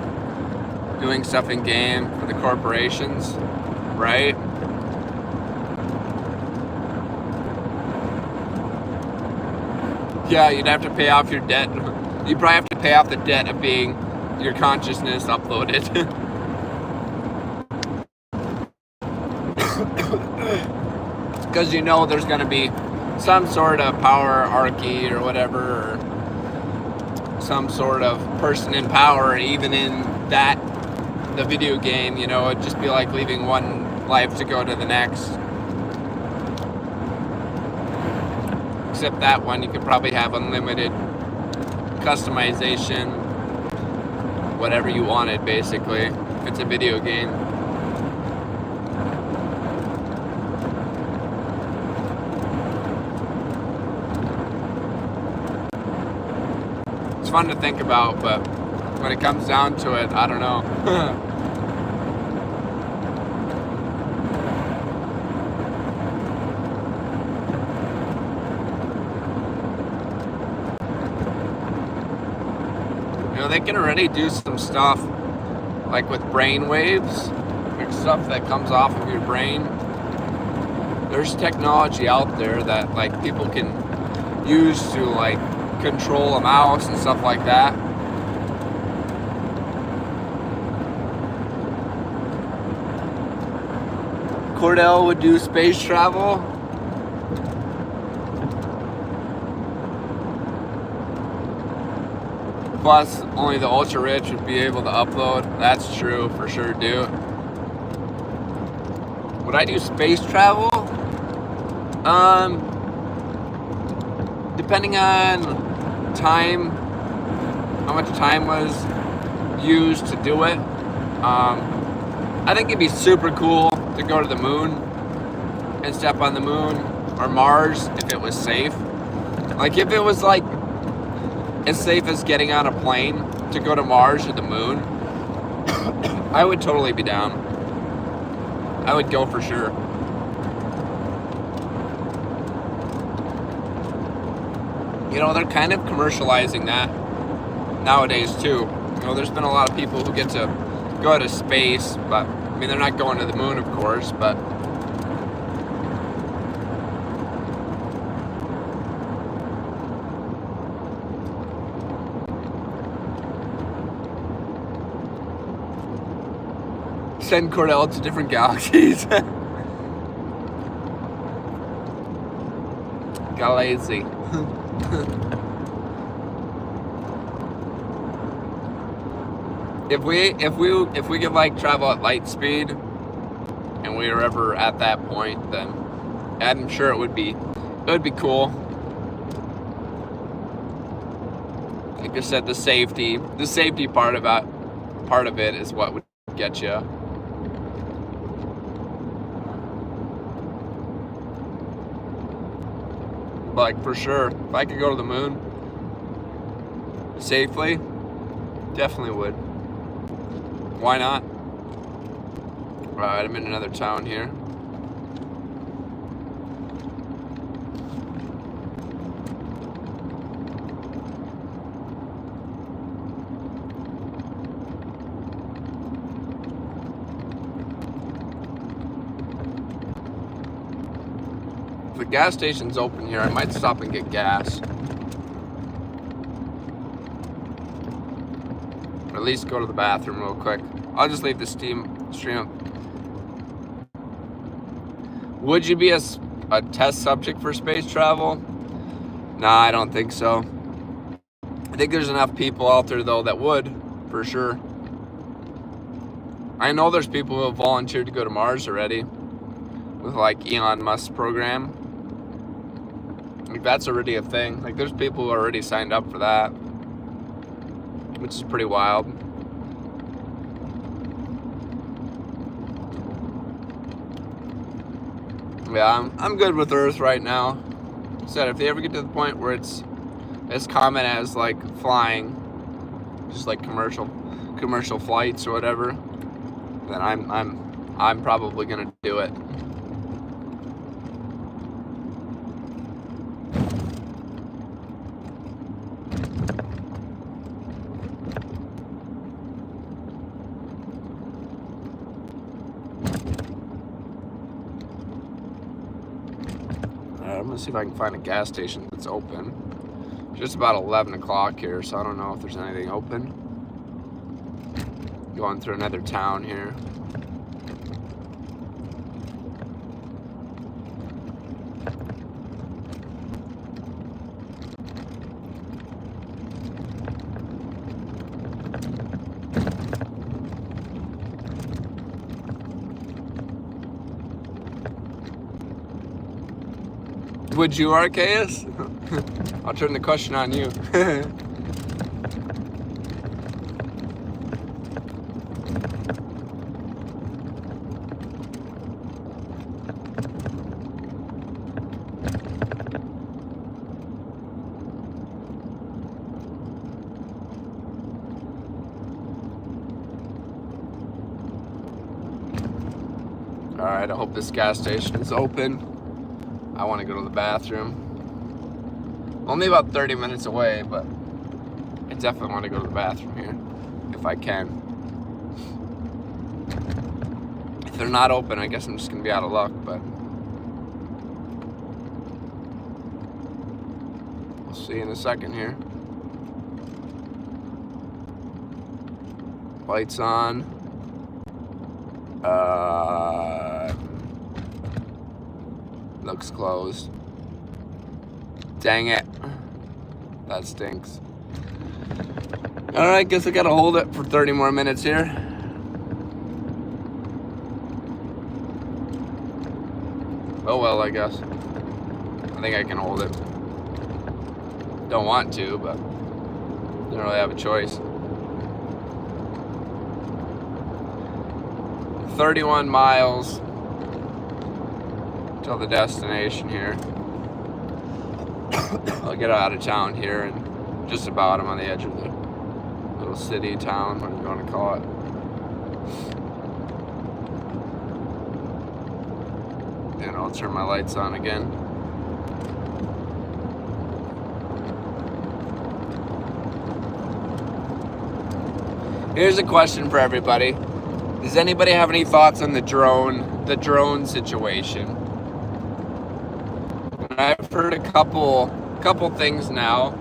doing stuff in game for the corporations, right? Yeah, you'd have to pay off your debt. You'd probably have to pay off the debt of being your consciousness uploaded. Because you know there's going to be some sort of power hierarchy or whatever, or some sort of person in power, even in the video game, you know, it'd just be like leaving one life to go to the next. Except that one, you could probably have unlimited customization, whatever you wanted, basically, if it's a video game. It's fun to think about, but when it comes down to it, I don't know. You know, they can already do some stuff like with brain waves, like stuff that comes off of your brain. There's technology out there that like people can use to like control a mouse and stuff like that. Cordell would do space travel. Plus, only the ultra rich would be able to upload. That's true, for sure, dude. Would I do space travel? Depending on time, how much time was used to do it. I think it'd be super cool to go to the moon and step on the moon, or Mars if it was safe. Like if it was like as safe as getting on a plane to go to Mars or the moon, I would totally be down. I would go for sure. You know, they're kind of commercializing that nowadays too. You know, there's been a lot of people who get to go to space, but I mean, they're not going to the moon, of course, but send Cordell to different galaxies. Galaxy. If we could like travel at light speed and we were ever at that point, then I'm sure it would be cool. Like I said, the safety part of it is what would get you. Like for sure, if I could go to the moon safely, definitely would. Why not? Alright, I'm in another town here. If the gas station's open here, I might stop and get gas. Or at least go to the bathroom real quick. I'll just leave the stream up. Would you be a test subject for space travel? Nah, I don't think so. think there's enough people out there though that would, for sure. I know there's people who have volunteered to go to Mars already with like Elon Musk's program. Like that's already a thing. Like there's people who already signed up for that, which is pretty wild. Yeah, I'm good with Earth right now. Said if they ever get to the point where it's as common as like flying, just like commercial flights or whatever, then I'm probably gonna do it. I'm gonna see if I can find a gas station that's open. It's just about 11 o'clock here, so I don't know if there's anything open. Going through another town here. Would you, Arceus? I'll turn the question on you. Alright, I hope this gas station is open. I want to go to the bathroom. Only about 30 minutes away, but I definitely want to go to the bathroom here, if I can. If they're not open, I guess I'm just going to be out of luck, but we'll see in a second here. Lights on. Looks closed. Dang it. That stinks. Alright, guess I gotta hold it for 30 more minutes here. Oh well, I guess. I think I can hold it. Don't want to, but don't really have a choice. 31 miles till the destination here. I'll get out of town here and just about I'm on the edge of the little city, town, whatever you want to call it. And I'll turn my lights on again. Here's a question for everybody. Does anybody have any thoughts on the drone situation? I've heard a couple things now.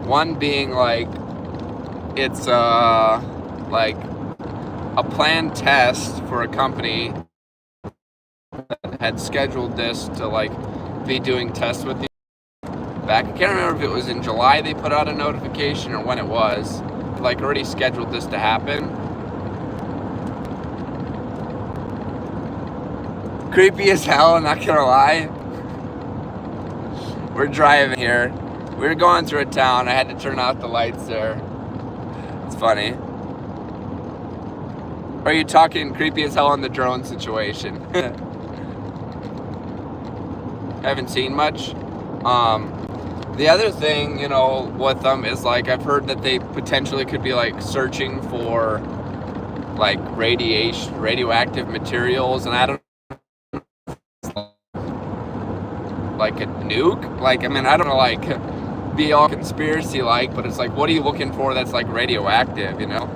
One being like it's like a planned test for a company that had scheduled this to like be doing tests with you back. I can't remember if it was in July they put out a notification or when it was. Like already scheduled this to happen. Creepy as hell, I'm not gonna lie. We're driving here. We were going through a town. I had to turn out the lights there. It's funny. Are you talking creepy as hell on the drone situation? Haven't seen much. The other thing, you know, with them is like I've heard that they potentially could be like searching for like radioactive materials, and I don't like a nuke. Like I mean, I don't know, like be all conspiracy like, but it's like, what are you looking for that's like radioactive? You know,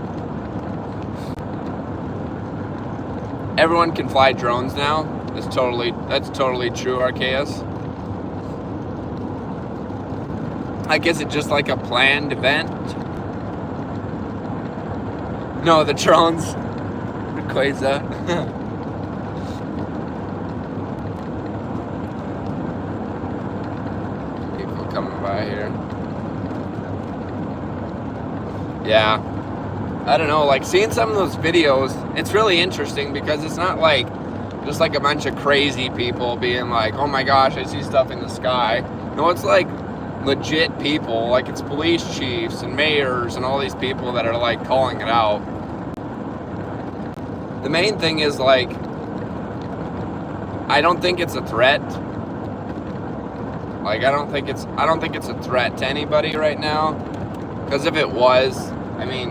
everyone can fly drones now. That's totally true, Arceus. Like, is it just like a planned event? No, the drones. Quasar. People coming by here. Yeah. I don't know, like seeing some of those videos, it's really interesting because it's not like just like a bunch of crazy people being like, oh my gosh, I see stuff in the sky. No, it's like legit people, like it's police chiefs and mayors and all these people that are like calling it out. The main thing is like, I don't think it's a threat. Like I don't think it's a threat to anybody right now. Because if it was, I mean,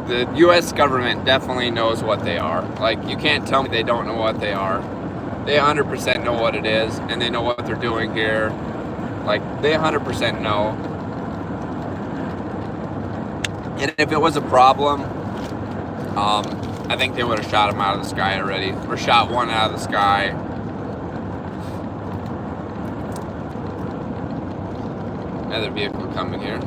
the U.S. government definitely knows what they are. Like, you can't tell me they don't know what they are. They 100% know what it is, and they know what they're doing here. Like, they 100% know. And if it was a problem, I think they would have shot him out of the sky already. Or shot one out of the sky. Another vehicle coming here.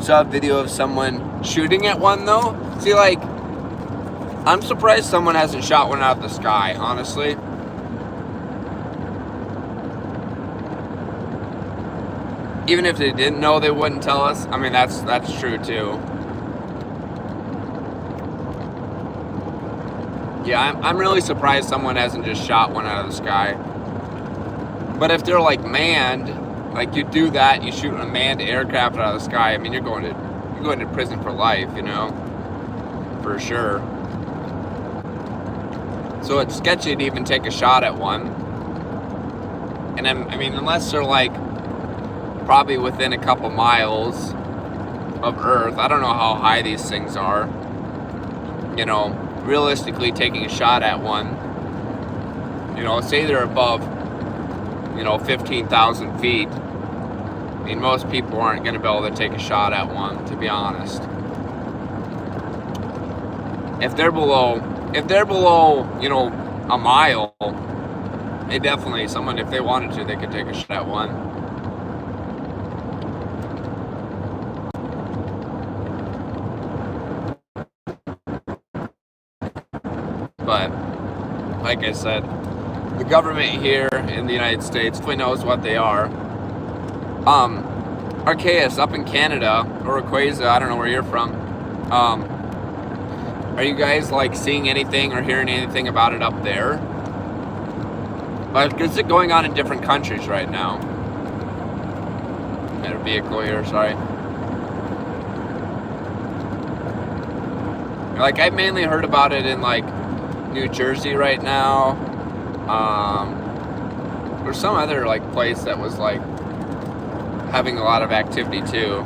Saw a video of someone shooting at one though. See, like, I'm surprised someone hasn't shot one out of the sky, honestly. Even if they didn't know, they wouldn't tell us. I mean, that's true too. Yeah, I'm really surprised someone hasn't just shot one out of the sky. But if they're like manned, like you do that, you shoot a manned aircraft out of the sky, I mean, you're going to prison for life, you know, for sure. So it's sketchy to even take a shot at one. And then, I mean, unless they're like probably within a couple miles of Earth, I don't know how high these things are. You know, realistically taking a shot at one, you know, say they're above, you know, 15,000 feet. I mean, most people aren't going to be able to take a shot at one, to be honest. If they're below, you know, a mile, they definitely, someone, if they wanted to, they could take a shot at one. But, like I said, the government here in the United States fully knows what they are. Arceus up in Canada, or Rayquaza, I don't know where you're from. Are you guys like seeing anything or hearing anything about it up there? Like, is it going on in different countries right now? Got a vehicle here, sorry. Like, I've mainly heard about it in like New Jersey right now. There's some other like place that was like having a lot of activity too.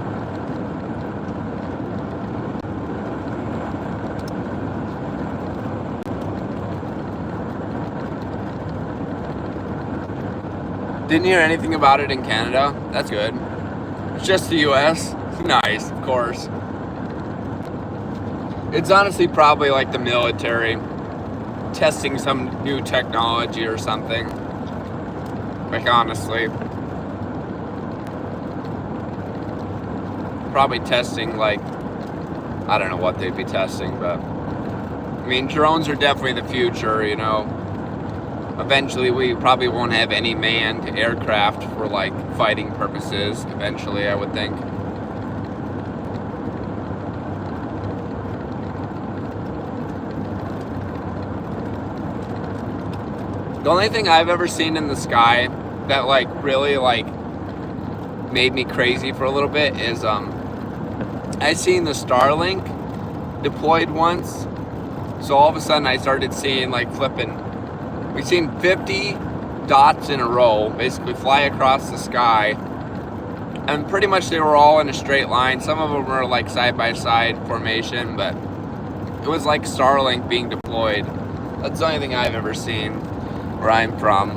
Didn't hear anything about it in Canada. That's good. It's just the US. Nice, of course. It's honestly probably like the military testing some new technology or something. Like, honestly. Probably testing, like, I don't know what they'd be testing, but I mean, drones are definitely the future, you know. Eventually we probably won't have any manned aircraft for like fighting purposes eventually, I would think. The only thing I've ever seen in the sky that like really like made me crazy for a little bit is I seen the Starlink deployed once. So all of a sudden I started seeing like flipping. We've seen 50 dots in a row basically fly across the sky. And pretty much they were all in a straight line. Some of them were like side by side formation, but it was like Starlink being deployed. That's the only thing I've ever seen where I'm from.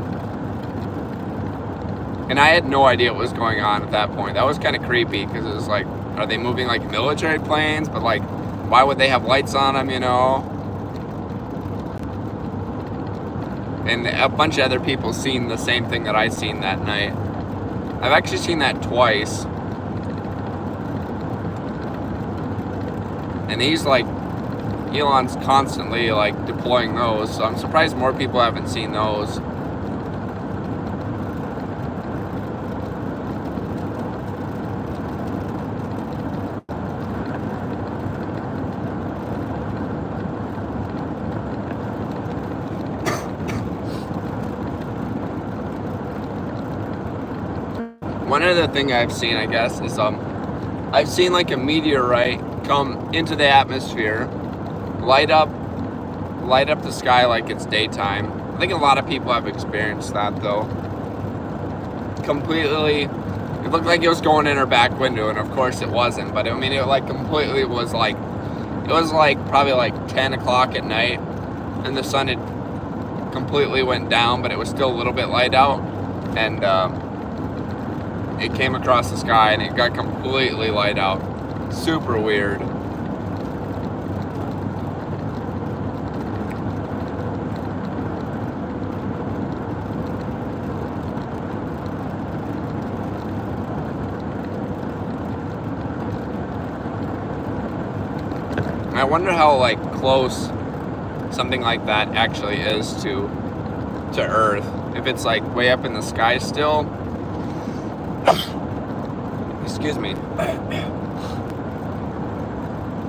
And I had no idea what was going on at that point. That was kind of creepy because it was like, are they moving like military planes? But like, why would they have lights on them, you know? And a bunch of other people seen the same thing that I seen that night. I've actually seen that twice. And he's like, Elon's constantly like deploying those, so I'm surprised more people haven't seen those. One other thing I've seen, I guess, is I've seen like a meteorite come into the atmosphere, light up the sky like it's daytime. I think a lot of people have experienced that though. Completely, it looked like it was going in our back window, and of course it wasn't. But I mean, it like completely was like, it was like probably like 10 o'clock at night, and the sun had completely went down, but it was still a little bit light out, and it came across the sky and it got completely light out. Super weird. I wonder how like close something like that actually is to Earth. If it's like way up in the sky still. Excuse me.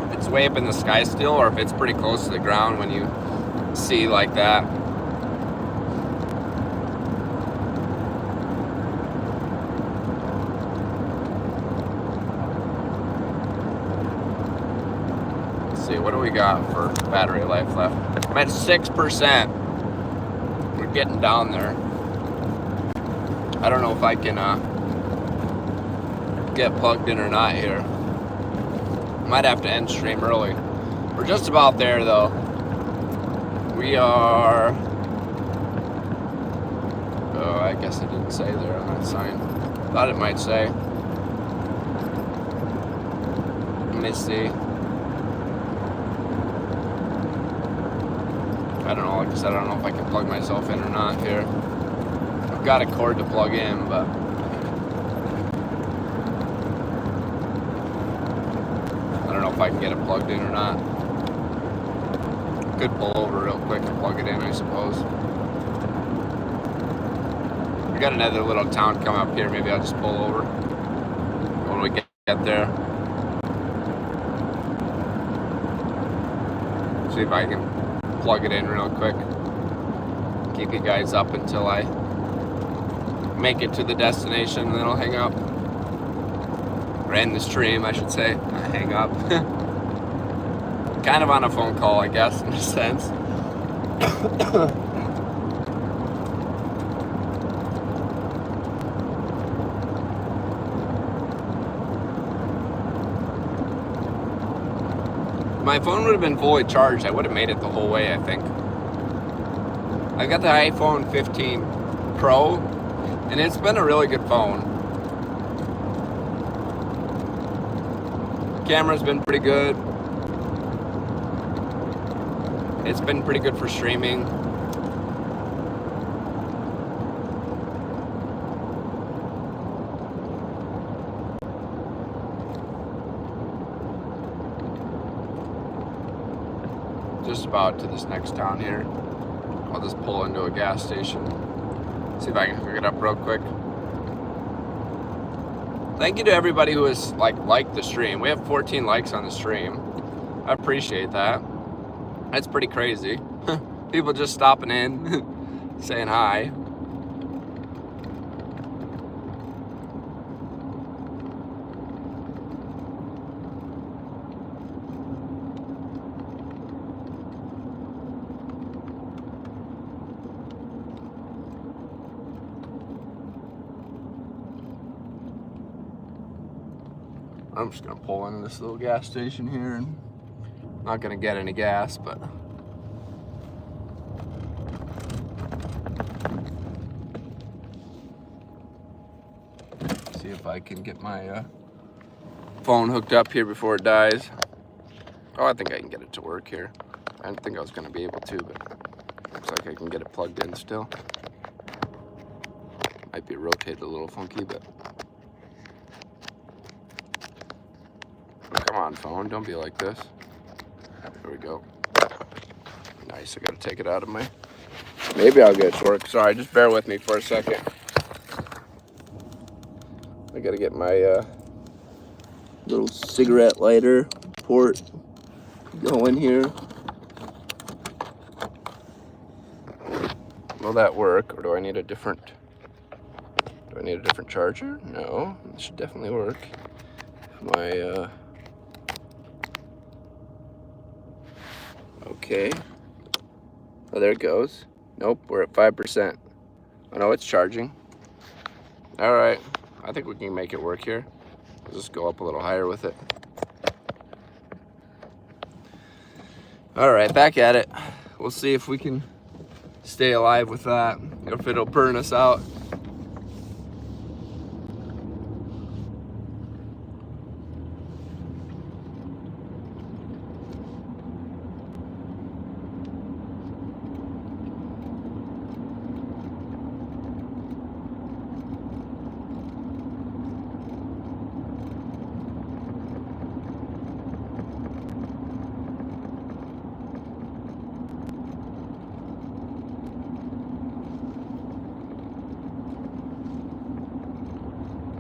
If it's way up in the sky still, or if it's pretty close to the ground when you see like that. Let's see, what do we got for battery life left? I'm at 6%. We're getting down there. I don't know if I can get plugged in or not here. Might have to end stream early. We're just about there though. We are, oh, I guess it didn't say there on that sign. Thought it might say. Let me see. I don't know, like I said, I don't know if I can plug myself in or not here. I've got a cord to plug in, but I don't know if I can get it plugged in or not. Could pull over real quick and plug it in, I suppose. We got another little town come up here. Maybe I'll just pull over when we get there. See if I can plug it in real quick. Keep you guys up until I make it to the destination, and then I'll hang up. Or end the stream, I should say. Hang up. Kind of on a phone call, I guess, in a sense. My phone would have been fully charged. I would have made it the whole way, I think. I got the iPhone 15 Pro, and it's been a really good phone. Camera's been pretty good. It's been pretty good for streaming. Just about to this next town here. I'll just pull into a gas station. See if I can hook it up real quick. Thank you to everybody who has liked the stream. We have 14 likes on the stream. I appreciate that. That's pretty crazy. People just stopping in, saying hi. I'm just gonna pull into this little gas station here, and I'm not gonna get any gas, but see if I can get my phone hooked up here before it dies. Oh, I think I can get it to work here. I didn't think I was gonna be able to, but looks like I can get it plugged in still. Might be rotated a little funky, but come on, phone, don't be like this. There we go. Nice, I gotta take it out of my... Maybe I'll get it to work. Sorry, just bear with me for a second. I gotta get my little cigarette lighter port going here. Will that work, or do I need a different charger? No, it should definitely work. My okay. Oh, there it goes. Nope, we're at 5%. Oh no, it's charging. All right, I think we can make it work here. I'll just go up a little higher with it. All right, back at it. We'll see if we can stay alive with that, if it'll burn us out.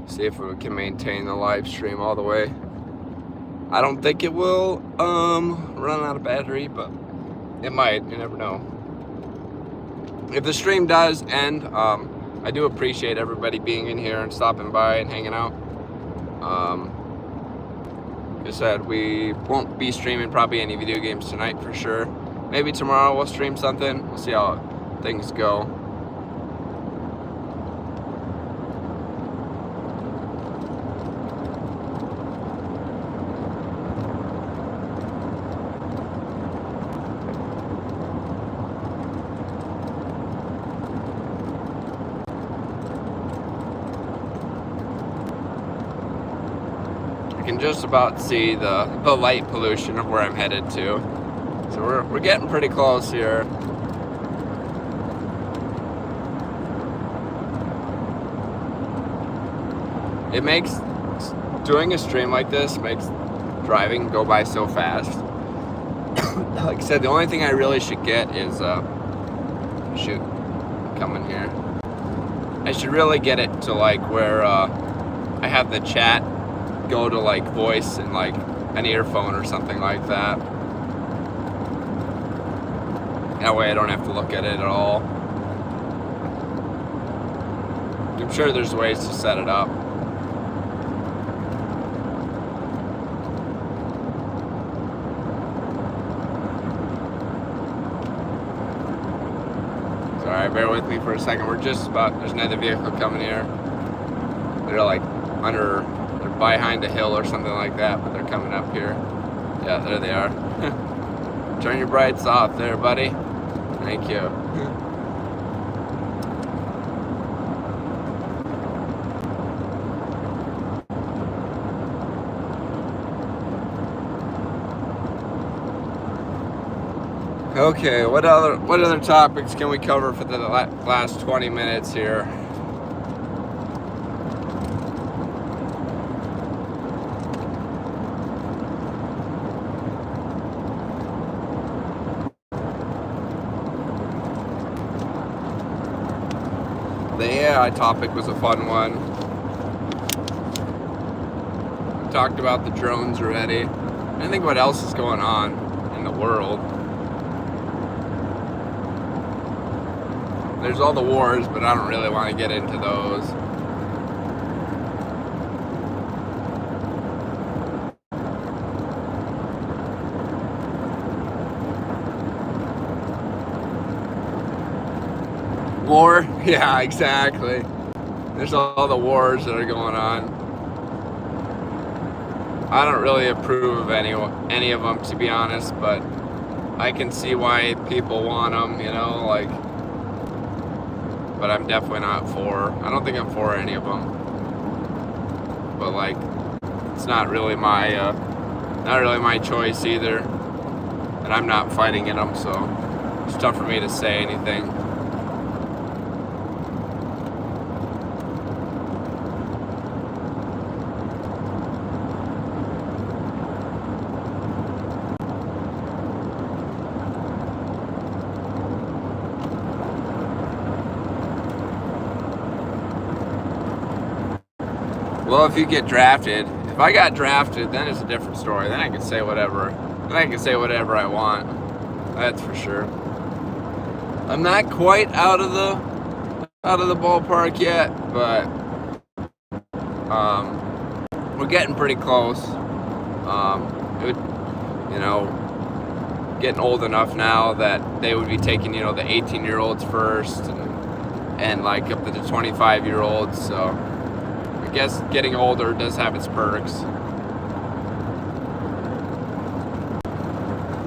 See if we can maintain the live stream all the way. I don't think it will run out of battery, but it might. You never know. If the stream does end, I do appreciate everybody being in here and stopping by and hanging out. Like I said, we won't be streaming probably any video games tonight for sure. Maybe tomorrow we'll stream something. We'll see how things go. Just about see the light pollution of where I'm headed to. So we're getting pretty close here. It makes doing a stream like this makes driving go by so fast. Like I said, the only thing I really should get is shoot, coming here. I should really get it to like where I have the chat go to like voice and like an earphone or something like that. That way I don't have to look at it at all. I'm sure there's ways to set it up. Sorry, bear with me for a second. We're just about, there's another vehicle coming here. They're like they're behind a hill or something like that, but they're coming up here. Yeah, there they are. Turn your brights off there, buddy. Thank you. Okay, what other topics can we cover for the last 20 minutes here? The AI topic was a fun one. We talked about the drones already. I think what else is going on in the world. There's all the wars, but I don't really want to get into those. War? Yeah, exactly. There's all the wars that are going on. I don't really approve of any of them, to be honest, but I can see why people want them, you know, like, but I'm definitely not for, I don't think I'm for any of them, but like, it's not really my choice either, and I'm not fighting in them, so it's tough for me to say anything. Well, if you get drafted, if I got drafted, then it's a different story. Then I can say whatever. Then I can say whatever I want. That's for sure. I'm not quite out of the ballpark yet, but we're getting pretty close. Getting old enough now that they would be taking, the 18-year-olds first, and like up to the 25-year-olds. So I guess getting older does have its perks.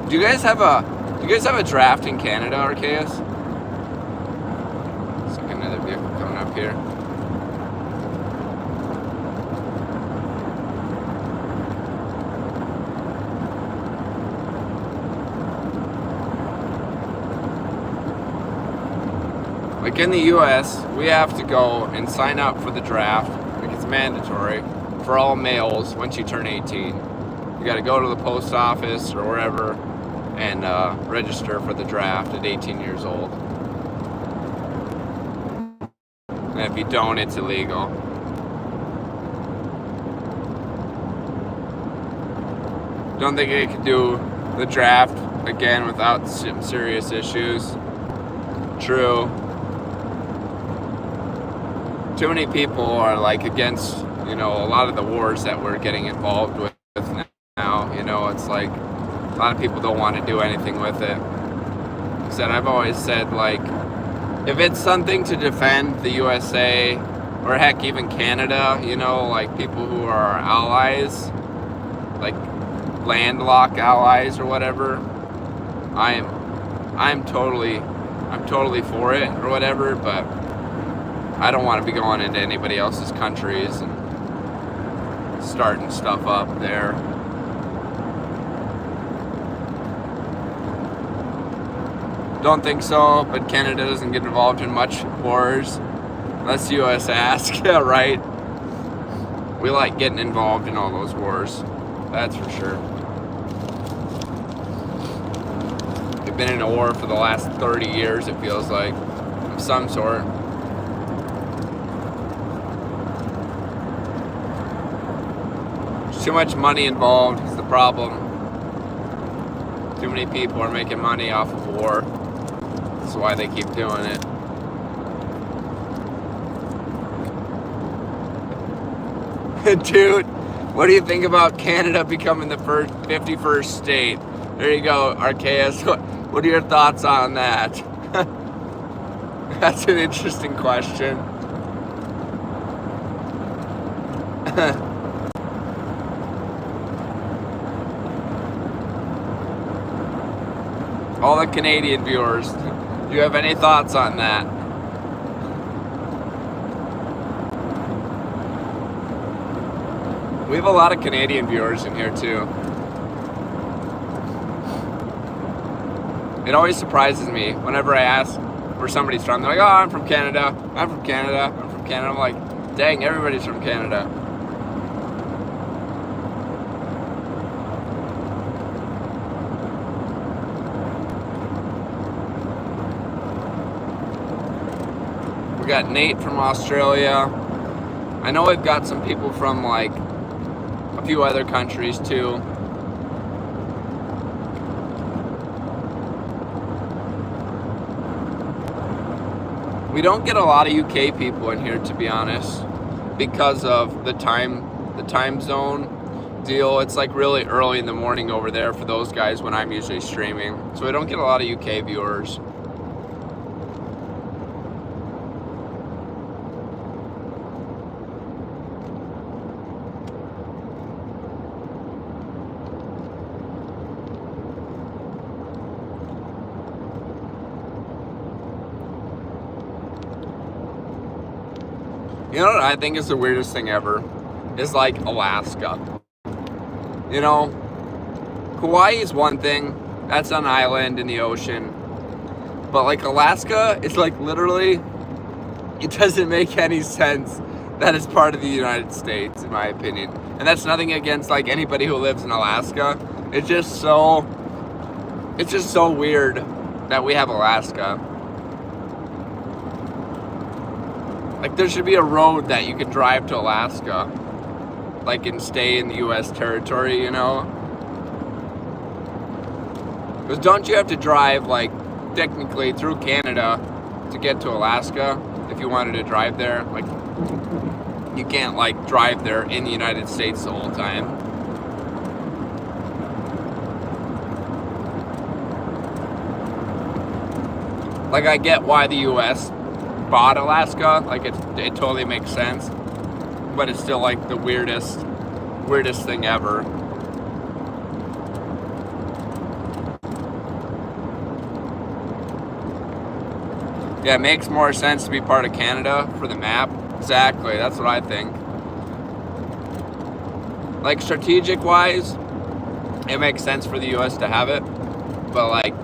Do you guys have a draft in Canada, Arceus? Looks like another vehicle coming up here. Like in the US, we have to go and sign up for the draft. Like it's mandatory for all males once you turn 18. You got to go to the post office or wherever and register for the draft at 18 years old. And if you don't, it's illegal. Don't think they could do the draft again without some serious issues. True. Too many people are like against, a lot of the wars that we're getting involved with now. It's like a lot of people don't want to do anything with it. I've always said, like, if it's something to defend the USA or heck even Canada, like people who are our allies, like landlocked allies or whatever, I'm totally for it or whatever, but I don't want to be going into anybody else's countries and starting stuff up there. Don't think so, but Canada doesn't get involved in much wars unless the US asks, right? We like getting involved in all those wars, that's for sure. We've been in a war for the last 30 years, it feels like, of some sort. Too much money involved is the problem. Too many people are making money off of war. That's why they keep doing it. Dude, what do you think about Canada becoming the 51st state? There you go, Arceus. What are your thoughts on that? That's an interesting question. All the Canadian viewers, do you have any thoughts on that? We have a lot of Canadian viewers in here too. It always surprises me whenever I ask where somebody's from. They're like, oh, I'm from Canada. I'm from Canada. I'm from Canada. I'm like, dang, everybody's from Canada. We got Nate from Australia. I know we've got some people from like a few other countries too. We don't get a lot of UK people in here, to be honest, because of the time zone deal. It's like really early in the morning over there for those guys when I'm usually streaming. So we don't get a lot of UK viewers. You know what I think is the weirdest thing ever? Is like Alaska. You know, Hawaii is one thing. That's an island in the ocean. But like Alaska, it's like literally, it doesn't make any sense that it's part of the United States, in my opinion. And that's nothing against like anybody who lives in Alaska. It's just so weird that we have Alaska. Like there should be a road that you could drive to Alaska. like, and stay in the U.S. territory, you know? Because don't you have to drive, like, technically through Canada to get to Alaska if you wanted to drive there? Like, you can't, like, drive there in the United States the whole time. Like, I get why the U.S. bought Alaska. Like, it totally makes sense. But it's still, like, the weirdest thing ever. Yeah, it makes more sense to be part of Canada for the map. Exactly, that's what I think. Like, strategic-wise, it makes sense for the U.S. to have it. But, like,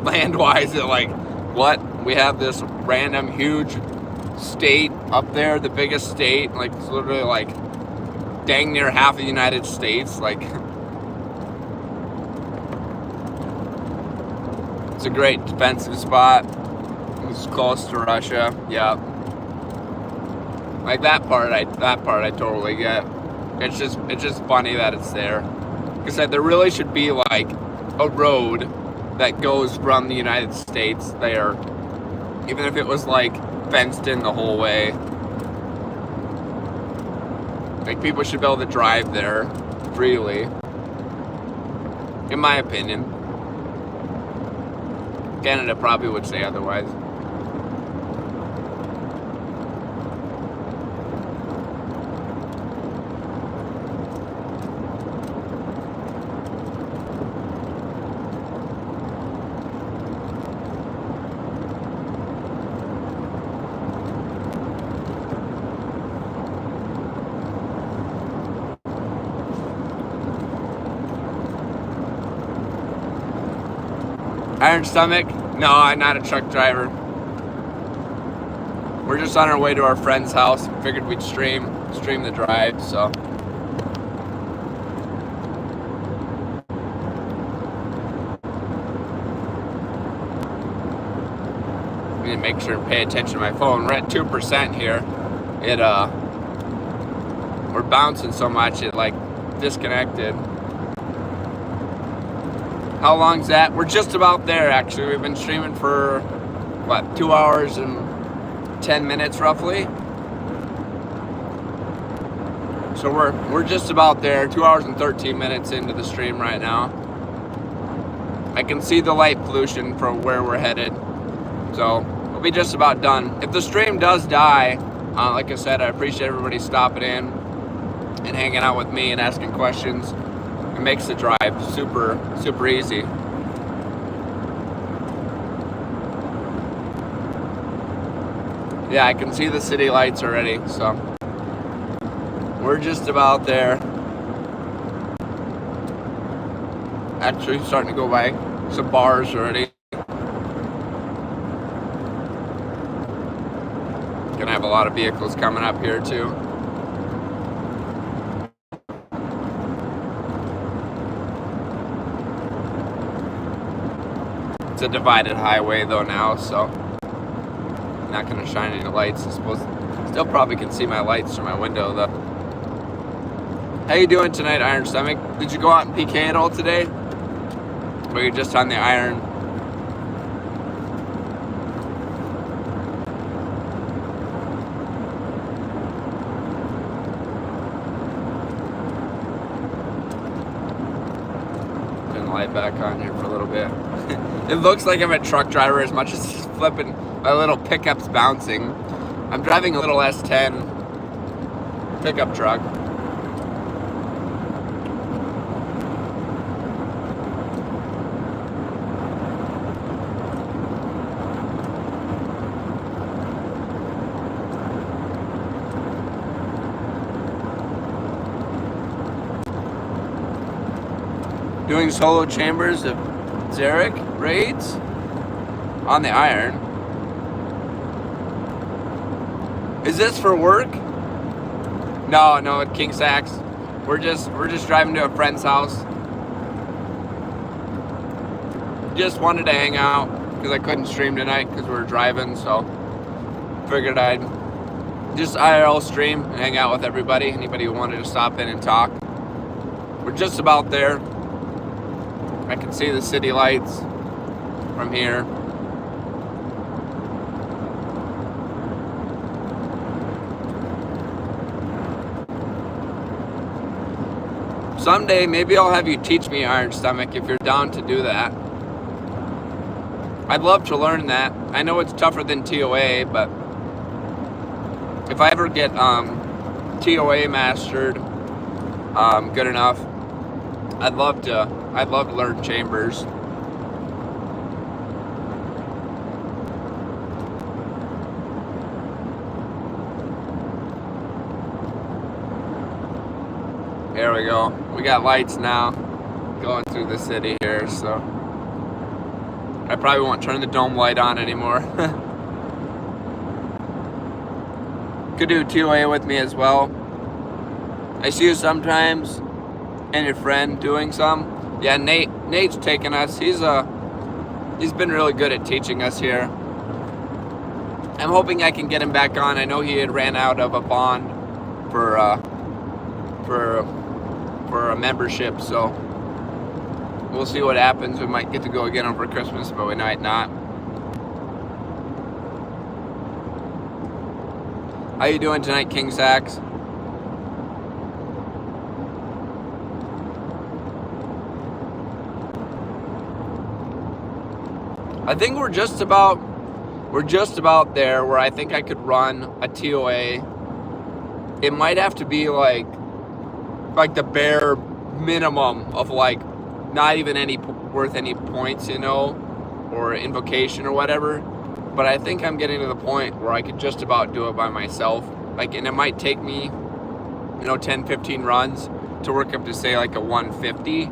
land-wise, it, like, what? We have this random huge state up there, the biggest state, like, it's literally, like, dang near half of the United States. Like, it's a great defensive spot. It's close to Russia. Yeah. Like, that part I totally get. It's just funny that it's there. Like I said, there really should be, like, a road that goes from the United States there, even if it was, like, fenced in the whole way. Like, people should be able to drive there freely, in my opinion. Canada probably would say otherwise. Iron Stomach? No, I'm not a truck driver. We're just on our way to our friend's house. Figured we'd stream the drive, so. I need to make sure and pay attention to my phone. We're at 2% here. We're bouncing so much it, like, disconnected. How long's that? We're just about there, actually. We've been streaming for, what, 2 hours and 10 minutes, roughly? So we're just about there, 2 hours and 13 minutes into the stream right now. I can see the light pollution from where we're headed. So, we'll be just about done. If the stream does die, like I said, I appreciate everybody stopping in and hanging out with me and asking questions. It makes the drive super, super easy. Yeah, I can see the city lights already, so we're just about there. Actually starting to go by some bars already. Gonna have a lot of vehicles coming up here too. It's a divided highway though now, so not gonna shine any lights. I suppose still probably can see my lights through my window though. How you doing tonight, Iron Stomach? Did you go out and PK at all today? Or you're just on the iron? Turn the light back on here for a little bit. It looks like I'm a truck driver as much as it's flipping. My little pickup's bouncing. I'm driving a little S10 pickup truck. Doing solo chambers of Zarek raids on the iron. Is this for work? No, at King Sax. We're just driving to a friend's house. Just wanted to hang out because I couldn't stream tonight because we were driving, so figured I'd just IRL stream and hang out with everybody. Anybody who wanted to stop in and talk. We're just about there. I can see the city lights from here. Someday, maybe I'll have you teach me Iron Stomach if you're down to do that. I'd love to learn that. I know it's tougher than TOA, but if I ever get TOA mastered good enough, I'd love to learn Chambers. There we go. We got lights now going through the city here, so I probably won't turn the dome light on anymore. Could do TOA with me as well. I see you sometimes, and your friend doing some. Yeah, Nate's taking us. He's been really good at teaching us here. I'm hoping I can get him back on. I know he had ran out of a bond for a membership, so we'll see what happens. We might get to go again over Christmas, but we might not. How you doing tonight, King Sax? I think we're just about there where I think I could run a TOA. It might have to be like the bare minimum of like not even worth any points, you know, or invocation or whatever. But I think I'm getting to the point where I could just about do it by myself. Like, and it might take me, you know, 10, 15 runs to work up to say like a 150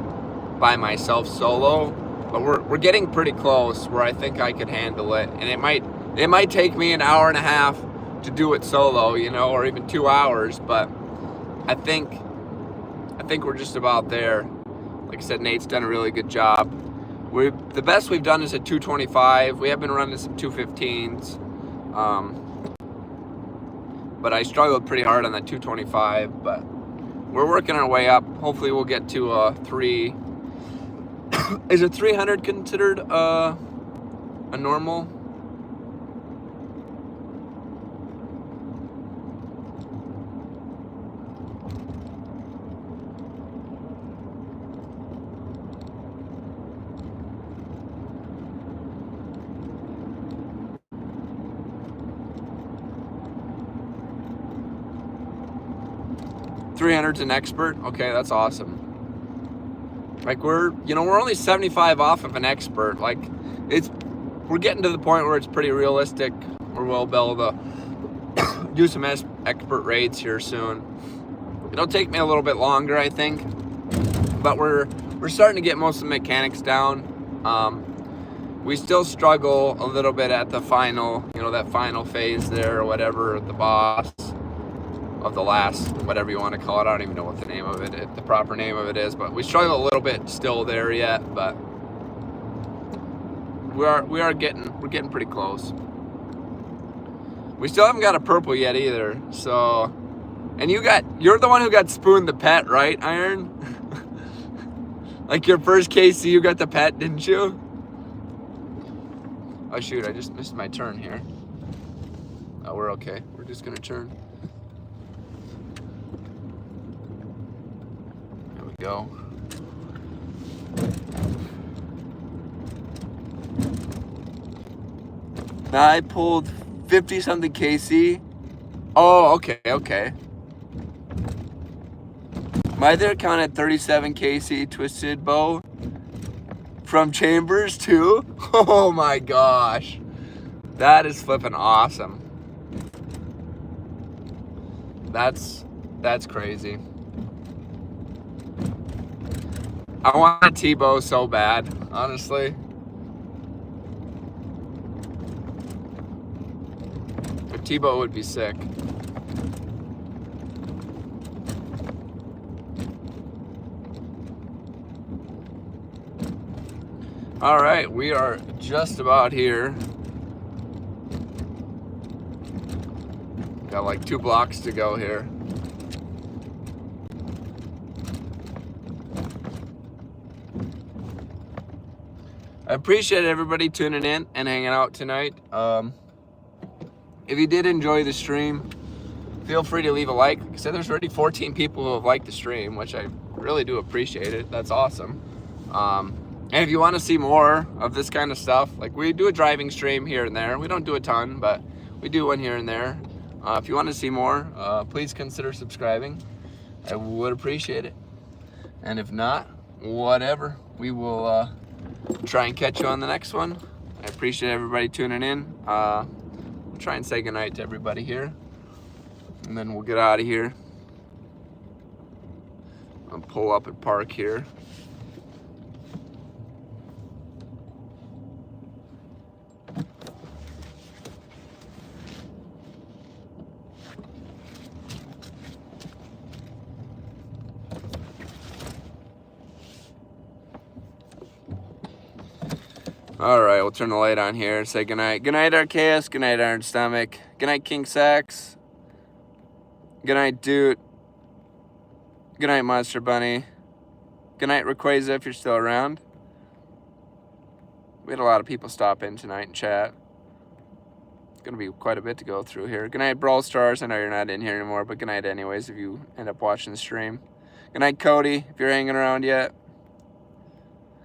by myself solo. But we're getting pretty close where I think I could handle it. And it might take me an hour and a half to do it solo, you know, or even 2 hours. But I think we're just about there. Like I said, Nate's done a really good job. The best we've done is at 225. We have been running some 215s. But I struggled pretty hard on that 225. But we're working our way up. Hopefully we'll get to 3. Is it 300 considered a normal? $300's an expert. Okay, that's awesome. Like we're only 75 off of an expert. Like we're getting to the point where it's pretty realistic. Where we'll be able to do some expert raids here soon. It'll take me a little bit longer, I think, but we're starting to get most of the mechanics down. We still struggle a little bit at the final, that final phase there or whatever, the boss of the last, whatever you want to call it. I don't even know what the name of it, the proper name of it is, but we struggle a little bit still there yet, but we're getting pretty close. We still haven't got a purple yet either, so, and you're the one who got spooned the pet, right, Iron? Like your first KC, you got the pet, didn't you? Oh shoot, I just missed my turn here. Oh, we're okay. We're just gonna turn. There we go. Now I pulled 50 something KC. Oh, okay. My other account had 37 KC twisted bow from Chambers too. Oh my gosh, that is flipping awesome. That's crazy. I want a T-bow so bad, honestly. A T-bow would be sick. All right, we are just about here. Got got like 2 blocks to go here. I appreciate everybody tuning in and hanging out tonight. If you did enjoy the stream, feel free to leave a like. Like I said, there's already 14 people who have liked the stream, which I really do appreciate it. That's awesome. And if you want to see more of this kind of stuff, like we do a driving stream here and there. We don't do a ton, but we do one here and there. If you want to see more, please consider subscribing. I would appreciate it. And if not, whatever. We will try and catch you on the next one. I appreciate everybody tuning in. We'll try and say goodnight to everybody here. And then we'll get out of here. I'll pull up at park here. All right, we'll turn the light on here. Say goodnight. Good night, Arceus. Good night, Iron Stomach. Good night, King Sax. Good night, Dude. Good night, Monster Bunny. Good night, Rayquaza, if you're still around. We had a lot of people stop in tonight and chat. It's going to be quite a bit to go through here. Good night, Brawl Stars. I know you're not in here anymore, but good night anyways if you end up watching the stream. Good night, Cody, if you're hanging around yet.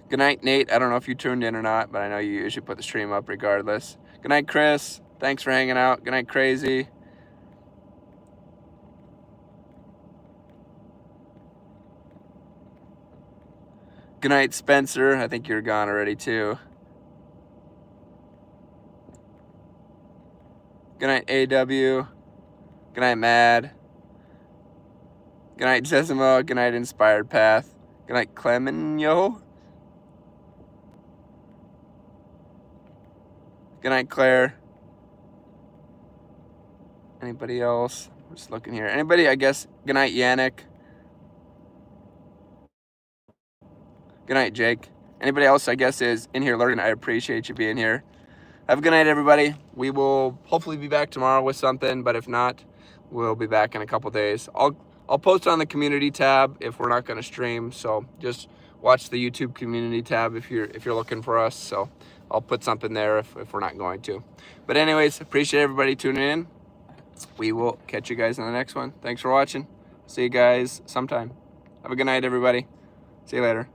Good night, Nate. I don't know if you tuned in or not, but I know you usually put the stream up regardless. Good night, Chris. Thanks for hanging out. Good night, Crazy. Good night, Spencer. I think you're gone already, too. Good night, AW. Good night, Mad. Good night, Zezimo. Good night, Inspired Path. Good night, Clemenyo. Good night, Claire. Anybody else? I'm just looking here. Anybody, I guess. Good night, Yannick. Good night, Jake. Anybody else, I guess, is in here lurking. I appreciate you being here. Have a good night, everybody. We will hopefully be back tomorrow with something, but if not, we'll be back in a couple days. I'll post on the community tab if we're not going to stream, so just watch the YouTube community tab if you're looking for us. So I'll put something there if we're not going to. But anyways, appreciate everybody tuning in. We will catch you guys in the next one. Thanks for watching. See you guys sometime. Have a good night, everybody. See you later.